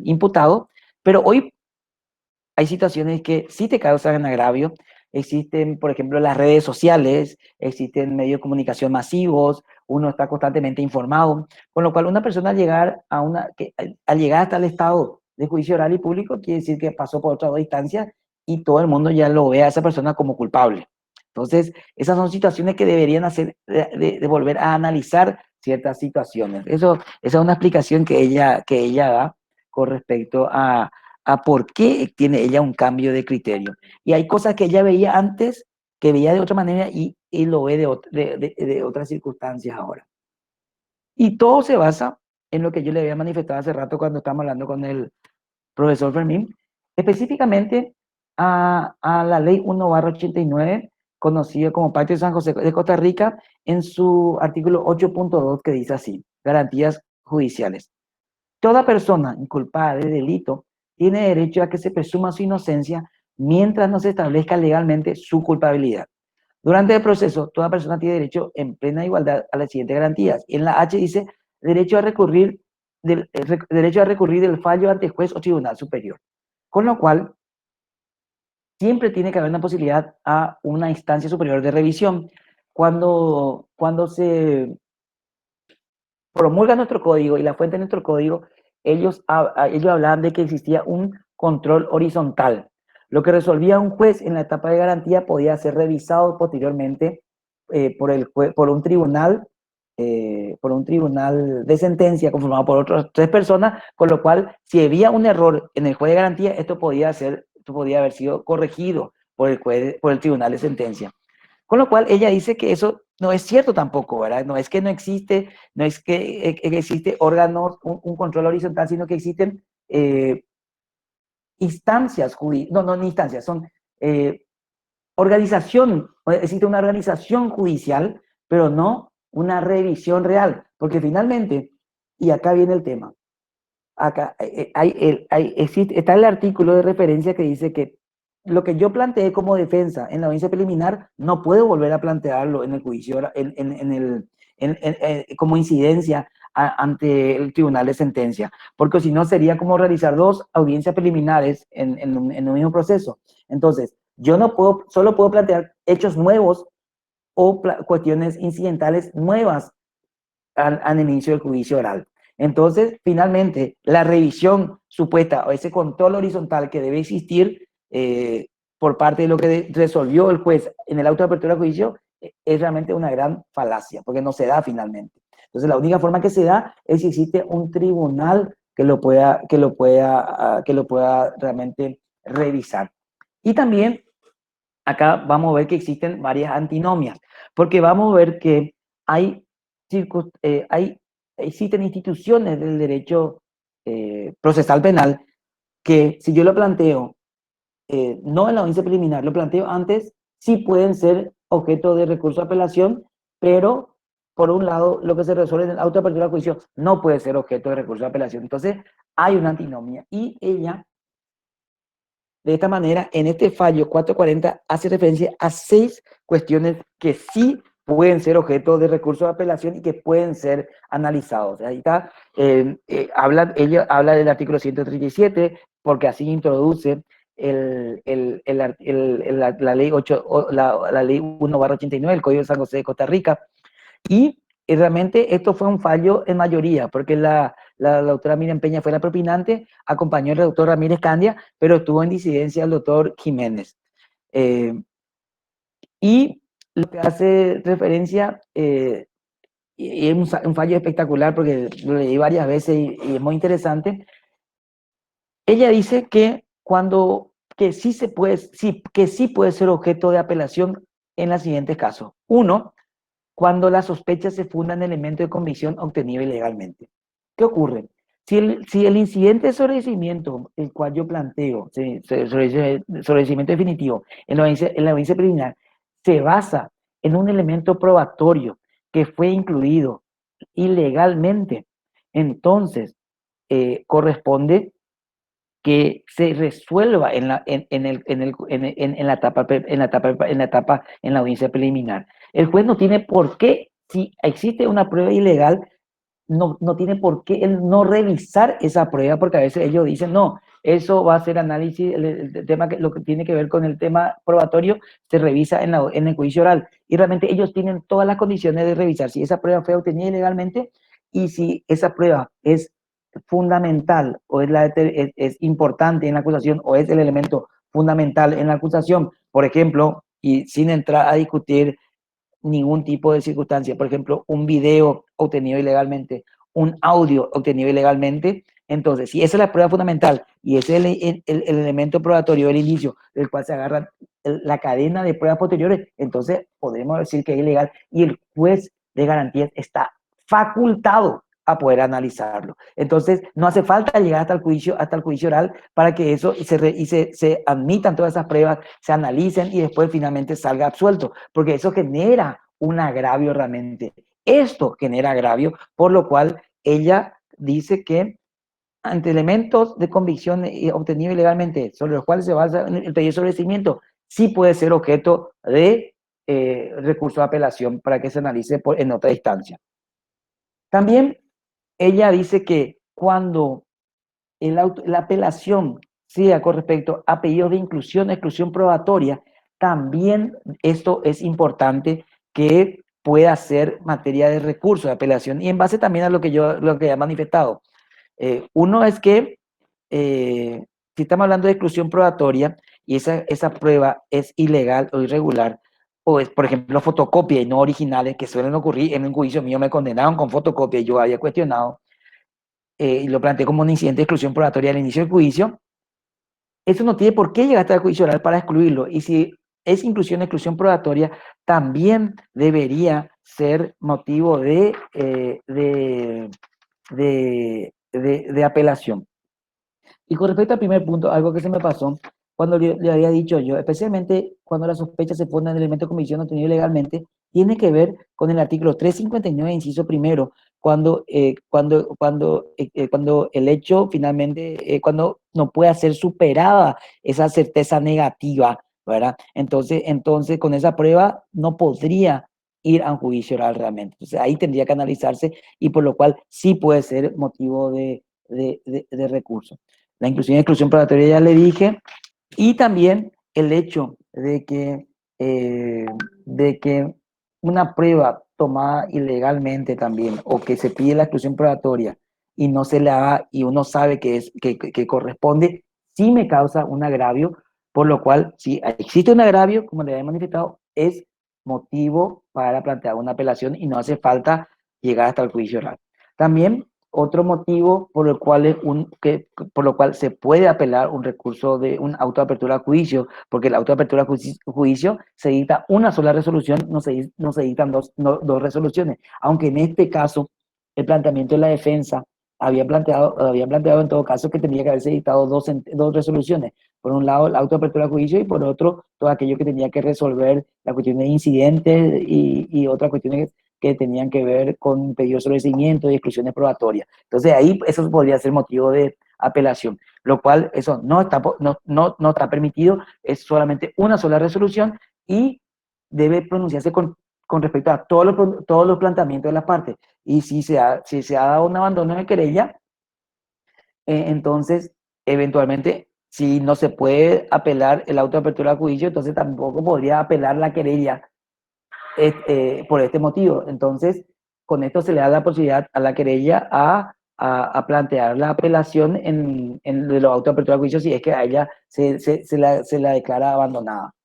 imputado, pero hoy hay situaciones que sí te causan agravio. Existen, por ejemplo, las redes sociales, existen medios de comunicación masivos, uno está constantemente informado, con lo cual una persona al llegar hasta el estado de juicio oral y público quiere decir que pasó por otras dos instancias y todo el mundo ya lo ve a esa persona como culpable. Entonces, esas son situaciones que deberían hacer de volver a analizar ciertas situaciones. Esa es una explicación que ella da con respecto a por qué tiene ella un cambio de criterio. Y hay cosas que ella veía antes, que veía de otra manera y lo ve de otras circunstancias ahora. Y todo se basa en lo que yo le había manifestado hace rato cuando estábamos hablando con el profesor Fermín, específicamente a la ley 1/89, conocida como Pacto de San José de Costa Rica, en su artículo 8.2, que dice así: garantías judiciales. Toda persona inculpada de delito tiene derecho a que se presuma su inocencia mientras no se establezca legalmente su culpabilidad. Durante el proceso, toda persona tiene derecho en plena igualdad a las siguientes garantías. Y en la H dice derecho a recurrir del fallo ante juez o tribunal superior. Con lo cual, siempre tiene que haber una posibilidad a una instancia superior de revisión. Cuando se promulga nuestro código y la fuente de nuestro código, ellos hablaban de que existía un control horizontal. Lo que resolvía un juez en la etapa de garantía podía ser revisado posteriormente por un tribunal de sentencia conformado por otras 3 personas, con lo cual, si había un error en el juez de garantía, esto podía haber sido corregido por el tribunal de sentencia. Con lo cual, ella dice que eso no es cierto tampoco, ¿verdad? No es que no existe, no es que existe órganos, un control horizontal, sino que existen instancias judiciales, no instancias, son existe una organización judicial, pero no una revisión real, porque finalmente, y acá viene el tema, acá está el artículo de referencia que dice que lo que yo planteé como defensa en la audiencia preliminar no puedo volver a plantearlo en el juicio, como incidencia ante el tribunal de sentencia, porque si no sería como realizar dos audiencias preliminares en un mismo proceso. Entonces, yo no puedo, solo puedo plantear hechos nuevos o cuestiones incidentales nuevas al inicio del juicio oral. Entonces, finalmente, la revisión supuesta o ese control horizontal que debe existir por parte de lo que resolvió el juez en el auto de apertura de juicio es realmente una gran falacia, porque no se da finalmente. Entonces, la única forma que se da es si existe un tribunal que lo pueda realmente revisar. Y también acá vamos a ver que existen varias antinomias, porque vamos a ver que hay, existen instituciones del derecho procesal penal que si yo lo planteo no en la audiencia preliminar, lo planteo antes, sí pueden ser objeto de recurso de apelación, pero por un lado, lo que se resuelve en el auto de apertura de juicio no puede ser objeto de recurso de apelación. Entonces, hay una antinomia y ella, de esta manera, en este fallo 440 hace referencia a 6 cuestiones que sí pueden ser objeto de recurso de apelación y que pueden ser analizados. Ahí está, ella habla del artículo 137, porque así introduce la ley 8, la ley 1/89, el Código de San José de Costa Rica, y realmente esto fue un fallo en mayoría, porque la doctora Miriam Peña fue la propinante, acompañó al doctor Ramírez Candia, pero estuvo en disidencia el doctor Jiménez. Y lo que hace referencia, y es un fallo espectacular porque lo leí varias veces y es muy interesante, ella dice que que sí puede ser objeto de apelación en los siguientes casos. Uno, cuando la sospecha se funda en elemento de convicción obtenido ilegalmente. ¿Qué ocurre? Si el incidente de sobreseimiento, el cual yo planteo, sobreseimiento definitivo, en la audiencia preliminar, se basa en un elemento probatorio que fue incluido ilegalmente, entonces corresponde que se resuelva en la audiencia preliminar. El juez no tiene por qué, si existe una prueba ilegal, no tiene por qué él no revisar esa prueba, porque a veces ellos dicen, no, eso va a ser análisis, el tema lo que tiene que ver con el tema probatorio, se revisa en el juicio oral. Y realmente ellos tienen todas las condiciones de revisar si esa prueba fue obtenida ilegalmente y si esa prueba es fundamental o es importante en la acusación o es el elemento fundamental en la acusación, por ejemplo, y sin entrar a discutir ningún tipo de circunstancia, por ejemplo, un video obtenido ilegalmente, un audio obtenido ilegalmente, entonces, si esa es la prueba fundamental y ese es el elemento probatorio, el inicio del cual se agarra la cadena de pruebas posteriores, entonces podemos decir que es ilegal y el juez de garantías está facultado a poder analizarlo. Entonces, no hace falta llegar hasta el juicio oral para que eso se admitan todas esas pruebas, se analicen y después finalmente salga absuelto, porque eso genera un agravio realmente. Esto genera agravio, por lo cual ella dice que ante elementos de convicción obtenidos ilegalmente, sobre los cuales se basa el pedido de sobreseimiento, sí puede ser objeto de recurso de apelación para que se analice en otra instancia. También ella dice que cuando la apelación sea con respecto a pedidos de inclusión o exclusión probatoria, también esto es importante que pueda ser materia de recurso de apelación y en base también a lo que he manifestado. Uno es que si estamos hablando de exclusión probatoria y esa prueba es ilegal o irregular, o es, por ejemplo, fotocopia y no originales que suelen ocurrir en un juicio mío, me condenaron con fotocopia y yo había cuestionado, y lo planteé como un incidente de exclusión probatoria al inicio del juicio, eso no tiene por qué llegar hasta el juicio oral para excluirlo. Y si es inclusión o exclusión probatoria, también debería ser motivo de apelación. Y con respecto al primer punto, algo que se me pasó, cuando le había dicho yo, especialmente cuando la sospecha se pone en el elemento de convicción obtenido ilegalmente, tiene que ver con el artículo 359, inciso primero, cuando el hecho finalmente, cuando no pueda ser superada esa certeza negativa, ¿verdad? Entonces con esa prueba no podría ir a un juicio oral realmente. Entonces ahí tendría que analizarse y por lo cual sí puede ser motivo de recurso. La inclusión y exclusión probatoria ya le dije, y también el hecho de que una prueba tomada ilegalmente también, o que se pide la exclusión probatoria y no se la haga y uno sabe que corresponde, sí me causa un agravio, por lo cual, si existe un agravio, como le he manifestado, es motivo para plantear una apelación y no hace falta llegar hasta el juicio oral. También otro motivo por lo cual se puede apelar un recurso de un auto de apertura a juicio, porque el auto de apertura a juicio se dicta una sola resolución, no se dictan dos resoluciones, aunque en este caso el planteamiento de la defensa había planteado en todo caso que tenía que haberse dictado dos resoluciones. Por un lado, el auto de apertura a juicio y por otro, todo aquello que tenía que resolver la cuestión de incidentes y otras cuestiones que tenían que ver con pedidos de sobreseimiento y exclusiones probatorias. Entonces ahí eso podría ser motivo de apelación, lo cual eso no está permitido, es solamente una sola resolución y debe pronunciarse con respecto a todos los planteamientos de las partes. Y si se ha dado un abandono de querella, entonces eventualmente si no se puede apelar el auto de apertura a juicio, entonces tampoco podría apelar la querella por este motivo. Entonces, con esto se le da la posibilidad a la querella a plantear la apelación en los autos de apertura de juicio si es que a ella se la declara abandonada.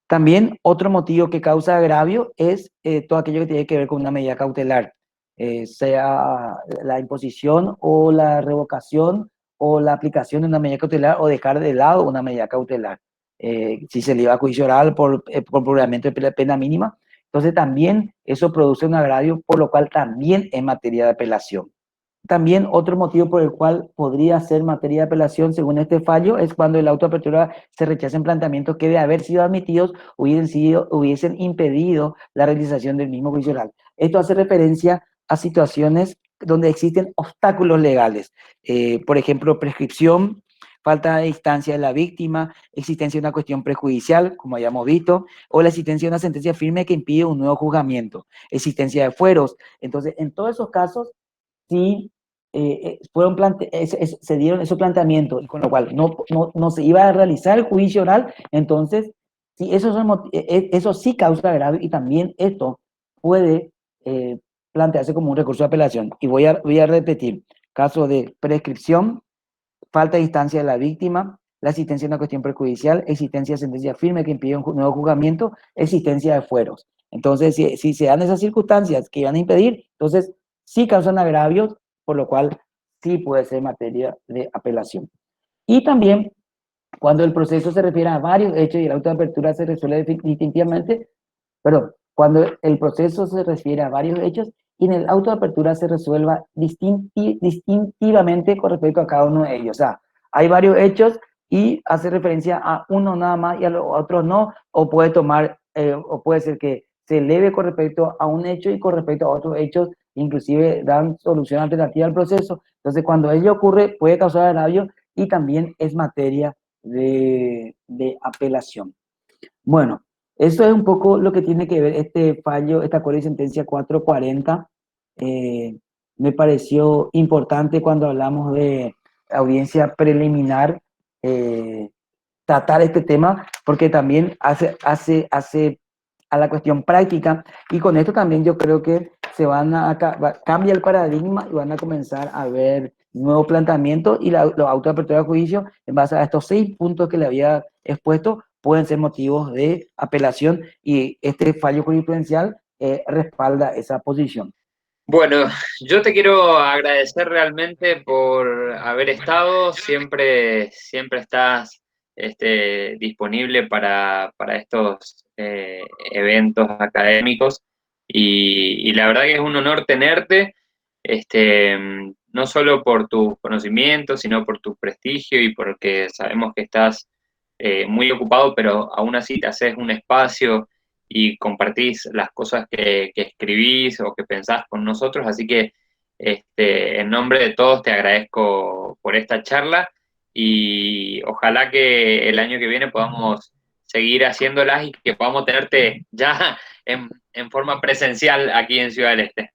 También otro motivo que causa agravio es todo aquello que tiene que ver con una medida cautelar, sea la imposición o la revocación o la aplicación de una medida cautelar o dejar de lado una medida cautelar. Si se le iba a juicio oral por probamiento de pena mínima, entonces también eso produce un agravio, por lo cual también es materia de apelación. También otro motivo por el cual podría ser materia de apelación, según este fallo, es cuando el auto de apertura se rechacen planteamientos que de haber sido admitidos hubiesen impedido la realización del mismo juicio oral. Esto hace referencia a situaciones donde existen obstáculos legales, por ejemplo, prescripción, falta de instancia de la víctima, existencia de una cuestión prejudicial, como hayamos visto, o la existencia de una sentencia firme que impide un nuevo juzgamiento, existencia de fueros. Entonces, en todos esos casos, sí se dieron esos planteamientos, con lo cual no se iba a realizar el juicio oral, entonces sí, eso sí causa agravio y también esto puede plantearse como un recurso de apelación. Y voy a repetir, caso de prescripción, falta de instancia de la víctima, la existencia de una cuestión perjudicial, existencia de sentencia firme que impide un nuevo juzgamiento, existencia de fueros. Entonces, si se dan esas circunstancias que van a impedir, entonces sí causan agravios, por lo cual sí puede ser materia de apelación. Y también, cuando el proceso se refiere a varios hechos y el auto de apertura se resuelve distintivamente, perdón, cuando el proceso se refiere a varios hechos y en el auto de apertura se resuelva distintivamente con respecto a cada uno de ellos. O sea, hay varios hechos y hace referencia a uno nada más y a los otros no, o puede ser que se eleve con respecto a un hecho y con respecto a otros hechos, inclusive dan solución alternativa al proceso. Entonces, cuando ello ocurre, puede causar agravio y también es materia de apelación. Bueno, eso es un poco lo que tiene que ver este fallo, esta acuerdo y sentencia 440. Eh, Me pareció importante cuando hablamos de audiencia preliminar tratar este tema porque también hace a la cuestión práctica y con esto también yo creo que cambia el paradigma y van a comenzar a ver nuevos planteamientos y los autos de apertura de juicio en base a estos 6 puntos que le había expuesto pueden ser motivos de apelación y este fallo jurisprudencial respalda esa posición. Bueno, yo te quiero agradecer realmente por haber estado, siempre estás disponible para estos eventos académicos y la verdad que es un honor tenerte, no solo por tus conocimientos, sino por tu prestigio y porque sabemos que estás muy ocupado, pero aún así te haces un espacio y compartís las cosas que escribís o que pensás con nosotros. Así que en nombre de todos te agradezco por esta charla y ojalá que el año que viene podamos seguir haciéndolas y que podamos tenerte ya en forma presencial aquí en Ciudad del Este.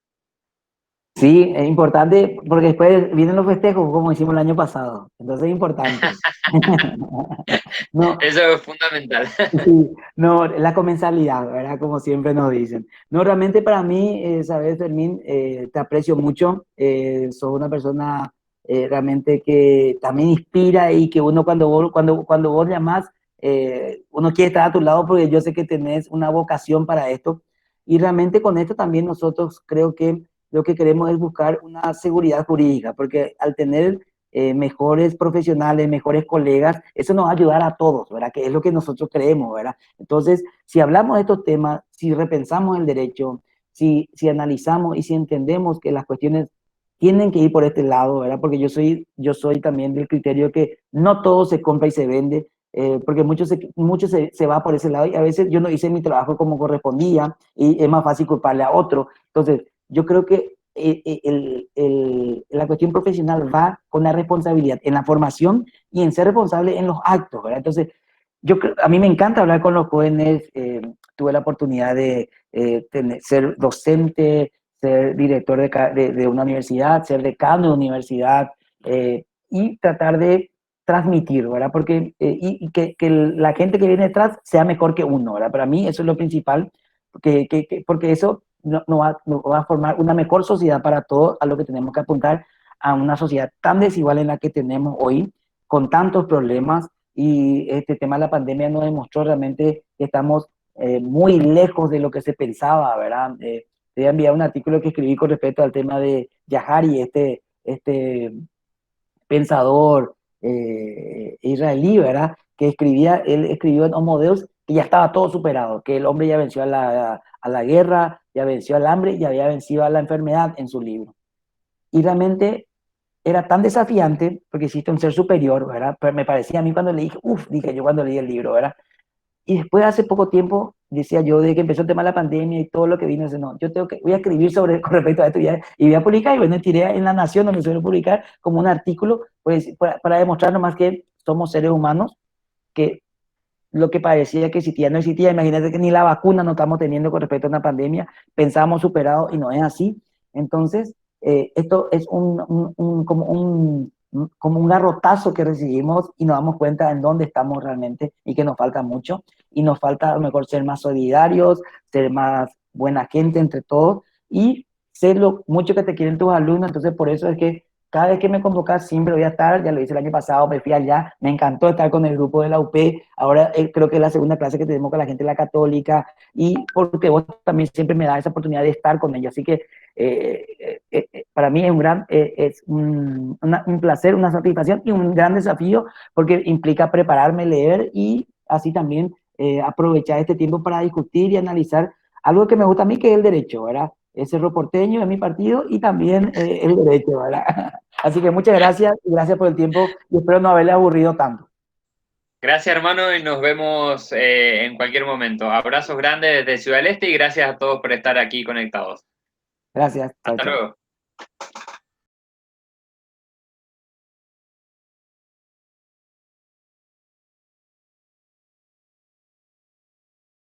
Sí, es importante porque después vienen los festejos, como hicimos el año pasado. Entonces es importante. No, Eso es fundamental. sí, no, la comensalidad, ¿verdad? Como siempre nos dicen. No, realmente para mí, sabes, Fermín, te aprecio mucho. Sos una persona realmente que también inspira y que uno cuando vos llamás, uno quiere estar a tu lado porque yo sé que tenés una vocación para esto. Y realmente con esto también nosotros creo que lo que queremos es buscar una seguridad jurídica, porque al tener mejores profesionales, mejores colegas, eso nos va a ayudar a todos, ¿verdad? Que es lo que nosotros creemos, ¿verdad? Entonces, si hablamos de estos temas, si repensamos el derecho, si analizamos y si entendemos que las cuestiones tienen que ir por este lado, ¿verdad? Porque yo soy también del criterio que no todo se compra y se vende, porque mucho se va por ese lado y a veces yo no hice mi trabajo como correspondía y es más fácil culparle a otro. Entonces, yo creo que la cuestión profesional va con la responsabilidad en la formación y en ser responsable en los actos, ¿verdad? Entonces, a mí me encanta hablar con los jóvenes, tuve la oportunidad de ser docente, ser director de una universidad, ser decano de una universidad y tratar de transmitir, ¿verdad? Porque, y que la gente que viene detrás sea mejor que uno, ¿verdad? Para mí eso es lo principal, porque eso no va a formar una mejor sociedad para todos, a lo que tenemos que apuntar a una sociedad tan desigual en la que tenemos hoy, con tantos problemas, y este tema de la pandemia nos demostró realmente que estamos muy lejos de lo que se pensaba, ¿verdad? Te voy a enviar un artículo que escribí con respecto al tema de Yahari, este pensador israelí, ¿verdad? Él escribió en Homo Deus que ya estaba todo superado, que el hombre ya venció a la guerra, ya venció al hambre y había vencido a la enfermedad en su libro. Y realmente era tan desafiante porque existe un ser superior, ¿verdad? Pero me parecía a mí cuando leí, dije yo cuando leí el libro, ¿verdad? Y después, hace poco tiempo, decía yo, de que empezó el tema de la pandemia y todo lo que vino, dice, no, voy a escribir con respecto a esto y voy a publicar, y bueno, tiré en La Nación, donde suelo publicar, como un artículo, pues, para demostrar nomás que somos seres humanos, que lo que parecía que existía no existía. Imagínate que ni la vacuna no estamos teniendo con respecto a una pandemia, pensábamos superado y no es así. Entonces, esto es como un garrotazo que recibimos y nos damos cuenta en dónde estamos realmente y que nos falta mucho y nos falta a lo mejor ser más solidarios, ser más buena gente entre todos y ser lo mucho que te quieren tus alumnos. Entonces, por eso es que cada vez que me convocas siempre voy a estar, ya lo hice el año pasado, me fui allá, me encantó estar con el grupo de la UP, ahora creo que es la segunda clase que tenemos con la gente de la Católica, y porque vos también siempre me das esa oportunidad de estar con ellos, así que para mí es un placer, una satisfacción y un gran desafío, porque implica prepararme, leer y así también aprovechar este tiempo para discutir y analizar algo que me gusta a mí, que es el derecho, ¿verdad? Es Cerro Porteño, es mi partido, y también el derecho, ¿verdad? Así que muchas gracias y gracias por el tiempo y espero no haberle aburrido tanto. Gracias, hermano, y nos vemos en cualquier momento. Abrazos grandes desde Ciudad del Este y gracias a todos por estar aquí conectados. Gracias, chao, Hasta chao. luego.